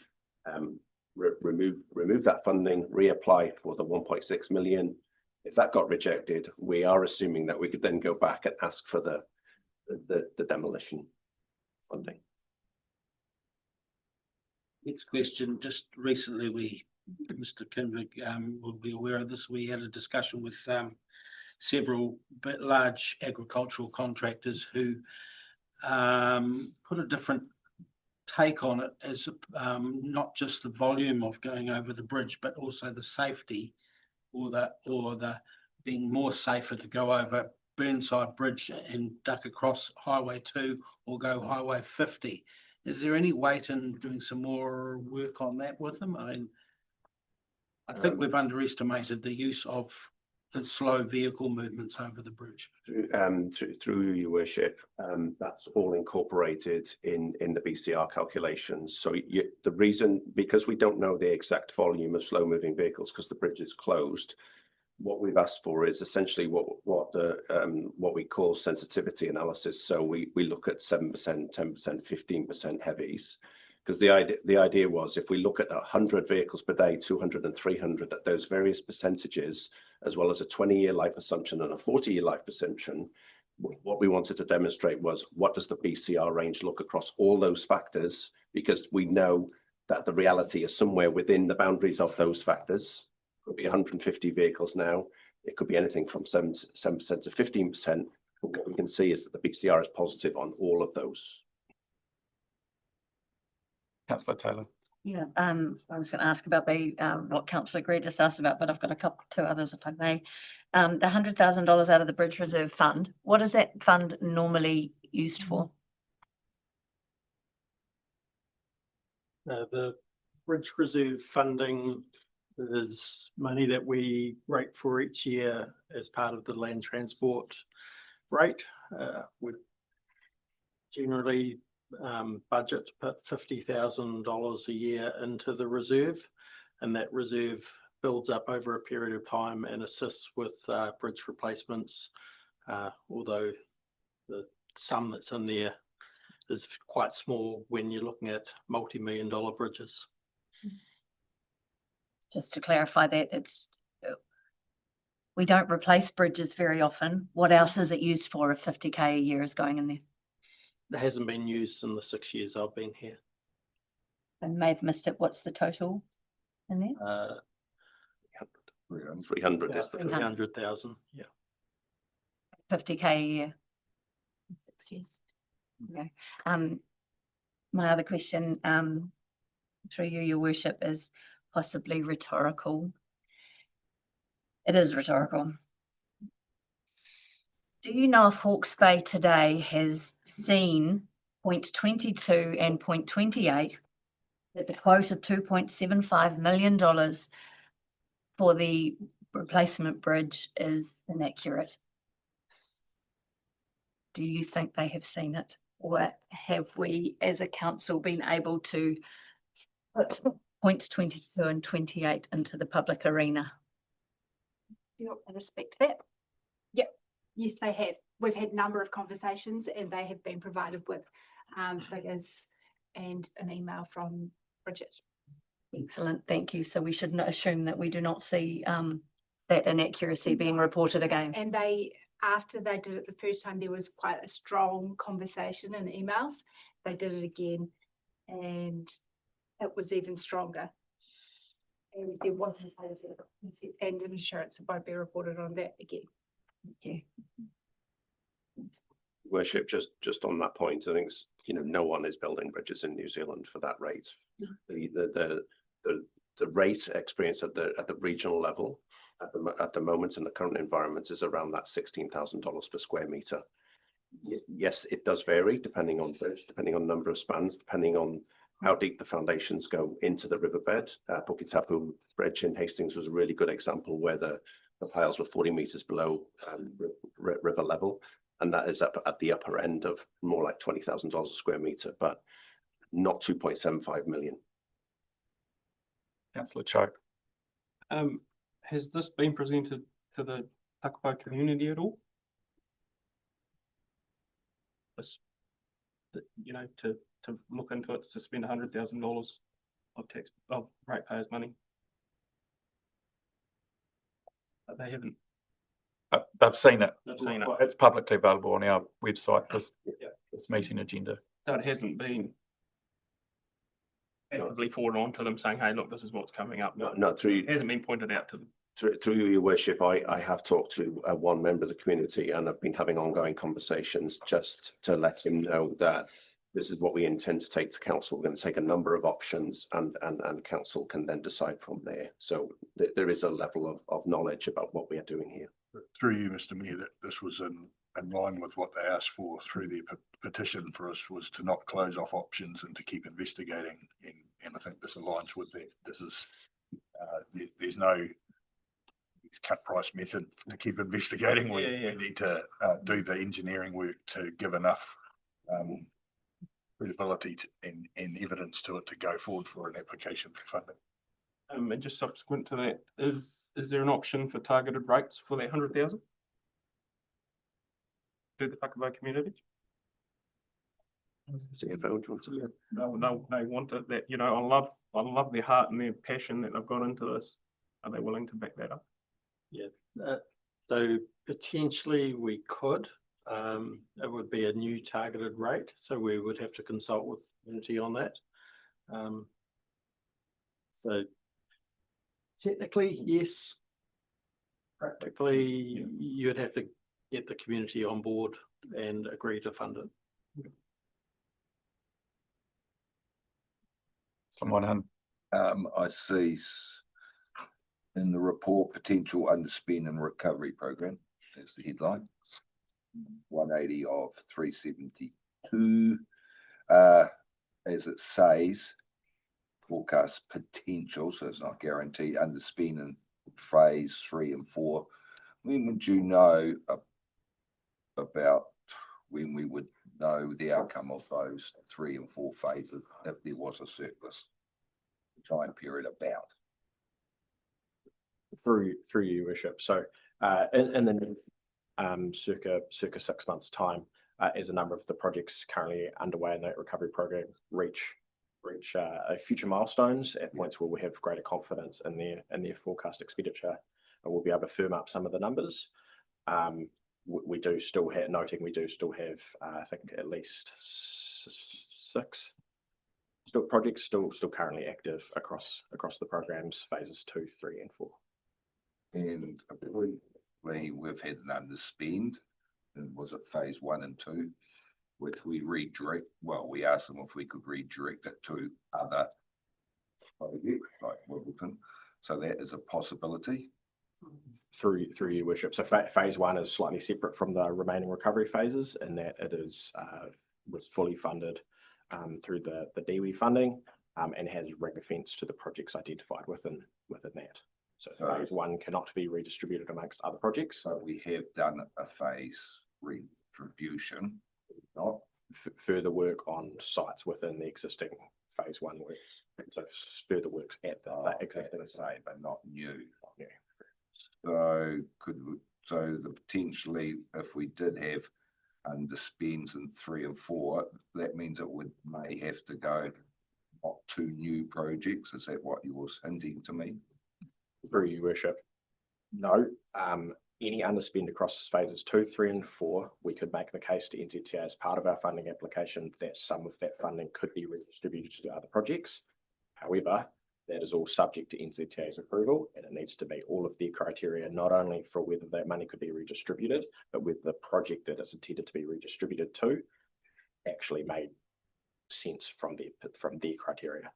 [SPEAKER 10] remove that funding, reapply for the 1.6 million. If that got rejected, we are assuming that we could then go back and ask for the demolition funding.
[SPEAKER 14] Next question, just recently Mr. Kinvig will be aware of this, we had a discussion with several large agricultural contractors who put a different take on it as not just the volume of going over the bridge, but also the safety or the being more safer to go over Burnside Bridge and duck across Highway 2 or go Highway 50. Is there any weight in doing some more work on that with them? I think we've underestimated the use of the slow vehicle movements over the bridge.
[SPEAKER 10] Through your worship, that's all incorporated in the BCR calculations. So the reason, because we don't know the exact volume of slow moving vehicles because the bridge is closed, what we've asked for is essentially what we call sensitivity analysis. So we look at 7%, 10%, 15% heavies, because the idea was, if we look at 100 vehicles per day, 200 and 300 at those various percentages, as well as a 20-year life assumption and a 40-year life assumption, what we wanted to demonstrate was, what does the BCR range look across all those factors? Because we know that the reality is somewhere within the boundaries of those factors. Could be 150 vehicles now. It could be anything from 7% to 15%. What we can see is that the BCR is positive on all of those.
[SPEAKER 1] Councillor Taylor.
[SPEAKER 11] Yeah, I was going to ask about the what Councillor Greer just asked about, but I've got two others, if I may. The $100,000 out of the Bridge Reserve Fund, what is that fund normally used for?
[SPEAKER 17] The Bridge Reserve funding is money that we rate for each year as part of the land transport rate. We generally budget to put $50,000 a year into the reserve, and that reserve builds up over a period of time and assists with bridge replacements, although the sum that's in there is quite small when you're looking at multi-million-dollar bridges.
[SPEAKER 11] Just to clarify that, we don't replace bridges very often. What else is it used for if 50K a year is going in there?
[SPEAKER 17] It hasn't been used in the 6 years I've been here.
[SPEAKER 11] I may have missed it. What's the total in there?
[SPEAKER 10] 300.
[SPEAKER 17] 300,000, yeah.
[SPEAKER 11] 50K a year. 6 years. Okay. My other question, through you, Your Worship, is possibly rhetorical. It is rhetorical. Do you know if Hawke's Bay today has seen point 22 and point 28, that the quote of $2.75 million for the replacement bridge is inaccurate? Do you think they have seen it? Or have we as a council been able to put points 22 and 28 into the public arena?
[SPEAKER 18] Do you want to respect that? Yep. Yes, they have. We've had a number of conversations and they have been provided with figures and an email from Bridget.
[SPEAKER 11] Excellent, thank you. So we should not assume that we do not see that inaccuracy being reported again.
[SPEAKER 18] And they, after they did it the first time, there was quite a strong conversation in emails. They did it again and it was even stronger. And there wasn't, and an assurance it won't be reported on that again.
[SPEAKER 11] Thank you.
[SPEAKER 10] Worship, just on that point, I think no one is building bridges in New Zealand for that rate. The rate experience at the regional level at the moment in the current environment is around that $16,000 per square meter. Yes, it does vary depending on bridge, depending on number of spans, depending on how deep the foundations go into the riverbed. Puketapu Bridge in Hastings was a really good example where the the piles were 40 metres below river level, and that is up at the upper end of more like $20,000 a square metre, but not 2.75 million.
[SPEAKER 1] Councillor Cho.
[SPEAKER 6] Has this been presented to the Takapo community at all? This, you know, to look into it, to spend $100,000 of ratepayers' money. But they haven't.
[SPEAKER 1] They've seen it.
[SPEAKER 6] They've seen it.
[SPEAKER 1] It's publicly available on our website, this meeting agenda.
[SPEAKER 6] So it hasn't been actively forwarded on to them saying, hey, look, this is what's coming up.
[SPEAKER 10] No, through,
[SPEAKER 6] It hasn't been pointed out to them.
[SPEAKER 10] through your worship, I have talked to one member of the community, and I've been having ongoing conversations just to let him know that this is what we intend to take to council. We're going to take a number of options, and council can then decide from there. So there is a level of knowledge about what we are doing here.
[SPEAKER 9] Through you, Mr. Mayor, that this was in line with what they asked for through their petition for us, was to not close off options and to keep investigating. And I think this aligns with that. This is, there's no cut price method to keep investigating. We need to do the engineering work to give enough credibility and evidence to it to go forward for an application for funding.
[SPEAKER 6] And just subsequent to that, is there an option for targeted rates for that 100,000? To the Takapo community? No, they want it. That, you know, I love their heart and their passion that they've got into this. Are they willing to back that up?
[SPEAKER 17] Yeah, so potentially we could. It would be a new targeted rate, so we would have to consult with the community on that. So technically, yes. Practically, you'd have to get the community on board and agree to fund it.
[SPEAKER 1] Someone
[SPEAKER 5] I see in the report, potential underspend and recovery program. That's the headline. 180 of 372. As it says, forecast potential, so it's not guaranteed, underspend in phase 3 and 4. When would you know about when we would know the outcome of those 3 and 4 phases if there was a surplus? Time period about?
[SPEAKER 16] Through your worship. So in the circa 6 months time, as a number of the projects currently underway in that recovery program reach future milestones at points where we have greater confidence in their forecast expenditure, and we'll be able to firm up some of the numbers. We do still have, I think, at least 6 projects still currently active across the programs, phases 2, 3, and 4.
[SPEAKER 5] And we've had an underspend, and was it phase 1 and 2, which we redirect. Well, we asked them if we could redirect it to other projects like Wimbledon. So that is a possibility.
[SPEAKER 16] Through your worship. So phase 1 is slightly separate from the remaining recovery phases, in that it is was fully funded through the DWI funding, and has ring fence to the projects identified within that. So phase 1 cannot be redistributed amongst other projects.
[SPEAKER 5] So we have done a phase redistribution.
[SPEAKER 16] Not further work on sites within the existing phase 1 works. So further works at the existing site,
[SPEAKER 5] but not new. So potentially, if we did have underspends in 3 and 4, that means it may have to go not 2 new projects. Is that what you was hinting to me?
[SPEAKER 16] Through your worship, no. Any underspend across phases 2, 3, and 4, we could make the case to NZTA as part of our funding application that some of that funding could be redistributed to other projects. However, that is all subject to NZTA's approval, and it needs to meet all of their criteria, not only for whether that money could be redistributed, but with the project that is intended to be redistributed to actually made sense from their criteria.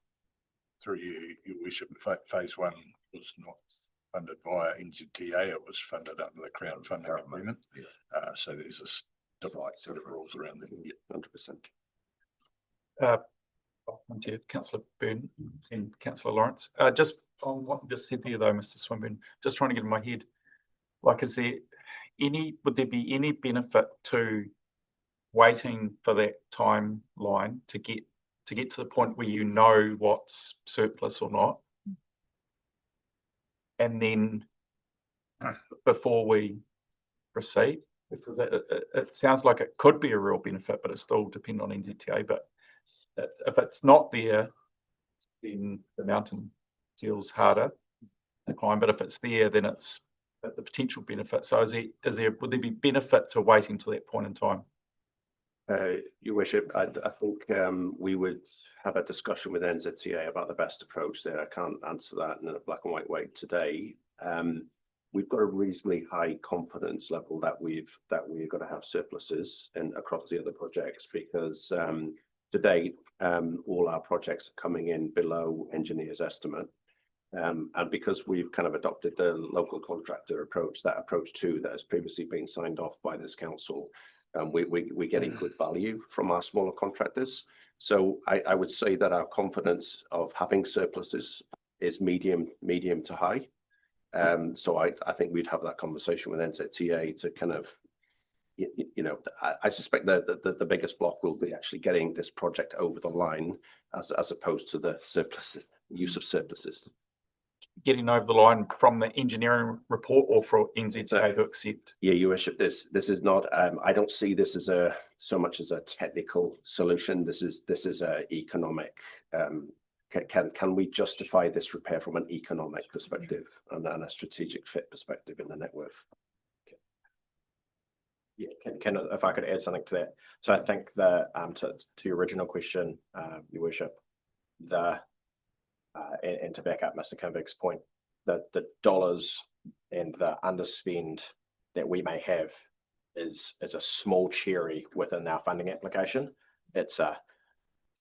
[SPEAKER 9] Through your worship, phase 1 was not funded via NZTA, it was funded under the Crown funding agreement. So there's a different set of rules around that.
[SPEAKER 1] 100%. Thank you, Councillor Byrne and Councillor Lawrence. Just on what you just said there, though, Mr. Swinburne, just trying to get in my head. like, would there be any benefit to waiting for that timeline to get to the point where you know what's surplus or not? And then before we proceed, because it sounds like it could be a real benefit, but it's still dependent on NZTA. But if it's not there, then the mountain feels harder to climb. But if it's there, then it's the potential benefit. So would there be benefit to waiting till that point in time?
[SPEAKER 10] Your Worship, I think we would have a discussion with NZTA about the best approach there. I can't answer that in a black and white way today. We've got a reasonably high confidence level that we're going to have surpluses across the other projects, because to date, all our projects are coming in below engineer's estimate. And because we've kind of adopted the local contractor approach, that approach too, that has previously been signed off by this council, we're getting good value from our smaller contractors. So I would say that our confidence of having surpluses is medium to high. So I think we'd have that conversation with NZTA to kind of, I suspect that the biggest block will be actually getting this project over the line, as opposed to the use of surpluses.
[SPEAKER 1] Getting over the line from the engineering report, or for NZTA to accept?
[SPEAKER 10] Yeah, Your Worship, this is not. I don't see this as so much as a technical solution. This is a economic. Can we justify this repair from an economic perspective and a strategic fit perspective in the network?
[SPEAKER 16] Yeah, if I could add something to that. So I think that to your original question, Your Worship, and to back up Mr. Kimberg's point, the dollars and the underspend that we may have is a small cherry within our funding application. It's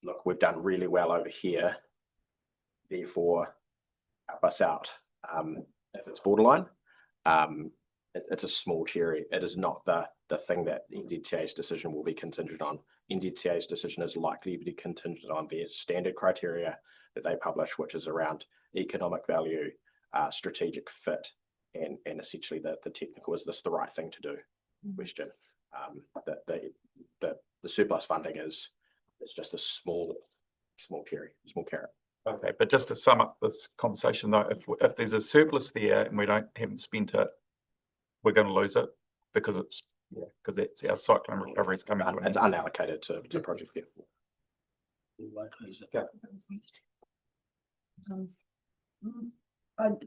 [SPEAKER 16] look, we've done really well over here, therefore help us out. If it's borderline, it's a small cherry. It is not the thing that NZTA's decision will be contingent on. NZTA's decision is likely to be contingent on their standard criteria that they publish, which is around economic value, strategic fit, and essentially the technical, is this the right thing to do question. The surplus funding is just a small cherry, small carrot.
[SPEAKER 1] Okay, but just to sum up this conversation though, if there's a surplus there and we haven't spent it, we're going to lose it because that's our cyclone recovery is coming.
[SPEAKER 16] It's unallocated to project.
[SPEAKER 1] Okay.
[SPEAKER 4] I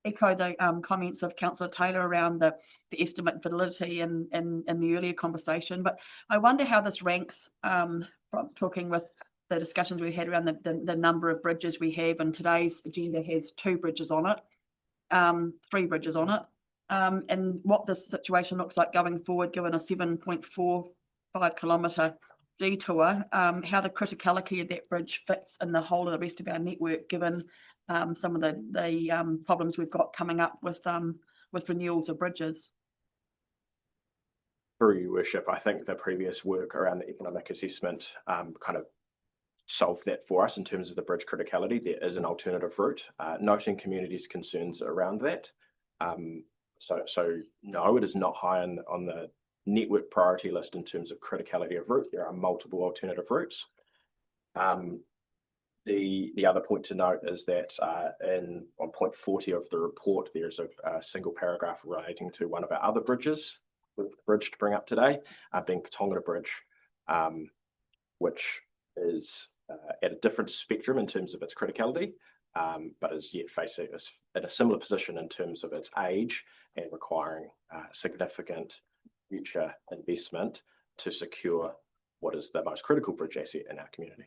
[SPEAKER 4] echo the comments of Councillor Taylor around the estimate validity in the earlier conversation, but I wonder how this ranks from talking with the discussions we had around the number of bridges we have, and today's agenda has 2 bridges on it, 3 bridges on it, and what this situation looks like going forward, given a 7.45 kilometre detour, how the criticality of that bridge fits in the whole of the rest of our network, given some of the problems we've got coming up with renewals of bridges.
[SPEAKER 16] Through Your Worship, I think the previous work around the economic assessment kind of solved that for us in terms of the bridge criticality. There is an alternative route, noting communities' concerns around that. So no, it is not high on the network priority list in terms of criticality of route. There are multiple alternative routes. The other point to note is that on point 40 of the report, there's a single paragraph relating to one of our other bridge to bring up today, being Patongata Bridge, which is at a different spectrum in terms of its criticality, but is yet facing at a similar position in terms of its age and requiring significant future investment to secure what is the most critical bridge asset in our community.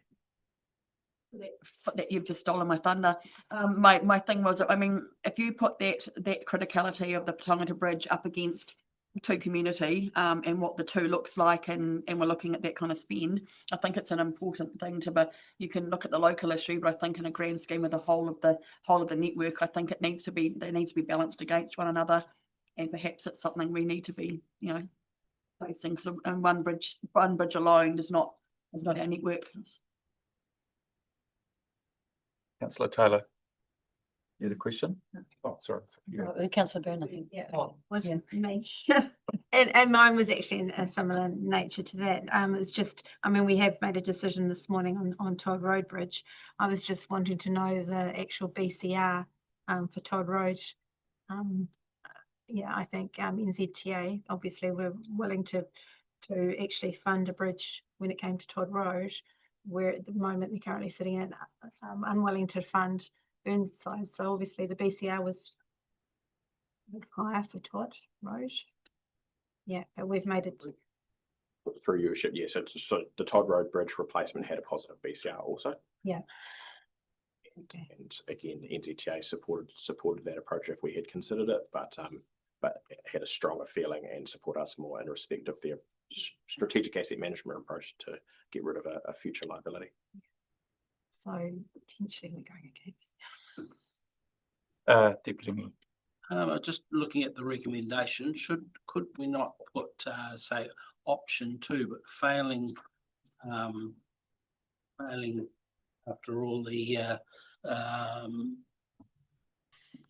[SPEAKER 4] That you've just stolen my thunder. My thing was, I mean, if you put that criticality of the Patongata Bridge up against to community and what the two looks like, and we're looking at that kind of spend, I think it's an important thing you can look at the local issue, but I think in a grand scheme of the whole of the network, I think they need to be balanced against one another, and perhaps it's something we need to be facing, because one bridge alone is not our network.
[SPEAKER 1] Councillor Taylor. You had a question? Oh, sorry. Yeah.
[SPEAKER 11] Councillor Byrne, I think.
[SPEAKER 8] Yeah,
[SPEAKER 11] Oh,
[SPEAKER 8] was
[SPEAKER 11] yeah.
[SPEAKER 8] me. And mine was actually in a similar nature to that. It's just, I mean, we have made a decision this morning on Todd Road Bridge. I was just wanting to know the actual BCR for Todd Road. Yeah, I think NZTA, obviously we're willing to actually fund a bridge when it came to Todd Road, where at the moment they're currently sitting at unwilling to fund Burnside. So obviously the BCR was higher for Todd Road. Yeah, but we've made it.
[SPEAKER 16] Through your worship, yes, it's so the Todd Road Bridge replacement had a positive BCR also.
[SPEAKER 8] Yeah.
[SPEAKER 16] And again, the NZTA supported that approach if we had considered it, but it had a stronger feeling and support us more in respect of their strategic asset management approach to get rid of a future liability.
[SPEAKER 8] So potentially we're going against.
[SPEAKER 1] Deputy Mayor.
[SPEAKER 14] Just looking at the recommendation, could we not put, say, option 2, but failing after all the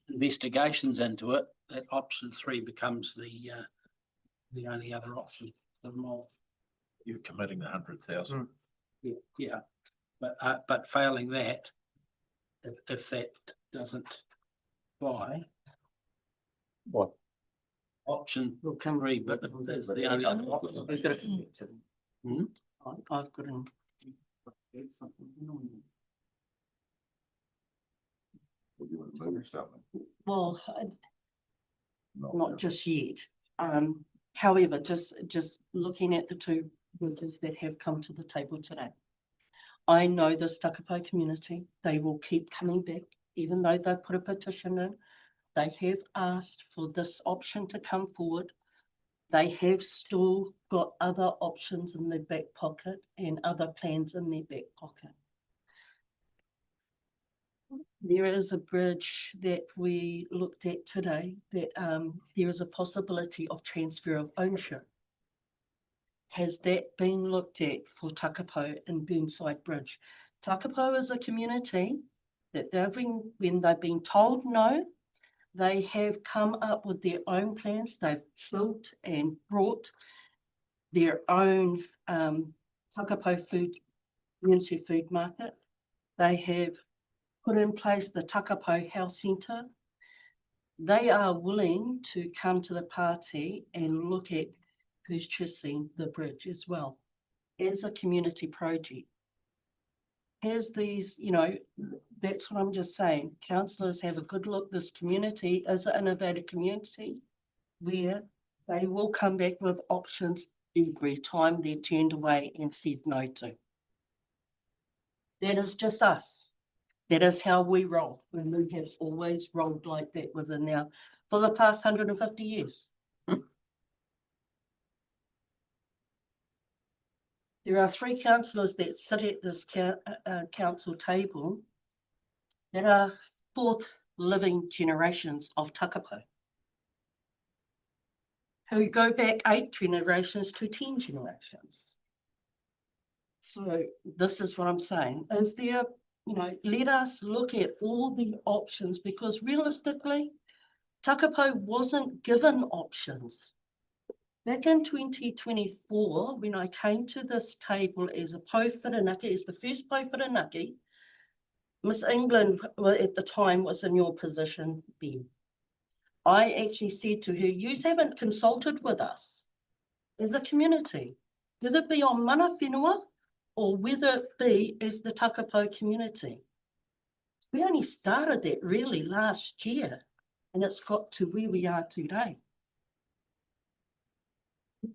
[SPEAKER 14] investigations into it, that option 3 becomes the only other option for them all.
[SPEAKER 13] You're committing 100,000.
[SPEAKER 14] Yeah, but failing that, if that doesn't fly.
[SPEAKER 1] What?
[SPEAKER 14] Option will come re, but there's the only other option.
[SPEAKER 7] I've got to commit to them. I've got to.
[SPEAKER 5] Would you want to move something?
[SPEAKER 7] Well, not just yet. However, just looking at the 2 bridges that have come to the table today. I know this Takapo community, they will keep coming back, even though they put a petition in. They have asked for this option to come forward. They have still got other options in their back pocket and other plans in their back pocket. There is a bridge that we looked at today that there is a possibility of transfer of ownership. Has that been looked at for Takapo and Burnside Bridge? Takapo is a community that when they've been told no, they have come up with their own plans. They've built and brought their own Takapo community food market. They have put in place the Takapo Health Centre. They are willing to come to the party and look at purchasing the bridge as well as a community project. As these, that's what I'm just saying. Councillors have a good look. This community is an innovative community where they will come back with options every time they're turned away and said no to. That is just us. That is how we roll. And we have always rolled like that within for the past 150 years. There are 3 councillors that sit at this council table that are 4th living generations of Takapo, who go back 8 generations to 10 generations. So this is what I'm saying. Is there, let us look at all the options, because realistically, Takapo wasn't given options. Back in 2024, when I came to this table as a Pou Whirinaki, as the first Pou Whirinaki, Miss England at the time was in your position, Ben. I actually said to her, you haven't consulted with us as a community, whether it be on mana whenua or whether it be as the Takapo community. We only started that really last year, and it's got to where we are today.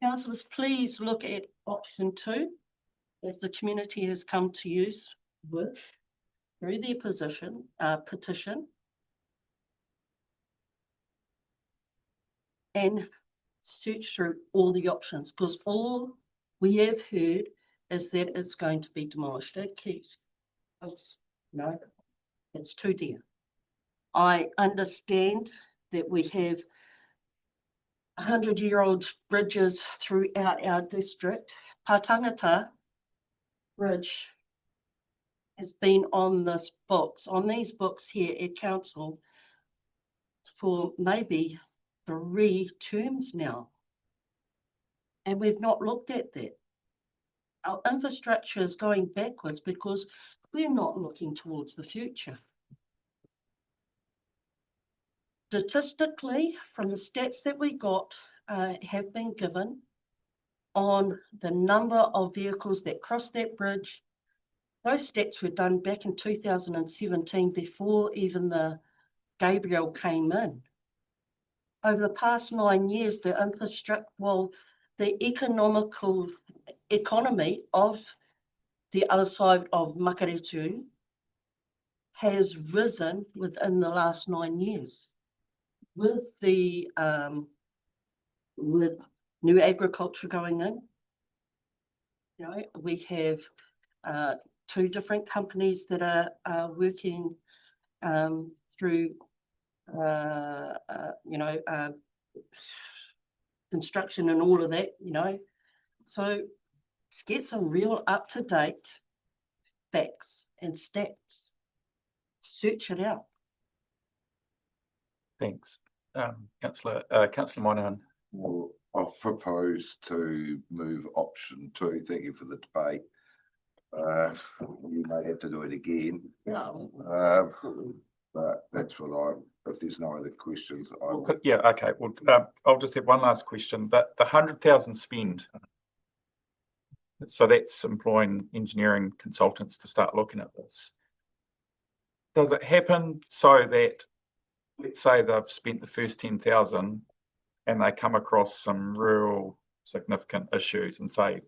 [SPEAKER 7] Councillors, please look at option 2, as the community has come to use with through their petition, and search through all the options, because all we have heard is that it's going to be demolished. It's too dear. I understand that we have 100-year-old bridges throughout our district. Patangata Bridge has been on these books here at council for maybe 3 terms now. And we've not looked at that. Our infrastructure is going backwards because we're not looking towards the future. Statistically, from the stats that we got, have been given on the number of vehicles that cross that bridge, those stats were done back in 2017 before even the Gabriel came in. Over the past 9 years, the economy of the other side of Makaretu has risen within the last 9 years. With the with new agriculture going in, you know, we have 2 different companies that are working through construction and all of that, you know. So let's get some real up-to-date facts and stats. Search it out.
[SPEAKER 1] Thanks. Councillor Moynihan.
[SPEAKER 5] Well, I'll propose to move option 2. Thank you for the debate. You may have to do it again. But that's what if there's no other questions.
[SPEAKER 1] Yeah, okay. Well, I'll just have one last question. The 100,000 spend. So that's employing engineering consultants to start looking at this. Does it happen so that, let's say they've spent the first 10,000 and they come across some real significant issues and say,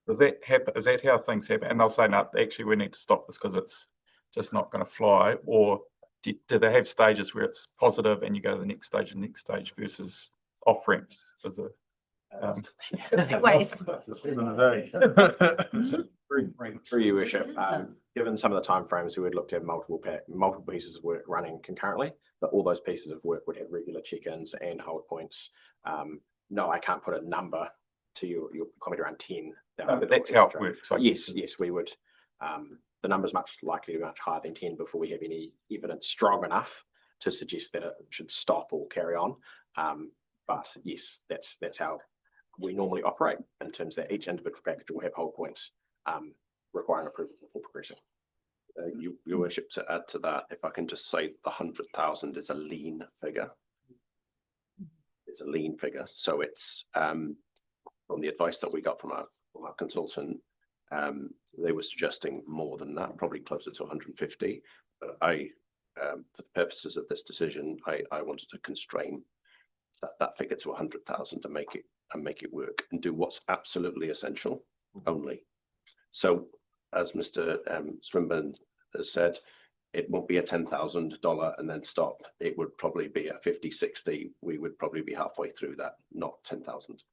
[SPEAKER 1] does that happen? Is that how things happen? And they'll say, no, actually we need to stop this because it's just not going to fly. Or do they have stages where it's positive and you go to the next stage and next stage versus off ramps?
[SPEAKER 16] Through your worship, given some of the timeframes, we would look to have multiple pieces of work running concurrently, but all those pieces of work would have regular check-ins and hold points. No, I can't put a number to your comment around 10.
[SPEAKER 1] But that's how it works.
[SPEAKER 16] Yes, we would. The number's much likely to be much higher than 10 before we have any evidence strong enough to suggest that it should stop or carry on. But yes, that's how we normally operate in terms that each individual package will have hold points requiring approval before progressing.
[SPEAKER 10] Your worship, to add to that, if I can just say the 100,000 is a lean figure. It's a lean figure. So it's from the advice that we got from our consultant, they were suggesting more than that, probably closer to 150. But for the purposes of this decision, I wanted to constrain that figure to 100,000 to make it work and do what's absolutely essential only. So as Mr. Swinburne has said, it won't be a $10,000 and then stop. It would probably be a 50, 60. We would probably be halfway through that, not 10,000.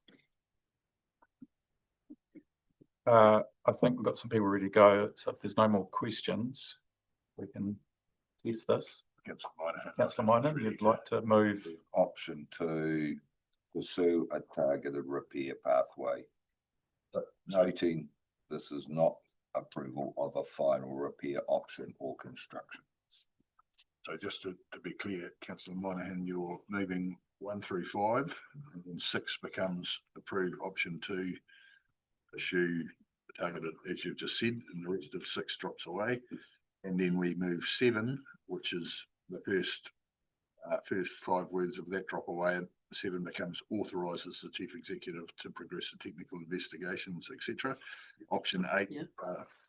[SPEAKER 1] I think we've got some people ready to go. So if there's no more questions, we can test this. Councillor Moynihan, you'd like to move
[SPEAKER 5] option 2, pursue a targeted repair pathway. But noting this is not approval of a final repair option or construction.
[SPEAKER 9] So just to be clear, Councillor Moynihan, you're moving 1 through 5, and then 6 becomes approve option 2, pursue the targeted, as you've just said, and the rest of 6 drops away. And then we move 7, which is the first 5 words of that drop away, and 7 becomes authorises the chief executive to progress the technical investigations, etc. Option 8,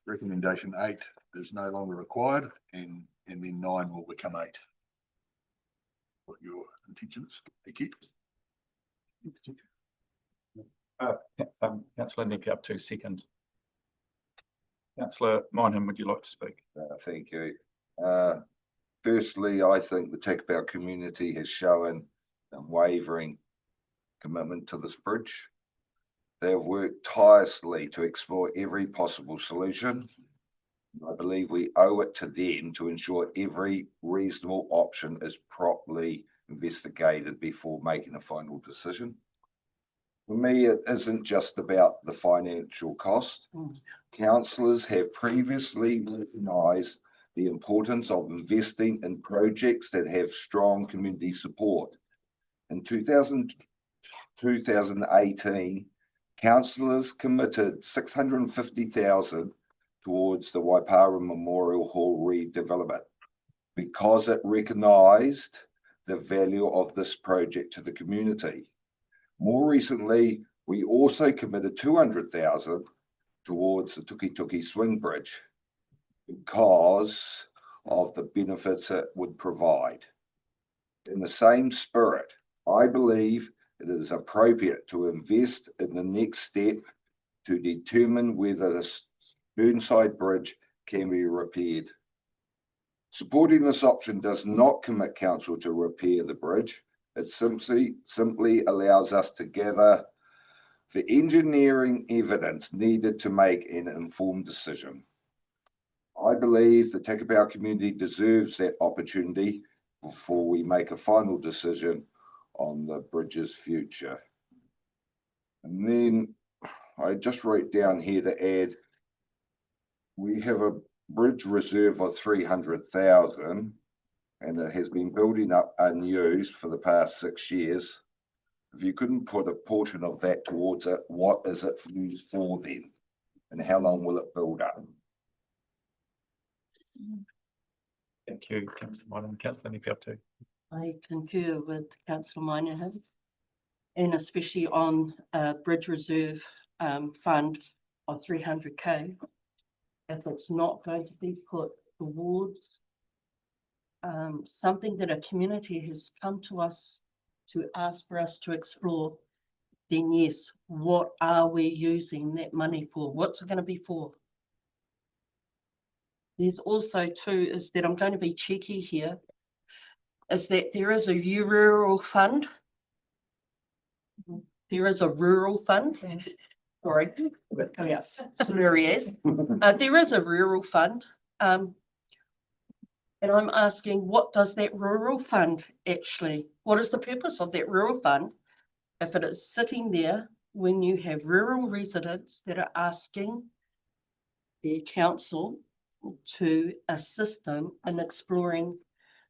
[SPEAKER 9] recommendation 8 is no longer required, and then 9 will become 8. What your intention is? Thank you.
[SPEAKER 1] Councillor Nepi up to second. Councillor Moynihan, would you like to speak?
[SPEAKER 5] Thank you. Firstly, I think the Tekapau community has shown unwavering commitment to this bridge. They have worked tirelessly to explore every possible solution. I believe we owe it to them to ensure every reasonable option is properly investigated before making a final decision. For me, it isn't just about the financial cost. Councillors have previously recognised the importance of investing in projects that have strong community support. In 2018, councillors committed 650,000 towards the Waipara Memorial Hall redevelopment because it recognised the value of this project to the community. More recently, we also committed 200,000 towards the Tuki Swing Bridge because of the benefits it would provide. In the same spirit, I believe it is appropriate to invest in the next step to determine whether the Burnside Bridge can be repaired. Supporting this option does not commit council to repair the bridge. It simply allows us to gather the engineering evidence needed to make an informed decision. I believe the Takapau community deserves that opportunity before we make a final decision on the bridge's future. And then I just wrote down here to add, we have a bridge reserve of 300,000 and it has been building up unused for the past 6 years. If you couldn't put a portion of that towards it, what is it used for then? And how long will it build up?
[SPEAKER 1] Thank you, Councillor Moynihan. Councillor Nipiatu.
[SPEAKER 7] I concur with councillor Moynihan. And especially on a bridge reserve fund of 300K. If it's not going to be put towards something that a community has come to us to ask for us to explore, then yes, what are we using that money for? What's it going to be for? There's also too, is that I'm going to be cheeky here, is that there is a rural fund. There is a rural fund. Sorry, there is a rural fund. And I'm asking, what does that rural fund actually, what is the purpose of that rural fund? If it is sitting there when you have rural residents that are asking their council to assist them in exploring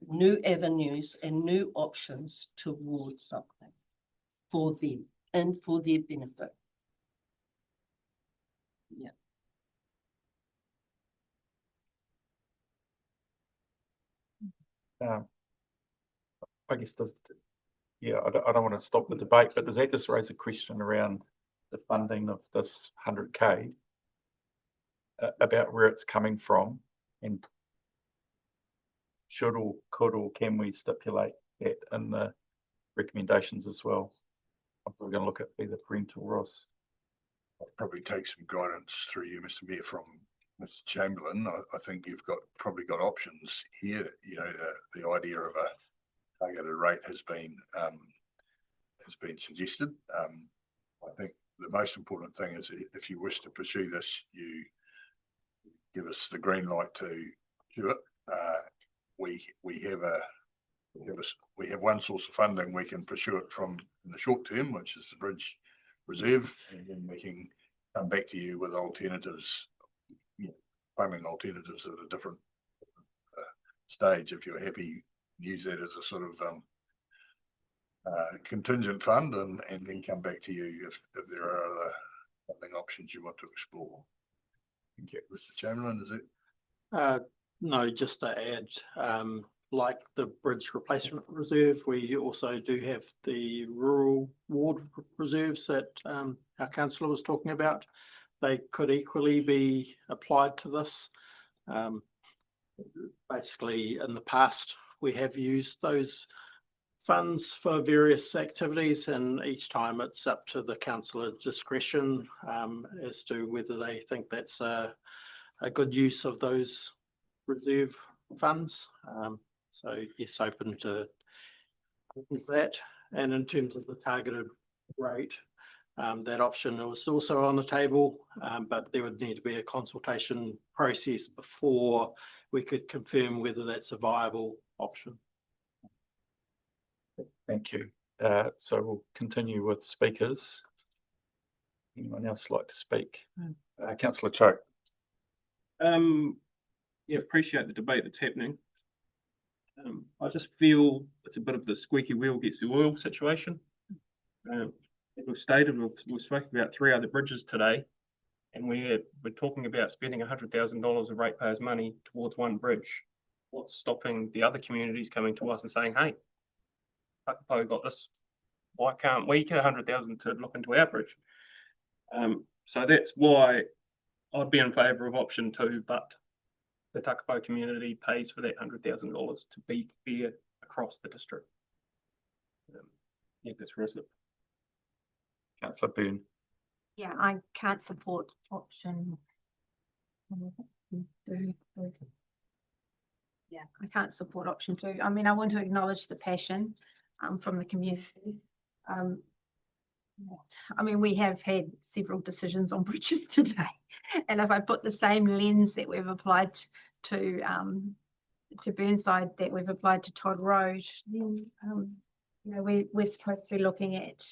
[SPEAKER 7] new avenues and new options towards something for them and for their benefit. Yeah.
[SPEAKER 1] I guess I don't want to stop the debate, but does that just raise a question around the funding of this 100K about where it's coming from, and should or could or can we stipulate that in the recommendations as well? We're going to look at either Brent or Ross.
[SPEAKER 9] I'll probably take some guidance through you, Mr. Mayor, from Mr. Chamberlain. I think you've probably got options here. You know, the idea of a targeted rate has been suggested. I think the most important thing is if you wish to pursue this, you give us the green light to do it. We have one source of funding we can pursue it from in the short term, which is the bridge reserve, and then we can come back to you with alternatives, funding alternatives at a different stage. If you're happy, use that as a sort of contingent fund, and then come back to you if there are other funding options you want to explore. Thank you. Mr. Chamberlain, is it?
[SPEAKER 14] No, just to add, like the bridge replacement reserve, we also do have the rural ward reserves that our councillor was talking about. They could equally be applied to this. Basically, in the past, we have used those funds for various activities, and each time it's up to the councillor discretion as to whether they think that's a good use of those reserve funds. So yes, open to that. And in terms of the targeted rate, that option was also on the table, but there would need to be a consultation process before we could confirm whether that's a viable option.
[SPEAKER 1] Thank you. So we'll continue with speakers. anyone else like to speak? Councillor Cho.
[SPEAKER 6] Yeah, appreciate the debate that's happening. I just feel it's a bit of the squeaky wheel gets the oil situation. As we've stated, we've spoken about 3 other bridges today, and we're talking about spending $100,000 of ratepayers' money towards one bridge. What's stopping the other communities coming to us and saying, hey, Takapo got this, why can't we get 100,000 to look into our bridge? So that's why I'd be in favour of option 2, but the Takapo community pays for that $100,000 to be fair across the district. Yeah, that's realistic.
[SPEAKER 1] Councillor Byrne.
[SPEAKER 8] Yeah, I can't support option. Yeah, I can't support option 2. I mean, I want to acknowledge the passion from the community. I mean, we have had several decisions on bridges today, and if I put the same lens that we've applied to Burnside that we've applied to Todd Road, then you know, we're supposed to be looking at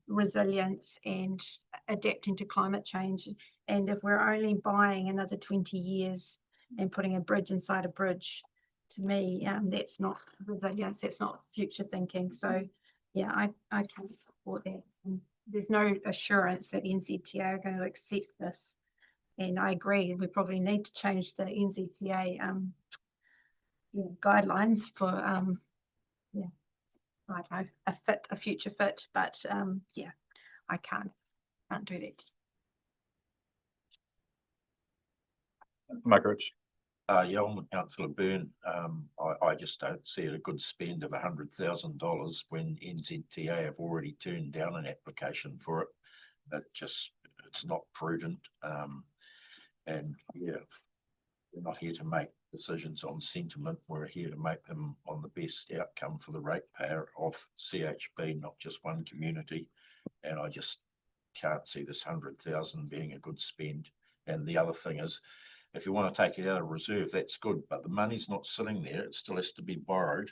[SPEAKER 8] resilience and adapting to climate change. And if we're only buying another 20 years and putting a bridge inside a bridge, to me, that's not resilience, that's not future thinking. So yeah, I can't support that. There's no assurance that NZTA are going to accept this. And I agree, we probably need to change the NZTA guidelines for yeah, I don't know, a future fit, but yeah, I can't do that.
[SPEAKER 1] Margaret.
[SPEAKER 13] Yeah, I'm with Councillor Byrne. I just don't see it a good spend of $100,000 when NZTA have already turned down an application for it. It's not prudent. And yeah, we're not here to make decisions on sentiment. We're here to make them on the best outcome for the ratepayer of CHB, not just one community. And I just can't see this 100,000 being a good spend. And the other thing is, if you want to take it out of reserve, that's good, but the money's not sitting there. It still has to be borrowed.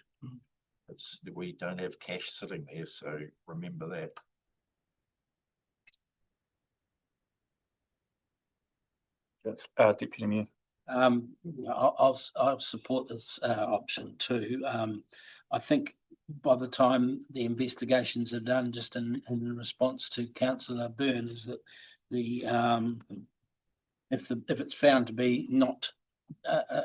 [SPEAKER 13] We don't have cash sitting there, so remember that.
[SPEAKER 1] That's Deputy Mayor.
[SPEAKER 14] I'll support this option 2. I think by the time the investigations are done, just in response to Councillor Byrne, is that the if it's found to be not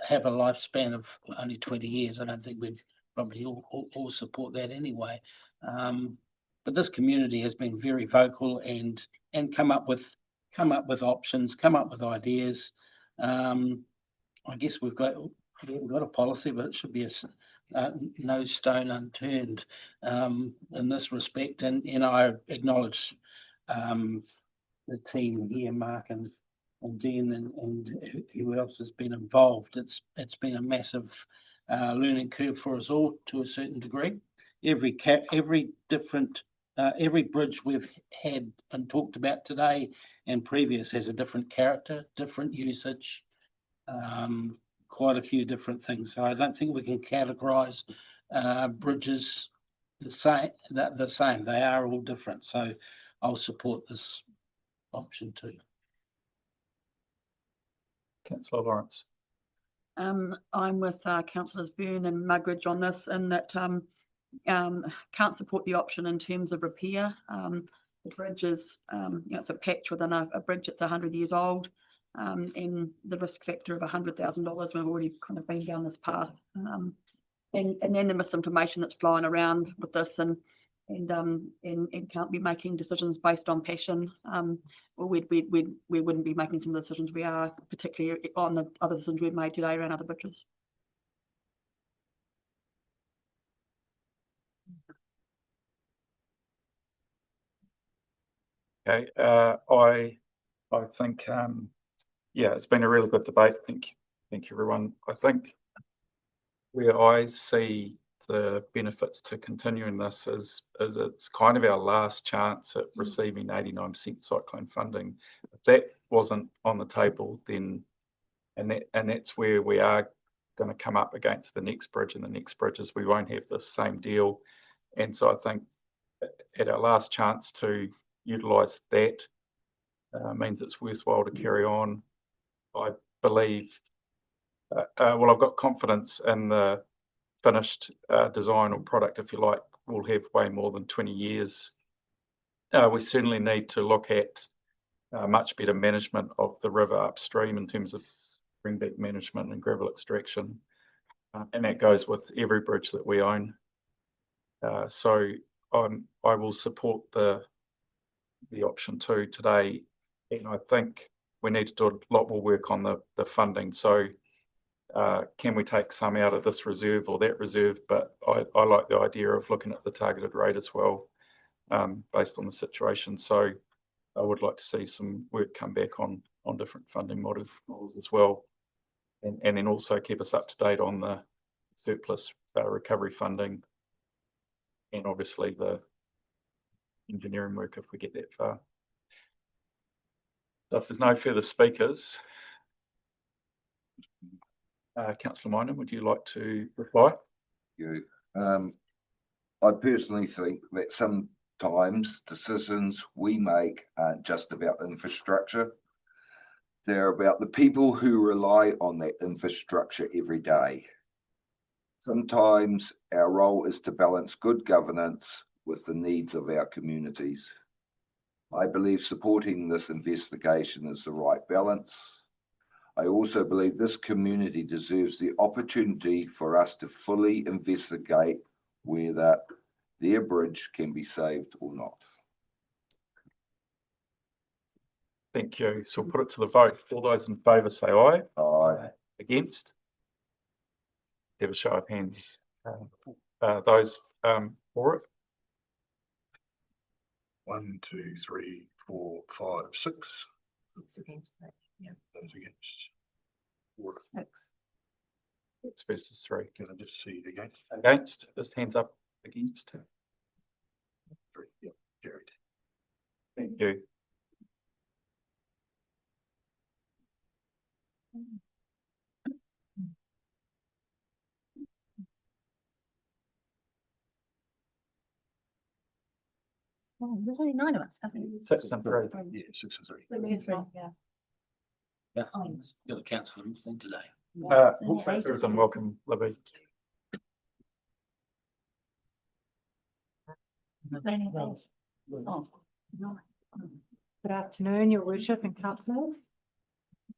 [SPEAKER 14] have a lifespan of only 20 years, I don't think we'd probably all support that anyway. But this community has been very vocal and come up with options, come up with ideas. I guess we've got a policy, but it should be no stone unturned in this respect. And I acknowledge the team here, Mark and Ben and who else has been involved. It's been a massive learning curve for us all to a certain degree. Every bridge we've had and talked about today and previous has a different character, different usage, quite a few different things. So I don't think we can categorise bridges the same. They are all different. So I'll support this option 2.
[SPEAKER 1] Councillor Lawrence.
[SPEAKER 4] I'm with Councillors Byrne and Mugridge on this, and that can't support the option in terms of repair. The bridge is, it's a patch within a bridge that's 100 years old, and the risk factor of $100,000. We've already kind of been down this path, and then the misinformation that's flying around with this, and can't be making decisions based on passion. We wouldn't be making some of the decisions we are, particularly on the other decisions we've made today around other bridges.
[SPEAKER 1] Okay, I think yeah, it's been a really good debate. Thank you everyone. I think where I see the benefits to continuing this is it's kind of our last chance at receiving 89% cyclone funding. If that wasn't on the table, then and that's where we are going to come up against the next bridge and the next bridges. We won't have the same deal, and so I think at our last chance to utilise that means it's worthwhile to carry on. I believe, well, I've got confidence in the finished design or product, if you like, will have way more than 20 years. We certainly need to look at much better management of the river upstream in terms of springbank management and gravel extraction. And that goes with every bridge that we own. So I will support the option 2 today. And I think we need to do a lot more work on the funding. So can we take some out of this reserve or that reserve? But I like the idea of looking at the targeted rate as well, based on the situation. So I would like to see some work come back on different funding models as well. And then also keep us up to date on the surplus recovery funding, and obviously the engineering work if we get that far. So if there's no further speakers, Councillor Minor, would you like to reply?
[SPEAKER 5] I personally think that sometimes decisions we make aren't just about infrastructure. They're about the people who rely on that infrastructure every day. Sometimes our role is to balance good governance with the needs of our communities. I believe supporting this investigation is the right balance. I also believe this community deserves the opportunity for us to fully investigate whether their bridge can be saved or not.
[SPEAKER 1] Thank you. So we'll put it to the vote. All those in favour say aye.
[SPEAKER 5] Aye.
[SPEAKER 1] Against? Have a show of hands. Those for it?
[SPEAKER 9] 1, 2, 3, 4, 5, 6.
[SPEAKER 8] It's against that, yeah.
[SPEAKER 9] Those against. 4.
[SPEAKER 1] 6 versus 3.
[SPEAKER 9] Can I just see the against?
[SPEAKER 1] Against? Just hands up against.
[SPEAKER 9] 3. Yep, carried.
[SPEAKER 1] Thank you.
[SPEAKER 8] Oh, there's only 9 of us, I think.
[SPEAKER 1] 6 and 3.
[SPEAKER 9] Yeah, 6 and 3.
[SPEAKER 8] Yeah.
[SPEAKER 14] Yeah, got a council meeting today.
[SPEAKER 1] Hawke's Tourism, welcome, Libby.
[SPEAKER 19] Good afternoon, Your Worship and councillors.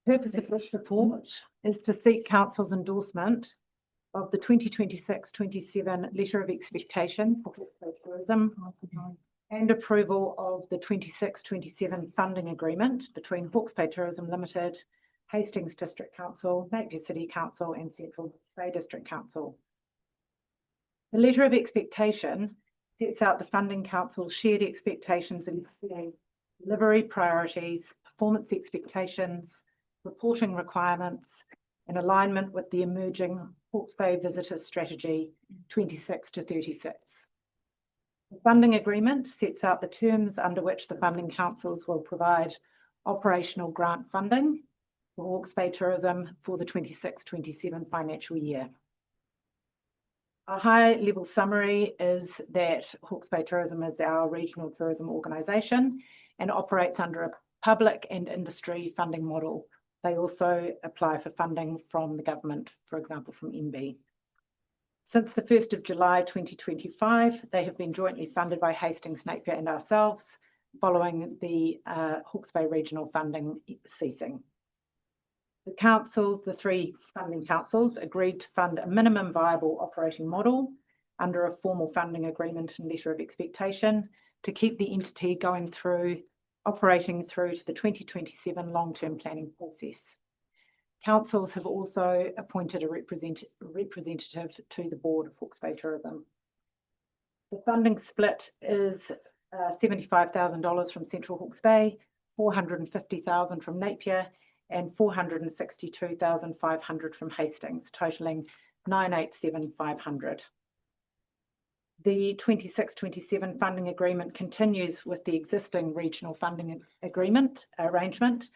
[SPEAKER 19] The purpose of this report is to seek council's endorsement of the 2026-27 letter of expectation for tourism and approval of the 26-27 funding agreement between Hawke's Bay Tourism Limited, Hastings District Council, Napier City Council and Central Bay District Council. The letter of expectation sets out the funding council's shared expectations including delivery priorities, performance expectations, reporting requirements, and alignment with the emerging Hawke's Bay Visitor Strategy 26 to 36. The funding agreement sets out the terms under which the funding councils will provide operational grant funding for Hawke's Bay Tourism for the 26-27 financial year. A high-level summary is that Hawke's Bay Tourism is our regional tourism organisation and operates under a public and industry funding model. They also apply for funding from the government, for example, from MB. Since the 1st of July 2025, they have been jointly funded by Hastings, Napier and ourselves, following the Hawke's Bay regional funding ceasing. The councils, the 3 funding councils, agreed to fund a minimum viable operating model under a formal funding agreement and letter of expectation to keep the entity going through, operating through to the 2027 long-term planning process. Councils have also appointed a representative to the board of Hawke's Bay Tourism. The funding split is $75,000 from Central Hawke's Bay, $450,000 from Napier, and $462,500 from Hastings, totaling $987,500. The 26-27 funding agreement continues with the existing regional funding arrangement,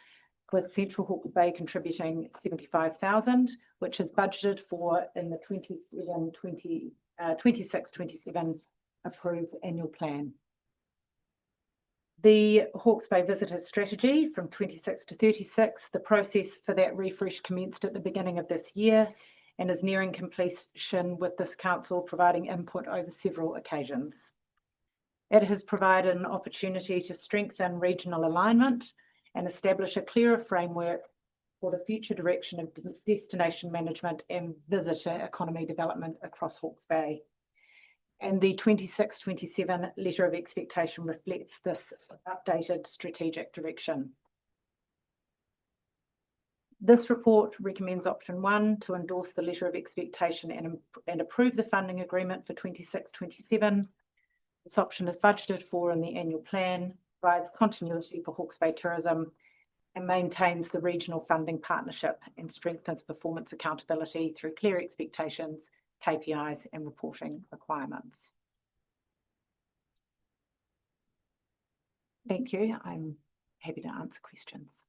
[SPEAKER 19] with Central Hawke's Bay contributing $75,000, which is budgeted for in the 26-27 approved annual plan. The Hawke's Bay Visitor Strategy from 26 to 36, the process for that refresh commenced at the beginning of this year and is nearing completion, with this council providing input over several occasions. It has provided an opportunity to strengthen regional alignment and establish a clearer framework for the future direction of destination management and visitor economy development across Hawke's Bay. And the 26-27 letter of expectation reflects this updated strategic direction. This report recommends option 1 to endorse the letter of expectation and approve the funding agreement for 26-27. This option is budgeted for in the annual plan, provides continuity for Hawke's Bay tourism, and maintains the regional funding partnership and strengthens performance accountability through clear expectations, KPIs, and reporting requirements. Thank you. I'm happy to answer questions.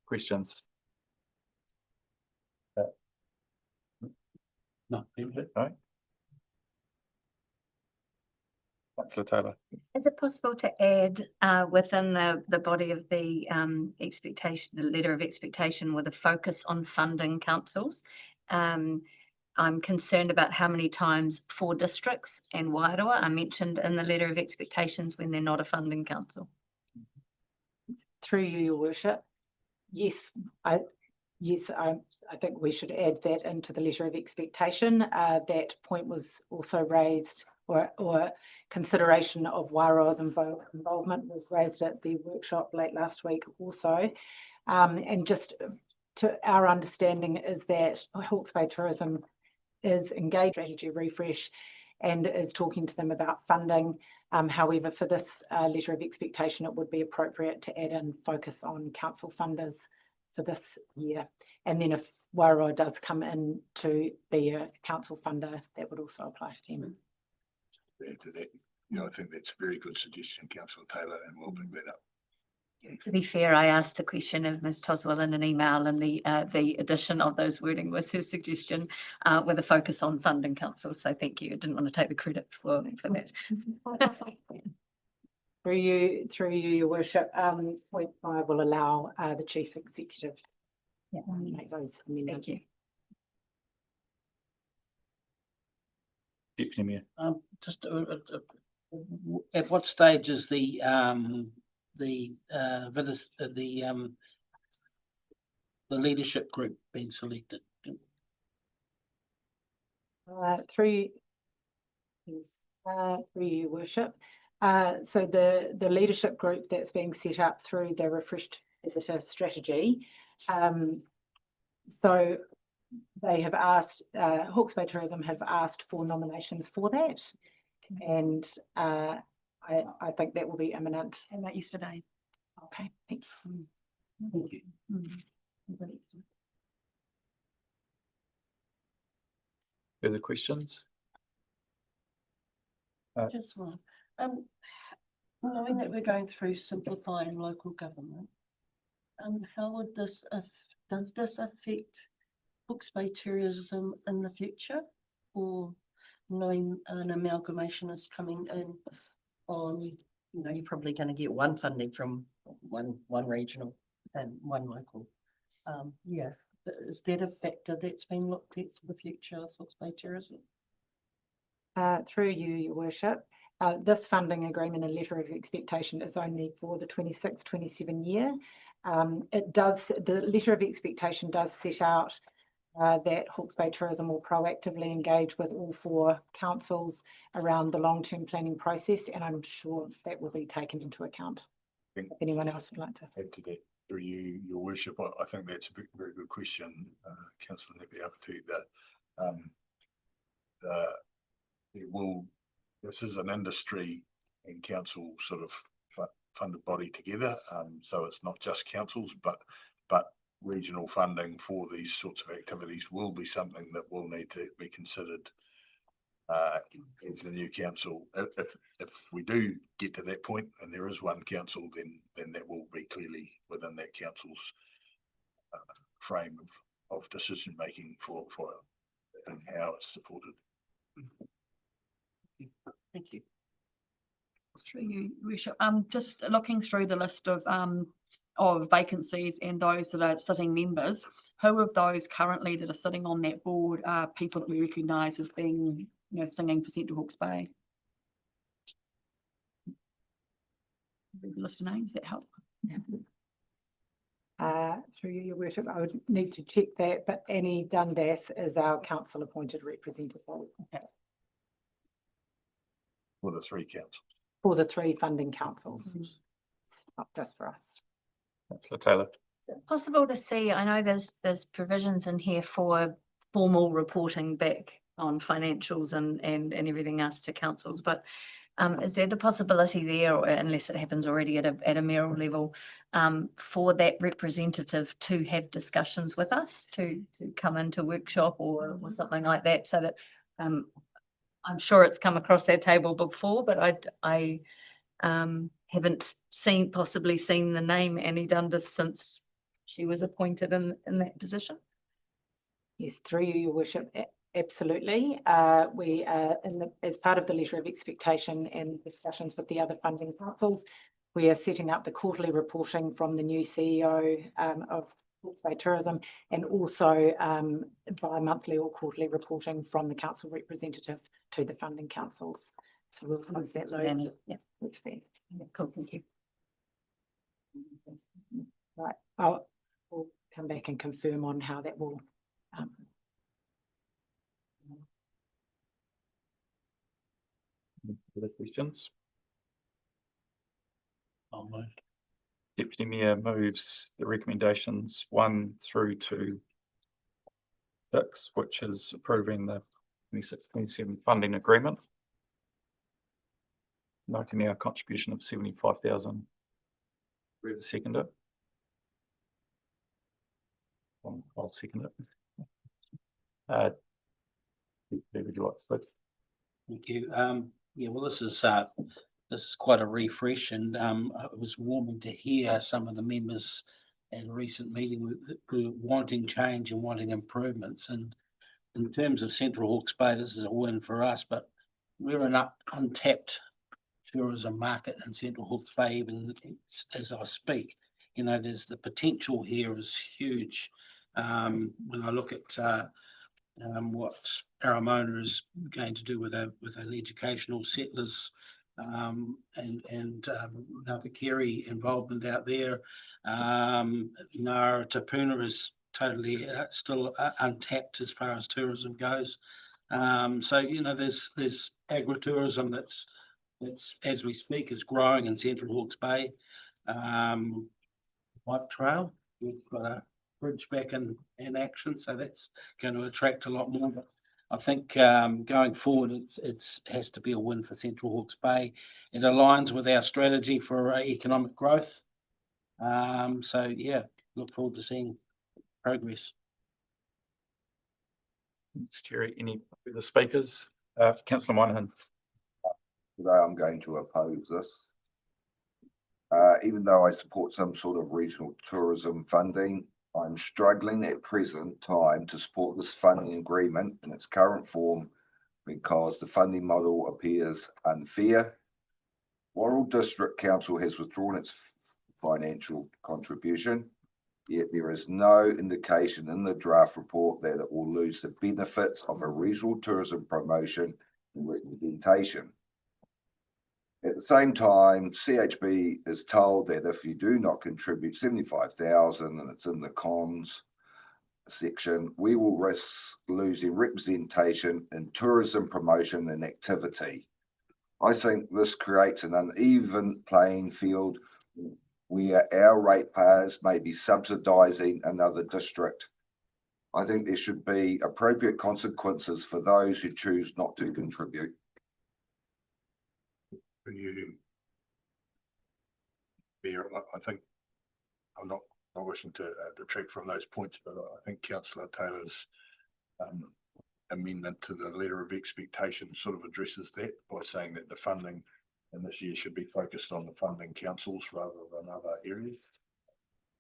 [SPEAKER 1] Questions?
[SPEAKER 14] No.
[SPEAKER 1] No? Councillor Taylor.
[SPEAKER 11] Is it possible to add within the body of the expectation, the letter of expectation, with a focus on funding councils? I'm concerned about how many times 4 districts and Wairoa are mentioned in the letter of expectations when they're not a funding council.
[SPEAKER 19] Through you, Your Worship. Yes, I think we should add that into the letter of expectation. That point was also raised, or consideration of Wairoa's involvement was raised at the workshop late last week also. And just to our understanding is that Hawke's Bay Tourism is engaged strategy refresh and is talking to them about funding. However, for this letter of expectation, it would be appropriate to add in focus on council funders for this year. And then if Wairoa does come in to be a council funder, that would also apply to them.
[SPEAKER 9] Add to that, I think that's a very good suggestion, Councillor Taylor, and we'll bring that up.
[SPEAKER 11] To be fair, I asked the question of Ms. Toswell in an email, and the addition of those wording was her suggestion with a focus on funding councils. So thank you. I didn't want to take the credit for that.
[SPEAKER 19] Through you, Your Worship, point 5 will allow the Chief Executive to make those amendments.
[SPEAKER 11] Thank you.
[SPEAKER 1] Deputy Mayor.
[SPEAKER 14] Just at what stage is the leadership group being selected?
[SPEAKER 19] Through you, Your Worship. So the leadership group that's being set up through the refreshed visitor strategy. So they have asked, Hawke's Bay Tourism have asked for nominations for that. And I think that will be imminent.
[SPEAKER 4] Came out yesterday.
[SPEAKER 19] Okay, thank you.
[SPEAKER 14] Thank you.
[SPEAKER 1] Further questions?
[SPEAKER 7] Just one. Knowing that we're going through simplifying local government, how would this, does this affect Hawke's Bay tourism in the future? Or knowing an amalgamation is coming in on, you're probably going to get one funding from one regional and one local. Yeah, is that a factor that's been looked at for the future of Hawke's Bay tourism?
[SPEAKER 19] Through you, Your Worship, this funding agreement and letter of expectation is only for the 26-27 year. The letter of expectation does set out that Hawke's Bay Tourism will proactively engage with all 4 councils around the long-term planning process, and I'm sure that will be taken into account. If anyone else would like to
[SPEAKER 9] add to that, through you, Your Worship, I think that's a very good question, Councillor Nepiaputu, that this is an industry and council sort of funded body together, so it's not just councils, but regional funding for these sorts of activities will be something that will need to be considered as the new council. If we do get to that point and there is one council, then that will be clearly within that council's frame of decision making for and how it's supported.
[SPEAKER 7] Thank you.
[SPEAKER 4] Through you, Your Worship. Just looking through the list of vacancies and those that are sitting members, who of those currently that are sitting on that board are people that we recognise as being, you know, singing for Central Hawke's Bay? Read the list of names, that help?
[SPEAKER 19] Through you, Your Worship, I would need to check that, but Annie Dundas is our council appointed representative.
[SPEAKER 9] For the three councils.
[SPEAKER 19] For the three funding councils. It's not just for us.
[SPEAKER 1] Councillor Taylor.
[SPEAKER 11] Possible to see, I know there's provisions in here for formal reporting back on financials and everything else to councils, but is there the possibility there, or unless it happens already at a mayoral level, for that representative to have discussions with us, to come into workshop or something like that, so that I'm sure it's come across our table before, but I haven't possibly seen the name Annie Dundas since she was appointed in that position.
[SPEAKER 19] Yes, through you, Your Worship, absolutely. We are as part of the letter of expectation and discussions with the other funding councils, we are setting up the quarterly reporting from the new CEO of Hawke's Bay Tourism, and also bi-monthly or quarterly reporting from the council representative to the funding councils. So we'll close that loop. Yeah, which there.
[SPEAKER 11] Cool, thank you.
[SPEAKER 19] Right, we'll come back and confirm on how that will.
[SPEAKER 1] Further questions?
[SPEAKER 13] I'll move.
[SPEAKER 1] Deputy Mayor moves the recommendations 1 through to 6, which is approving the 26-27 funding agreement. Noting our contribution of 75,000. Whoever seconded it. I'll second it. Who would you like to speak?
[SPEAKER 14] Thank you. Yeah, well, this is quite a refresh, and it was warming to hear some of the members at a recent meeting were wanting change and wanting improvements. And in terms of Central Hawke's Bay, this is a win for us, but we're an untapped tourism market in Central Hawke's Bay, even as I speak. You know, there's the potential here is huge. When I look at what Aramona is going to do with an educational settlers and Ngāwhakeri involvement out there. Tapuna is totally still untapped as far as tourism goes. So, you know, there's agritourism that's as we speak is growing in Central Hawke's Bay. White Trail, we've got a bridge back in action, so that's going to attract a lot more. But I think going forward, it has to be a win for Central Hawke's Bay. It aligns with our strategy for economic growth. So yeah, look forward to seeing progress.
[SPEAKER 1] Thanks, Jerry. Any further speakers? Councillor Moynihan.
[SPEAKER 5] Today I'm going to oppose this. Even though I support some sort of regional tourism funding, I'm struggling at present time to support this funding agreement in its current form because the funding model appears unfair. Warrell District Council has withdrawn its financial contribution, yet there is no indication in the draft report that it will lose the benefits of a regional tourism promotion and representation. At the same time, CHB is told that if you do not contribute 75,000 and it's in the cons section, we will risk losing representation in tourism promotion and activity. I think this creates an uneven playing field where our ratepayers may be subsidising another district. I think there should be appropriate consequences for those who choose not to contribute.
[SPEAKER 9] I think I'm not wishing to detract from those points, but I think Councillor Taylor's amendment to the letter of expectation sort of addresses that by saying that the funding in this year should be focused on the funding councils rather than other areas.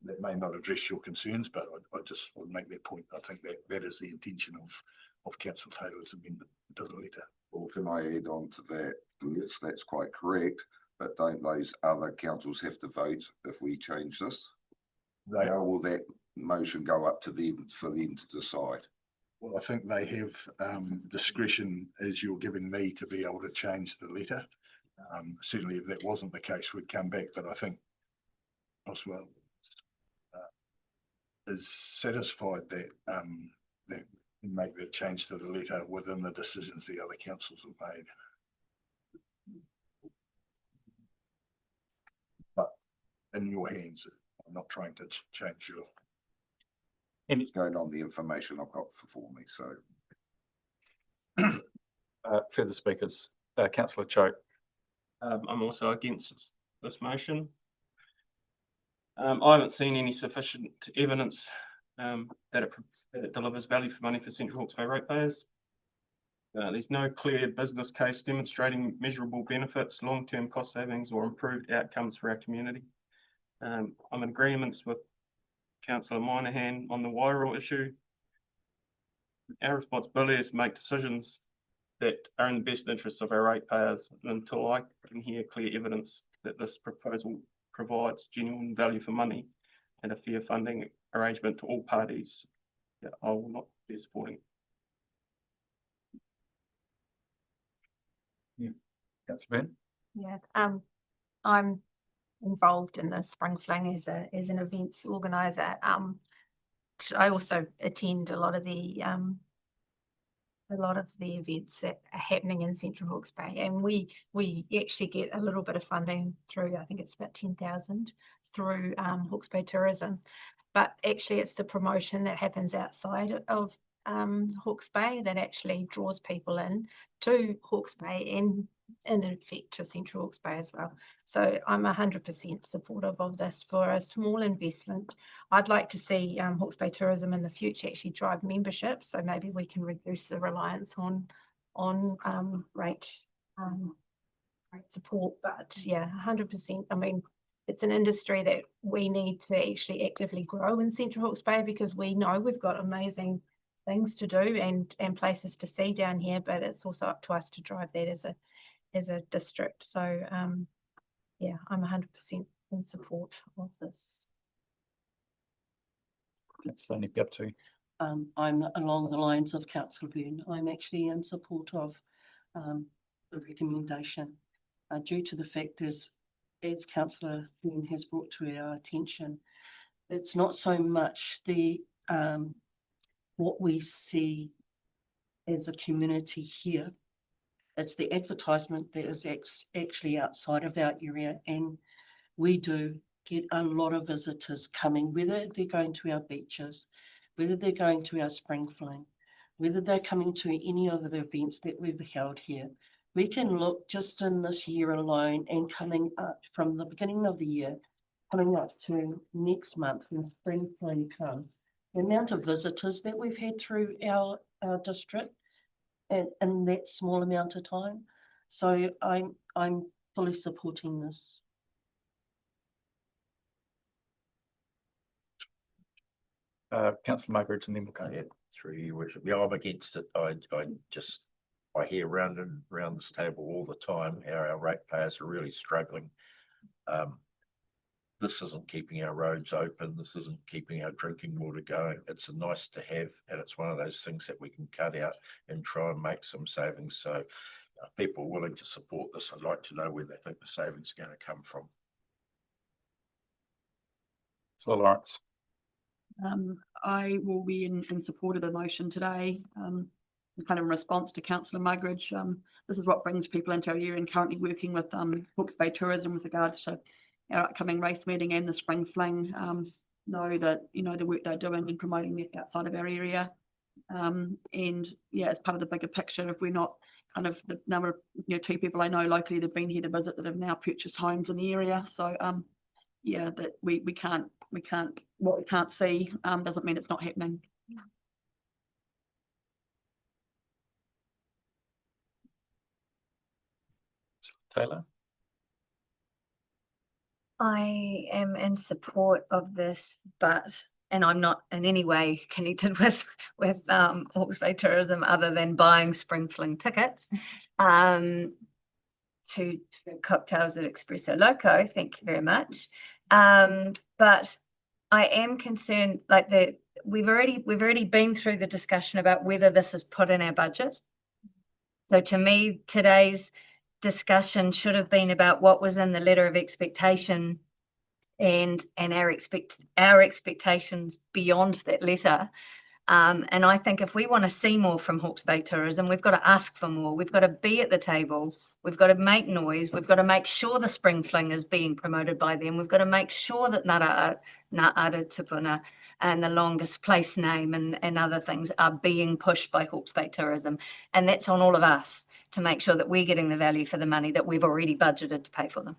[SPEAKER 9] That may not address your concerns, but I just would make that point. I think that is the intention of Councillor Taylor's amendment to the letter.
[SPEAKER 5] Well, can I add on to that? Yes, that's quite correct. But don't those other councils have to vote if we change this?
[SPEAKER 9] They,
[SPEAKER 5] How will that motion go up to them for them to decide?
[SPEAKER 9] well, I think they have discretion, as you're giving me, to be able to change the letter. Certainly if that wasn't the case, we'd come back, but I think Oswald is satisfied that that we make that change to the letter within the decisions the other councils have made. But in your hands, I'm not trying to change your.
[SPEAKER 5] It's going on the information I've got for me, so.
[SPEAKER 1] Further speakers, councillor Choate.
[SPEAKER 6] I'm also against this motion. I haven't seen any sufficient evidence that it delivers value for money for Central Hawke's Bay ratepayers. There's no clear business case demonstrating measurable benefits, long-term cost savings, or improved outcomes for our community. I'm in agreement with Councillor Moynihan on the Wairau issue. Our responsibility is to make decisions that are in the best interests of our ratepayers. Until I can hear clear evidence that this proposal provides genuine value for money and a fair funding arrangement to all parties, I will not be supporting.
[SPEAKER 1] Councillor Byrne.
[SPEAKER 8] Yeah, I'm involved in the Spring Fling as an events organizer. I also attend a lot of the events that are happening in Central Hawke's Bay, and we actually get a little bit of funding through, I think it's about 10,000 through Hawke's Bay Tourism, but actually it's the promotion that happens outside of Hawke's Bay that actually draws people in to Hawke's Bay and in effect to Central Hawke's Bay as well. So I'm 100% supportive of this for a small investment. I'd like to see Hawke's Bay Tourism in the future actually drive membership, so maybe we can reduce the reliance on rate support. But yeah, 100%. I mean, it's an industry that we need to actually actively grow in Central Hawke's Bay, because we know we've got amazing things to do and places to see down here, but it's also up to us to drive that as a district. So yeah, I'm 100% in support of this.
[SPEAKER 1] That's only got to.
[SPEAKER 7] I'm along the lines of Councillor Byrne. I'm actually in support of the recommendation due to the fact as Councillor Byrne has brought to our attention, it's not so much the what we see as a community here. It's the advertisement that is actually outside of our area, and we do get a lot of visitors coming, whether they're going to our beaches, whether they're going to our Spring Fling, whether they're coming to any of the events that we've held here. We can look just in this year alone and coming up from the beginning of the year, coming up to next month when Spring Fling comes, the amount of visitors that we've had through our district and in that small amount of time. So I'm fully supporting this.
[SPEAKER 1] Councillor Mugridge, and then we'll go.
[SPEAKER 13] Yeah, through you, worship. Yeah, I'm against it. I hear round and round this table all the time how our ratepayers are really struggling. This isn't keeping our roads open. This isn't keeping our drinking water going. It's a nice to have, and it's one of those things that we can cut out and try and make some savings. So people willing to support this, I'd like to know where they think the savings are going to come from.
[SPEAKER 1] So Lawrence.
[SPEAKER 4] I will be in support of the motion today. Kind of in response to Councillor Mugridge, this is what brings people into our area, and currently working with Hawke's Bay Tourism with regards to our upcoming race meeting and the Spring Fling. Know that the work they're doing in promoting it outside of our area, and yeah, as part of the bigger picture, if we're not kind of the number of 2 people I know locally that've been here to visit that have now purchased homes in the area. So yeah, that we can't what we can't see doesn't mean it's not happening.
[SPEAKER 1] Taylor.
[SPEAKER 11] I am in support of this, and I'm not in any way connected with Hawke's Bay Tourism other than buying Spring Fling tickets. to cocktails at Espresso Loco. Thank you very much. But I am concerned, like we've already been through the discussion about whether this is put in our budget. So to me, today's discussion should have been about what was in the letter of expectation and our expectations beyond that letter. And I think if we want to see more from Hawke's Bay Tourism, we've got to ask for more. We've got to be at the table. We've got to make noise. We've got to make sure the spring fling is being promoted by them. We've got to make sure that Ngā Tupuna and the longest place name and other things are being pushed by Hawke's Bay Tourism. And that's on all of us to make sure that we're getting the value for the money that we've already budgeted to pay for them.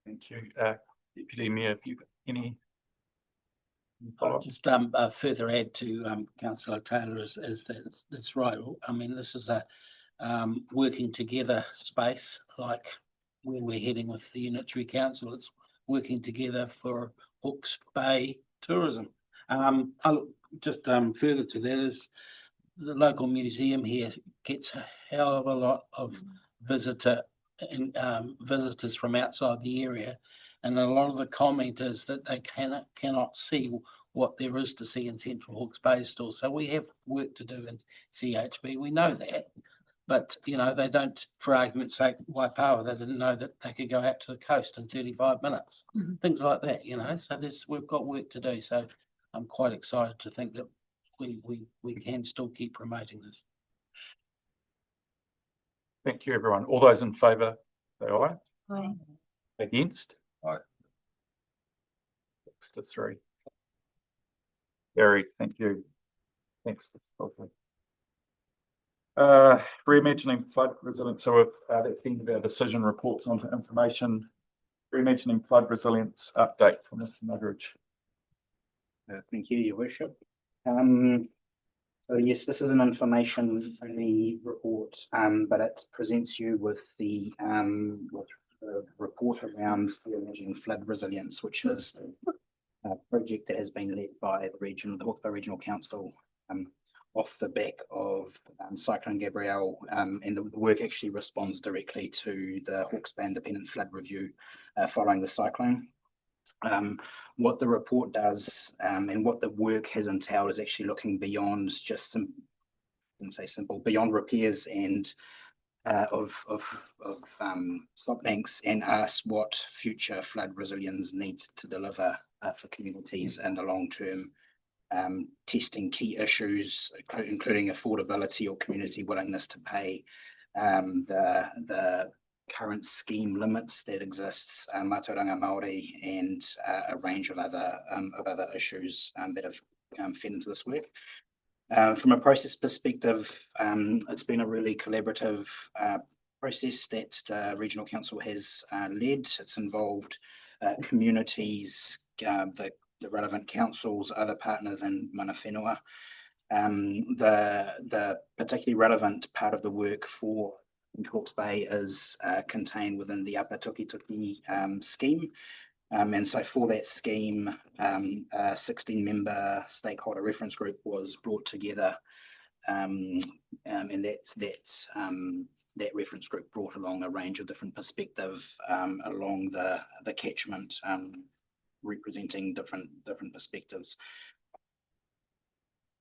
[SPEAKER 1] Thank you. Deputy Mayor, have you got any?
[SPEAKER 14] I'll just further add to Councillor Taylor is that it's right. I mean, this is a working together space, like where we're heading with the Unitary Council. It's working together for Hawke's Bay Tourism. I'll just further to that is the local museum here gets a hell of a lot of visitors from outside the area. And a lot of the comment is that they cannot see what there is to see in Central Hawke's Bay still. So we have work to do in CHB. We know that, but you know, they don't, for argument's sake, Waipawa, they didn't know that they could go out to the coast in 35 minutes, things like that, you know. So we've got work to do. So I'm quite excited to think that we can still keep promoting this.
[SPEAKER 1] Thank you, everyone. All those in favour, say aye.
[SPEAKER 8] Aye.
[SPEAKER 1] Against?
[SPEAKER 5] Aye.
[SPEAKER 1] 6-3. Gary, thank you. Thanks. Reimagining flood resilience. So that's the end of our decision reports onto information. Reimagining flood resilience update from Mr. Muggeridge.
[SPEAKER 15] Thank you, Your Worship. So yes, this is an information only report, but it presents you with the report around reimagining flood resilience, which is a project that has been led by the Hawke's Bay Regional Council off the back of Cyclone Gabrielle, and the work actually responds directly to the Hawke's Bay Independent Flood Review following the cyclone. What the report does and what the work has entailed is actually looking beyond just some, I wouldn't say simple, beyond repairs and of slop banks, and ask what future flood resilience needs to deliver for communities in the long term, testing key issues, including affordability or community willingness to pay, the current scheme limits that exists, Mātauranga Māori, and a range of other issues that have fed into this work. From a process perspective, it's been a really collaborative process that the Regional Council has led. It's involved communities, the relevant councils, other partners, and mana whenua. The particularly relevant part of the work for Hawke's Bay is contained within the Upper Tukituki scheme. And so for that scheme, a 16-member stakeholder reference group was brought together, and that reference group brought along a range of different perspectives along the catchment, representing different perspectives.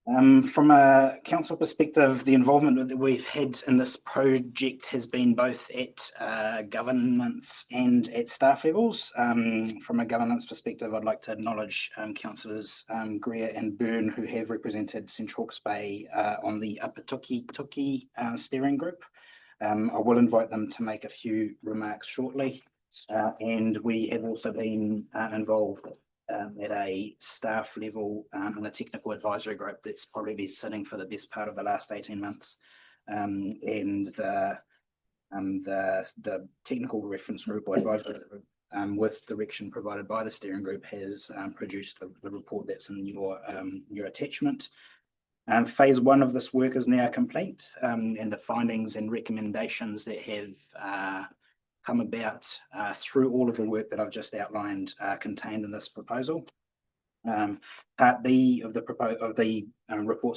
[SPEAKER 15] From a council perspective, the involvement that we've had in this project has been both at governance and at staff levels. From a governance perspective, I'd like to acknowledge councillors Greer and Byrne, who have represented Central Hawke's Bay on the Upper Tukituki steering group. I will invite them to make a few remarks shortly. And we have also been involved at a staff level in a technical advisory group that's probably been sitting for the best part of the last 18 months. And the technical reference group or advisory group, with direction provided by the steering group, has produced the report that's in your attachment. Phase 1 of this work is now complete, and the findings and recommendations that have come about through all of the work that I've just outlined are contained in this proposal. Part B of the report,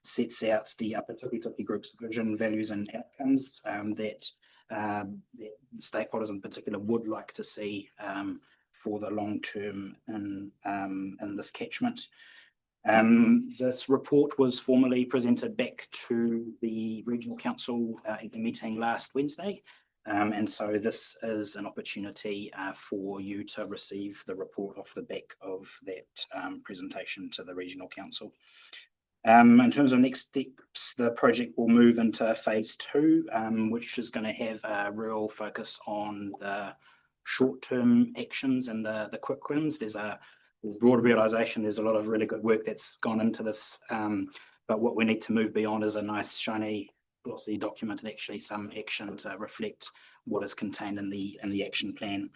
[SPEAKER 15] sets out the Apaturi Group's vision, values and outcomes that the stakeholders in particular would like to see for the long term in this catchment. This report was formally presented back to the Regional Council at the meeting last Wednesday. And so this is an opportunity for you to receive the report off the back of that presentation to the Regional Council. In terms of next steps, the project will move into phase 2, which is going to have a real focus on the short-term actions and the quick wins. There's broad realisation there's a lot of really good work that's gone into this, but what we need to move beyond is a nice, shiny, glossy document and actually some action to reflect what is contained in the action plan.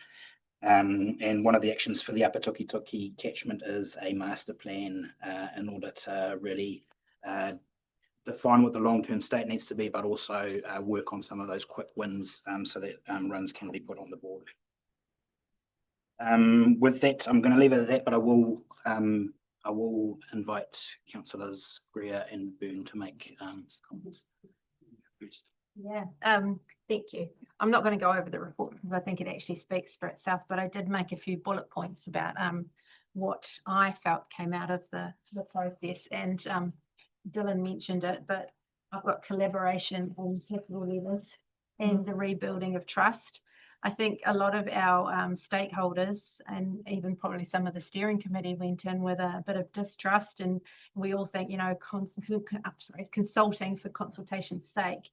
[SPEAKER 15] And one of the actions for the Apaturi catchment is a master plan in order to really define what the long-term state needs to be, but also work on some of those quick wins so that runs can be put on the board. With that, I'm going to leave it at that, but I will invite councillors Greer and Byrne to make comments.
[SPEAKER 8] Yeah, thank you. I'm not going to go over the report because I think it actually speaks for itself, but I did make a few bullet points about what I felt came out of the process, and Dylan mentioned it, but I've got collaboration on several levels and the rebuilding of trust. I think a lot of our stakeholders and even probably some of the steering committee went in with a bit of distrust, and we all think, you know, consulting for consultation's sake.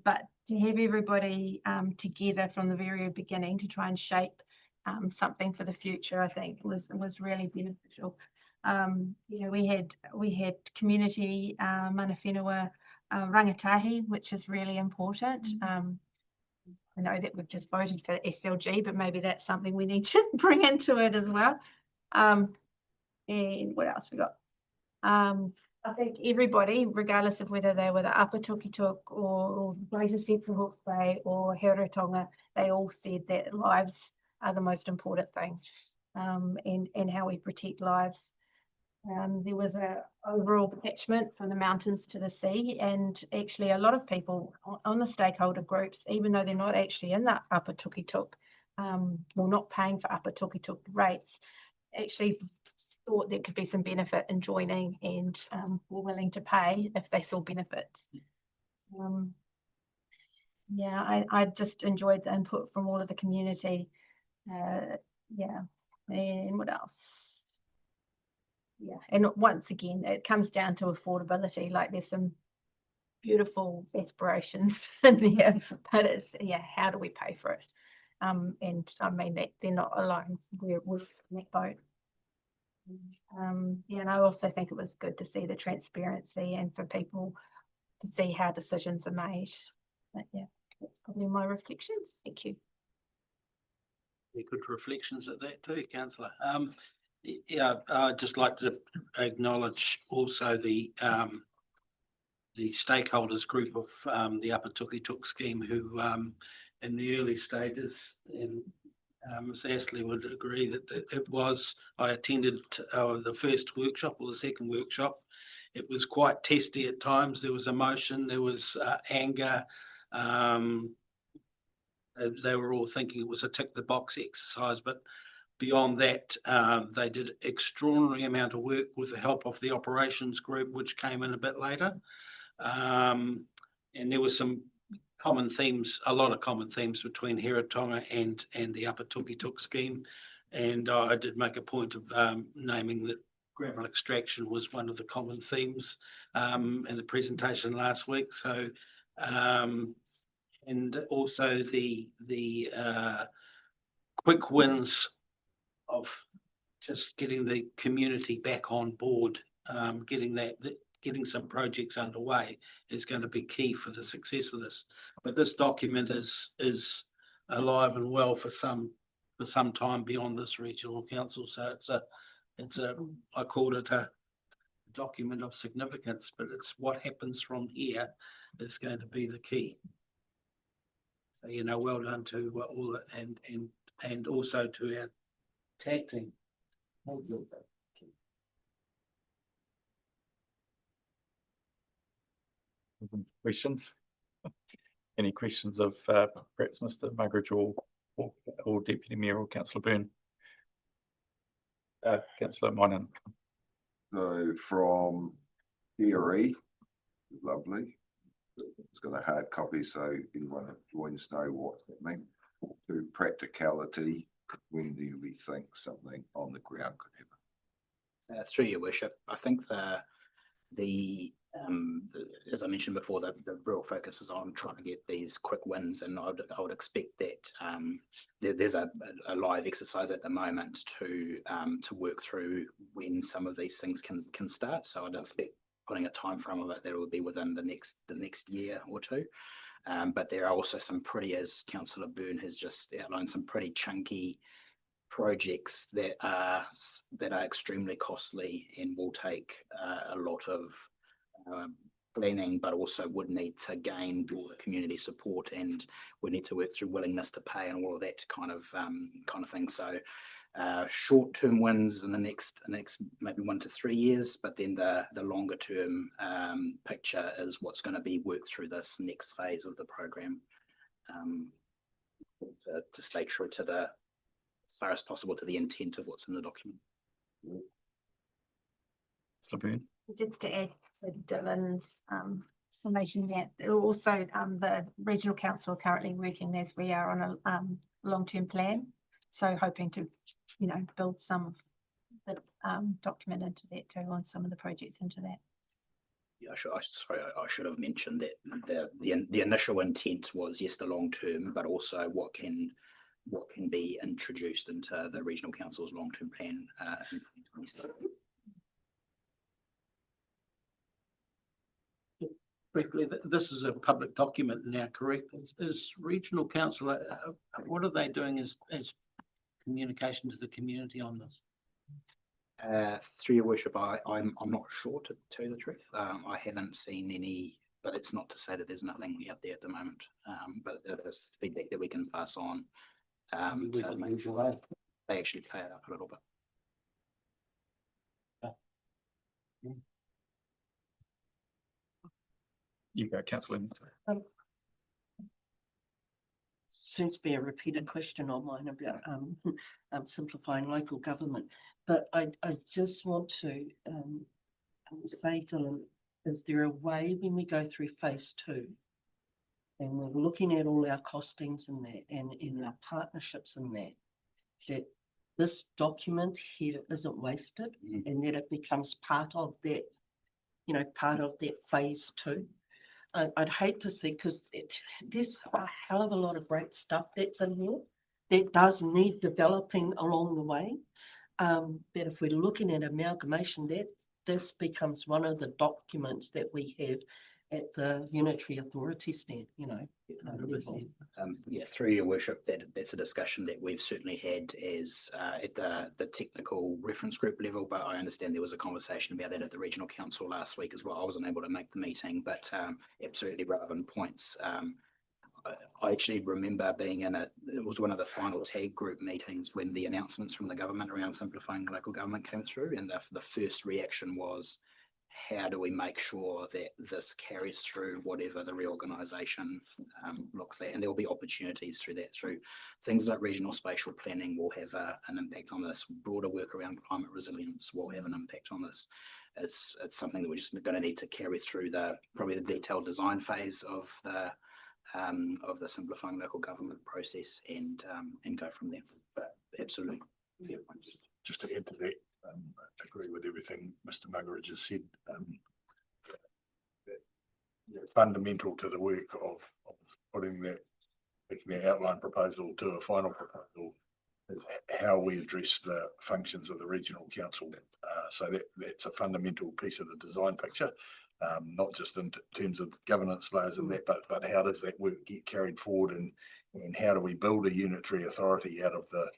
[SPEAKER 8] But to have everybody together from the very beginning to try and shape something for the future, I think was really beneficial. You know, we had community mana whenua rangatahi, which is really important. I know that we've just voted for SLG, but maybe that's something we need to bring into it as well. And what else we got? I think everybody, regardless of whether they were the Upper Tukituk or Greater Central Hawke's Bay or Heretatonga, they all said that lives are the most important thing, and how we protect lives. There was a overall catchment from the mountains to the sea, and actually a lot of people on the stakeholder groups, even though they're not actually in that Upper Tukituk, or not paying for Upper Tukituk rates, actually thought there could be some benefit in joining, and were willing to pay if they saw benefits. Yeah, I just enjoyed the input from all of the community. Yeah, and what else? Yeah, and once again, it comes down to affordability. Like, there's some beautiful aspirations in there, but it's, yeah, how do we pay for it? And I mean that they're not alone. We're in that boat. Yeah, and I also think it was good to see the transparency and for people to see how decisions are made. But yeah, that's probably my reflections. Thank you.
[SPEAKER 14] Good reflections at that too, councillor. Yeah, I'd just like to acknowledge also the stakeholders group of the Upper Tukituk scheme, who in the early stages, and Ms. Astley would agree that it was, I attended the first workshop or the second workshop. It was quite testy at times. There was emotion, there was anger. They were all thinking it was a tick the box exercise, but beyond that, they did extraordinary amount of work with the help of the operations group, which came in a bit later. And there were some common themes, a lot of common themes between Heretatonga and the Upper Tukituk scheme. And I did make a point of naming that gravel extraction was one of the common themes in the presentation last week. So, and also the quick wins of just getting the community back on board, getting some projects underway is going to be key for the success of this. But this document is alive and well for some time beyond this regional council. So I called it a document of significance, but it's what happens from here is going to be the key. So, you know, well done to all and also to our tag team.
[SPEAKER 1] Questions? Any questions of perhaps Mr. Muggeridge or Deputy Mayor or Councillor Byrne? Councillor Moynihan.
[SPEAKER 5] So from theory, lovely. It's got a hard copy, so anyone that joins know what that means. To practicality, when do we think something on the ground could happen?
[SPEAKER 15] Through your worship, I think as I mentioned before, the real focus is on trying to get these quick wins, and I would expect that there's a live exercise at the moment to work through when some of these things can start. So I'd expect putting a time frame of it that it will be within the next year or two. But there are also some pretty, as Councillor Byrne has just outlined, some pretty chunky projects that are extremely costly and will take a lot of planning, but also would need to gain broader community support, and would need to work through willingness to pay and all of that kind of thing. So short-term wins in the next maybe 1 to 3 years, but then the longer term picture is what's going to be worked through this next phase of the program, to stay true to as far as possible to the intent of what's in the document.
[SPEAKER 8] Just to add to Dylan's summation, that also the regional council are currently working, as we are, on a long-term plan. So hoping to, build some of the document into that too, on some of the projects into that.
[SPEAKER 15] Yeah, I should have mentioned that the initial intent was, yes, the long term, but also what can be introduced into the regional council's long-term plan in 2027.
[SPEAKER 14] Briefly, this is a public document now, correct? Is regional council, what are they doing as communication to the community on this?
[SPEAKER 15] Through your worship, I'm not sure, to tell you the truth. I haven't seen any, but it's not to say that there's nothing out there at the moment. But there's feedback that we can pass on to make sure they actually play it up a little bit.
[SPEAKER 1] You go, Councillor.
[SPEAKER 7] Seems to be a repeated question of mine about simplifying local government, but I just want to say, Dylan, is there a way when we go through phase 2 and we're looking at all our costings and that, and in our partnerships and that this document here isn't wasted, and that it becomes part of that, part of that phase 2? I'd hate to see, because there's a hell of a lot of great stuff that's in here that does need developing along the way. But if we're looking at amalgamation, this becomes one of the documents that we have at the unitary authority stand, level.
[SPEAKER 15] Yeah, through your worship, that's a discussion that we've certainly had as at the technical reference group level, but I understand there was a conversation about that at the regional council last week as well. I wasn't able to make the meeting, but absolutely relevant points. I actually remember being it was one of the final TAG group meetings when the announcements from the government around simplifying local government came through, and the first reaction was, how do we make sure that this carries through whatever the reorganisation looks at? And there will be opportunities through that, through things like regional spatial planning will have an impact on this. Broader work around climate resilience will have an impact on this. It's something that we're just going to need to carry through probably the detailed design phase of the simplifying local government process, and go from there. But absolutely.
[SPEAKER 9] Yeah, just to add to that, I agree with everything Mr. Muggeridge has said. Fundamental to the work of making the outline proposal to a final proposal is how we address the functions of the regional council. So that's a fundamental piece of the design picture, not just in terms of governance layers and that, but how does that work get carried forward, and how do we build a unitary authority out of the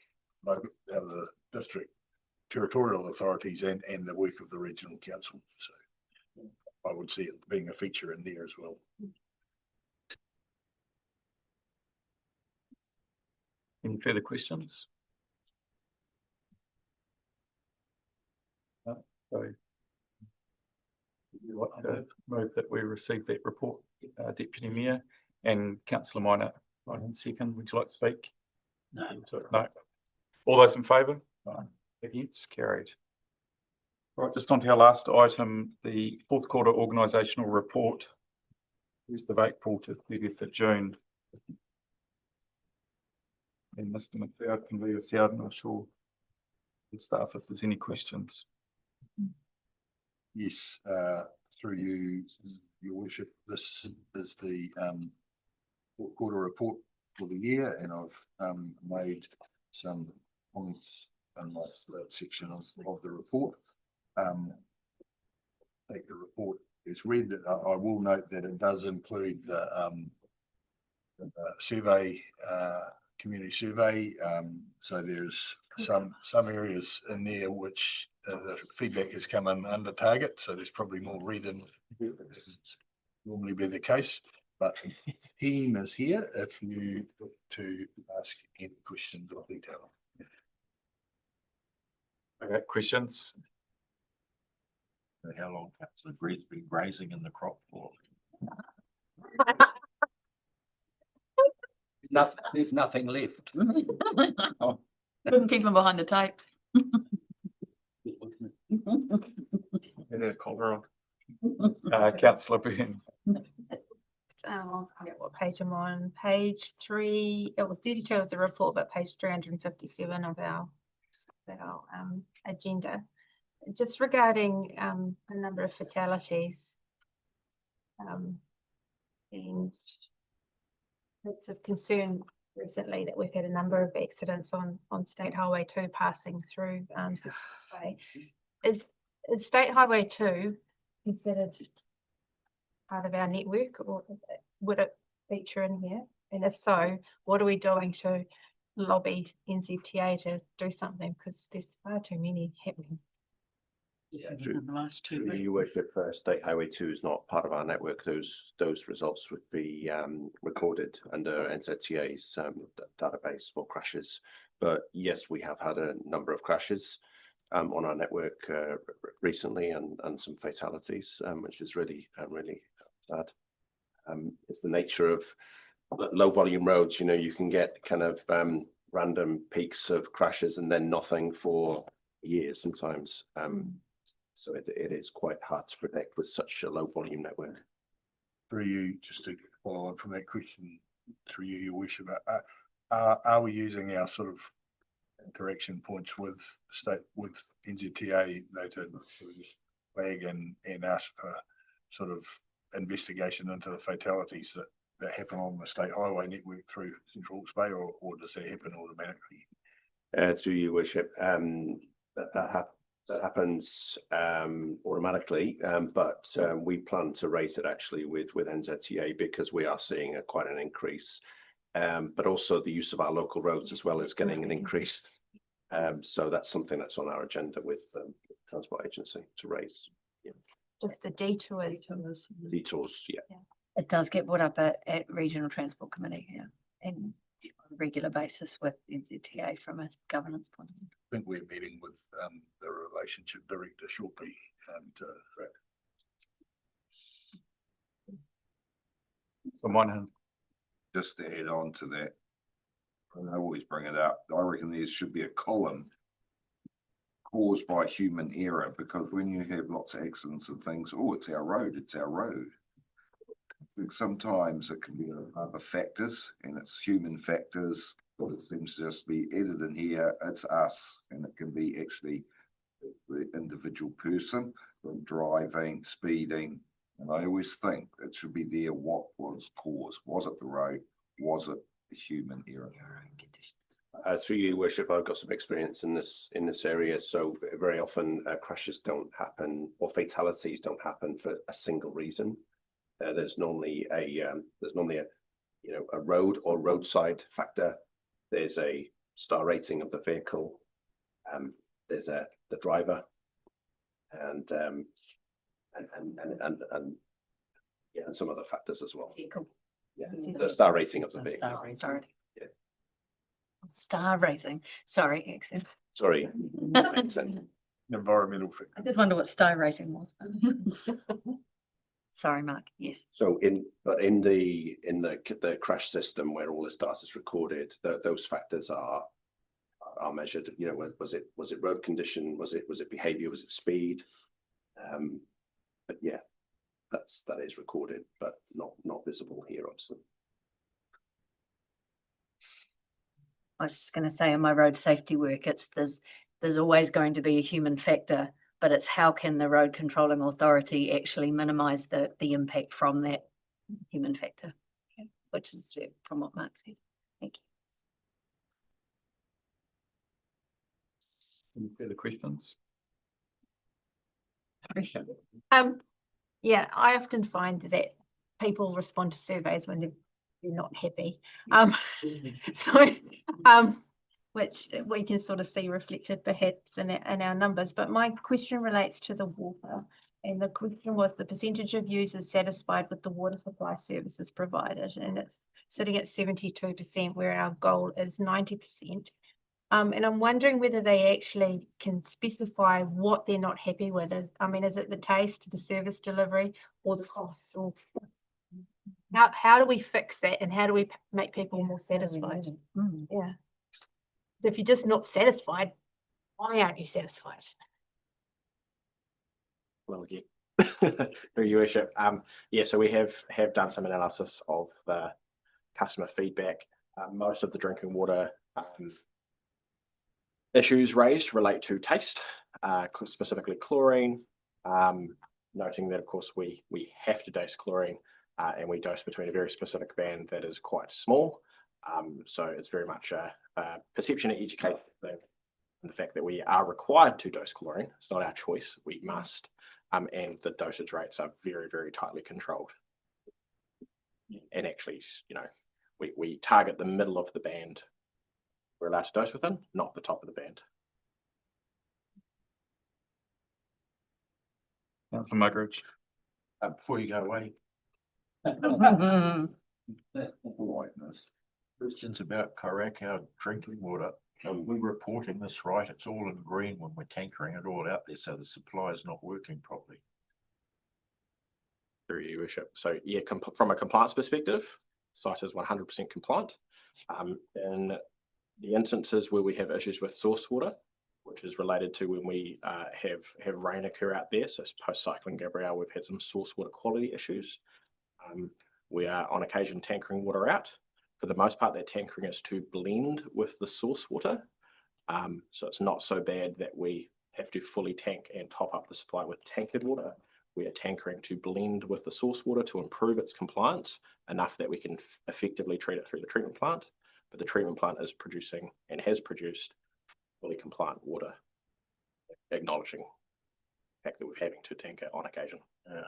[SPEAKER 9] district territorial authorities and the work of the regional council. So I would see it being a feature in there as well.
[SPEAKER 1] Any further questions? So would you like to move that we receive that report, Deputy Mayor, and Councillor Minor, second, would you like to speak?
[SPEAKER 14] No.
[SPEAKER 1] No. All those in favour? Against, carried. Right, just on to our last item, the fourth quarter organisational report. Here's the April to 30th of June. And Mr. McLeod can lead us out, and I'm sure the staff if there's any questions.
[SPEAKER 9] Yes, through you, your worship, this is the fourth quarter report for the year, and I've made some comments in that section of the report. Take the report is read. I will note that it does include the survey, community survey. So there's some areas in there which the feedback has come in under target. So there's probably more reading than normally be the case. But team is here if you look to ask any questions or detail.
[SPEAKER 1] Okay, questions?
[SPEAKER 13] How long has the breed's been grazing in the crop for?
[SPEAKER 14] There's nothing left.
[SPEAKER 4] Couldn't keep them behind the tape.
[SPEAKER 1] And a collar on. Councillor Byrne.
[SPEAKER 8] I'll forget what page I'm on. Page 3, it was 32 of the report, but page 357 of our agenda. Just regarding a number of fatalities and it's of concern recently that we've had a number of accidents on State Highway 2 passing through Is State Highway 2 considered part of our network, or would it feature in here? And if so, what are we doing to lobby NZTA to do something, because there's far too many happening?
[SPEAKER 10] Yeah, through your worship, State Highway 2 is not part of our network. Those results would be recorded under NZTA's database for crashes. But yes, we have had a number of crashes on our network recently, and some fatalities, which is really sad. It's the nature of low volume roads. You know, you can get kind of random peaks of crashes and then nothing for years sometimes. So it is quite hard to predict with such a low volume network.
[SPEAKER 9] Through you, just to follow on from that question, through you, your worship, are we using our sort of interaction points with NZTA though to sort of just flag and ask for sort of investigation into the fatalities that happen on the state highway network through Central Hawke's Bay, or does that happen automatically?
[SPEAKER 10] Through your worship, that happens automatically, but we plan to raise it actually with NZTA, because we are seeing quite an increase, but also the use of our local roads as well is getting an increase. So that's something that's on our agenda with the Transport Agency to raise. Yeah.
[SPEAKER 8] Just the detours.
[SPEAKER 10] Detours, yeah.
[SPEAKER 11] It does get brought up at Regional Transport Committee, yeah, and on a regular basis with NZTA from a governance point of view.
[SPEAKER 9] I think we're meeting with the relationship director shortly.
[SPEAKER 1] So mine.
[SPEAKER 5] Just to add on to that, and I always bring it up, I reckon there should be a column caused by human error, because when you have lots of accidents and things, oh, it's our road, it's our road. I think sometimes it can be other factors, and it's human factors, but it seems to just be added in here, it's us, and it can be actually the individual person from driving, speeding, and I always think it should be there what was caused. Was it the road? Was it the human error?
[SPEAKER 10] Through your worship, I've got some experience in this area. So very often crashes don't happen, or fatalities don't happen for a single reason. There's normally a road or roadside factor. There's a star rating of the vehicle. There's the driver, and some other factors as well. Yeah, the star rating of the vehicle.
[SPEAKER 11] Star rating. Sorry, accent.
[SPEAKER 10] Sorry, accent.
[SPEAKER 9] environmental.
[SPEAKER 11] I did wonder what star rating was. but- Sorry, Mark, yes.
[SPEAKER 10] So in the crash system where all this data is recorded, those factors are measured. You know, was it road condition? Was it behavior? Was it speed? But yeah, that is recorded, but not visible here, obviously.
[SPEAKER 11] I was just going to say in my road safety work, there's always going to be a human factor, but it's how can the road controlling authority actually minimise the impact from that human factor, which is from what Mark said. Thank you.
[SPEAKER 1] Any further questions?
[SPEAKER 8] Yeah, I often find that people respond to surveys when they're not happy. So, which we can sort of see reflected perhaps in our numbers. But my question relates to the water. And the question was the percentage of users satisfied with the water supply services provided. And it's sitting at 72%, where our goal is 90%. And I'm wondering whether they actually can specify what they're not happy with. I mean, is it the taste, the service delivery, or the cost? Or how do we fix that, and how do we make people more satisfied? Yeah. If you're just not satisfied, why aren't you satisfied?
[SPEAKER 16] Well, again, through your worship. Yeah, so we have done some analysis of the customer feedback. Most of the drinking water issues raised relate to taste, specifically chlorine. Noting that, of course, we have to dose chlorine, and we dose between a very specific band that is quite small. So it's very much a perception and education thing. And the fact that we are required to dose chlorine, it's not our choice, we must. And the dosage rates are very, very tightly controlled. And actually, you know, we target the middle of the band we're allowed to dose within, not the top of the band.
[SPEAKER 1] Councillor Muggeridge.
[SPEAKER 13] Before you go away. Politeness. Questions about Karakau drinking water. We're reporting this right. It's all in green when we're tankering it all out there, so the supply is not working properly.
[SPEAKER 16] Through your worship. So yeah, from a compliance perspective, site is 100% compliant. In the instances where we have issues with source water, which is related to when we have rain occur out there, so post Cyclone Gabrielle, we've had some source water quality issues. We are on occasion tankering water out. For the most part, that tankering is to blend with the source water. So it's not so bad that we have to fully tank and top up the supply with tanked water. We are tankering to blend with the source water to improve its compliance enough that we can effectively treat it through the treatment plant. But the treatment plant is producing and has produced fully compliant water, acknowledging the fact that we're having to tank it on occasion.
[SPEAKER 13] Yeah.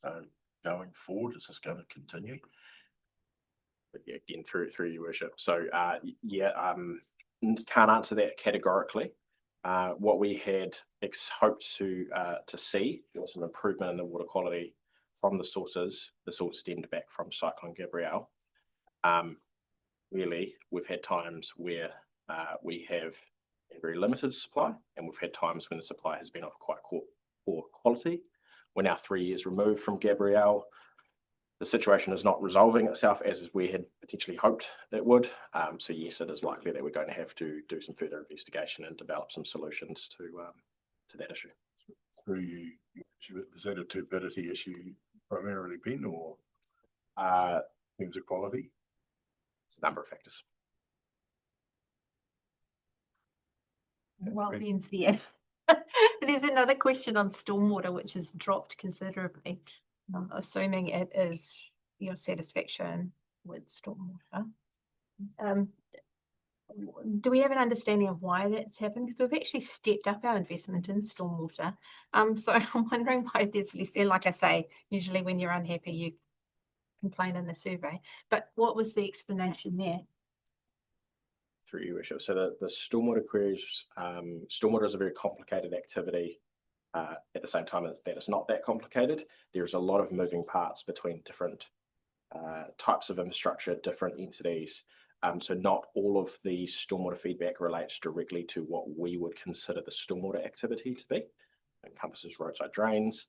[SPEAKER 13] So going forward, is this going to continue?
[SPEAKER 16] But yeah, again, through your worship. So yeah, can't answer that categorically. What we had hoped to see was some improvement in the water quality from the sources. This all stemmed back from Cyclone Gabrielle. Really, we've had times where we have a very limited supply, and we've had times when the supply has been of quite poor quality. We're now 3 years removed from Gabrielle. The situation is not resolving itself as we had potentially hoped it would. So yes, it is likely that we're going to have to do some further investigation and develop some solutions to that issue.
[SPEAKER 9] Through you, is that a turbidity issue primarily been, or in terms of quality?
[SPEAKER 16] It's a number of factors.
[SPEAKER 8] Well, Ben's there. There's another question on stormwater, which has dropped considerably. I'm assuming it is your satisfaction with stormwater. Do we have an understanding of why that's happened? Because we've actually stepped up our investment in stormwater. So I'm wondering why there's less there. Like I say, usually when you're unhappy, you complain in the survey. But what was the explanation there?
[SPEAKER 16] Through your worship. So the stormwater queries, stormwater is a very complicated activity. At the same time as that it's not that complicated. There's a lot of moving parts between different types of infrastructure, different entities. So not all of the stormwater feedback relates directly to what we would consider the stormwater activity to be. It encompasses roadside drains.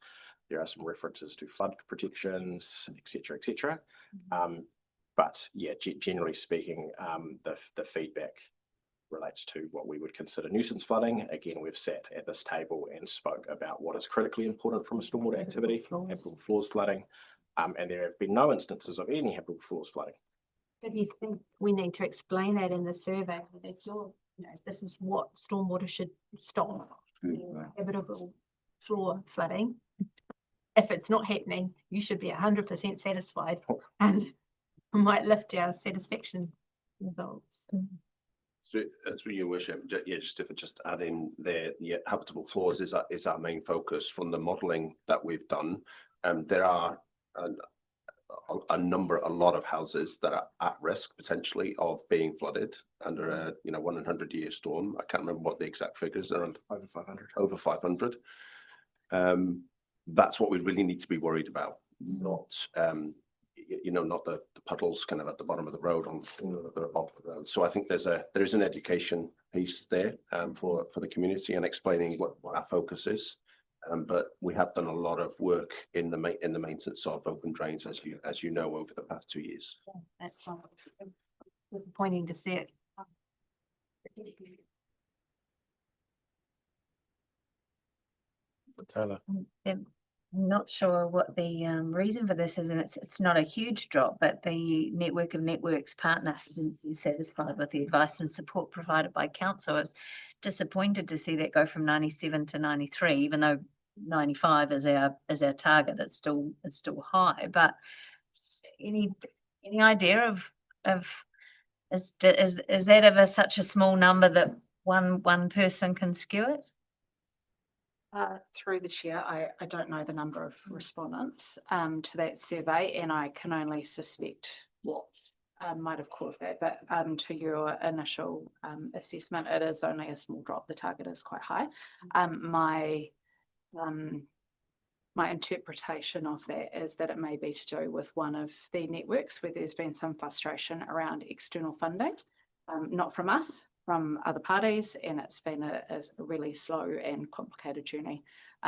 [SPEAKER 16] There are some references to flood protections, et cetera, et cetera. But yeah, generally speaking, the feedback relates to what we would consider nuisance flooding. Again, we've sat at this table and spoke about what is critically important from a stormwater activity, habitable floors flooding, and there have been no instances of any habitable floors flooding.
[SPEAKER 8] But do you think we need to explain that in the survey? That you're, you know, this is what stormwater should stop, habitable floor flooding. If it's not happening, you should be 100% satisfied, and might lift our satisfaction results.
[SPEAKER 10] Through your worship, just add in there, habitable floors is our main focus from the modelling that we've done. There are a lot of houses that are at risk potentially of being flooded under a 100-year storm. I can't remember what the exact figures are. Over 500. Over 500. That's what we really need to be worried about, not not the puddles kind of at the bottom of the road on the road. So I think there is an education piece there for the community and explaining what our focus is. But we have done a lot of work in the maintenance of open drains, as you know, over the past 2 years.
[SPEAKER 8] Yeah, that's fine. Disappointing to see it.
[SPEAKER 1] Taylor.
[SPEAKER 11] I'm not sure what the reason for this is, and it's not a huge drop, but the Network of Networks partner agency is satisfied with the advice and support provided by council. Is disappointed to see that go from 97 to 93, even though 95 is our target. It's still high, but any idea of is that ever such a small number that one person can skew it?
[SPEAKER 20] Through the chair, I don't know the number of respondents to that survey, and I can only suspect what might have caused that. But to your initial assessment, it is only a small drop. The target is quite high. My interpretation of that is that it may be to do with one of the networks where there's been some frustration around external funding, not from us, from other parties, and it's been a really slow and complicated journey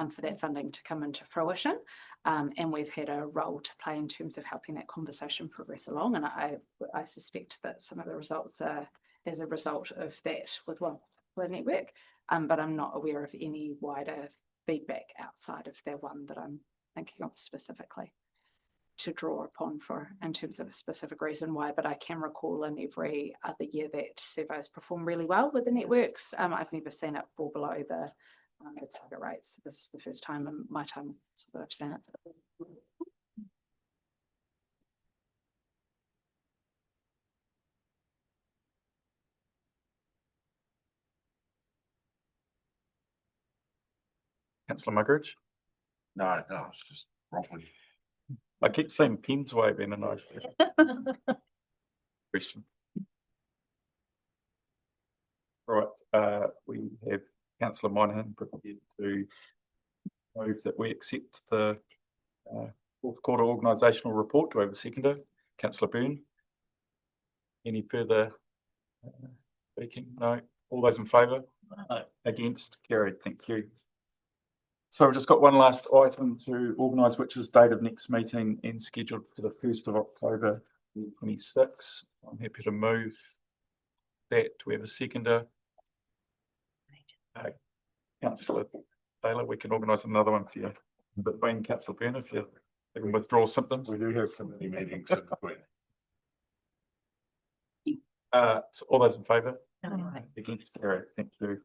[SPEAKER 20] for that funding to come into fruition. And we've had a role to play in terms of helping that conversation progress along. And I suspect that some of the results are as a result of that with one particular network, but I'm not aware of any wider feedback outside of the one that I'm thinking of specifically to draw upon for in terms of a specific reason why. But I can recall in every other year that surveys perform really well with the networks. I've never seen it fall below the target rates. This is the first time in my time that I've seen it.
[SPEAKER 1] Councillor Muggeridge.
[SPEAKER 13] No, it's just roughly.
[SPEAKER 1] I keep seeing pens waving and I question. Right, we have Councillor Moynihan prepared to move that we accept the fourth quarter organisational report. Do I have a seconder? Councillor Byrne. Any further speaking? No. All those in favour? No. Against? Carried. Thank you. So we've just got one last item to organise, which is date of next meeting and scheduled for the 1st of October 2026. I'm happy to move that. Do we have a seconder? Councillor Taylor, we can organise another one for you. Between Councillor Byrne, if you can withdraw symptoms.
[SPEAKER 9] We do have committee meetings in between.
[SPEAKER 1] So all those in favour?
[SPEAKER 8] No.
[SPEAKER 1] Against? Carried. Thank you.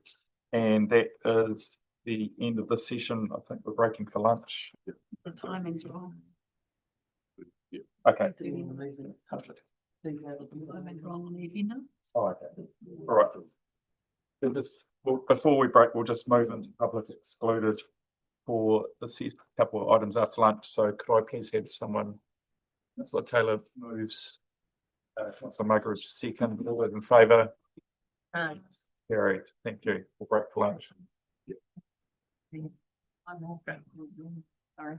[SPEAKER 1] And that is the end of the session. I think we're breaking for lunch.
[SPEAKER 20] The timing's wrong.
[SPEAKER 1] Okay.
[SPEAKER 20] Timing's wrong on the agenda.
[SPEAKER 1] Oh, okay. All right. Well, before we break, we'll just move into public excluded for the couple of items after lunch. So could I please have someone, Councillor Taylor moves, Councillor Muggeridge second, all those in favour? Carried. Thank you. We'll break for lunch.
[SPEAKER 20] I'm okay. Sorry.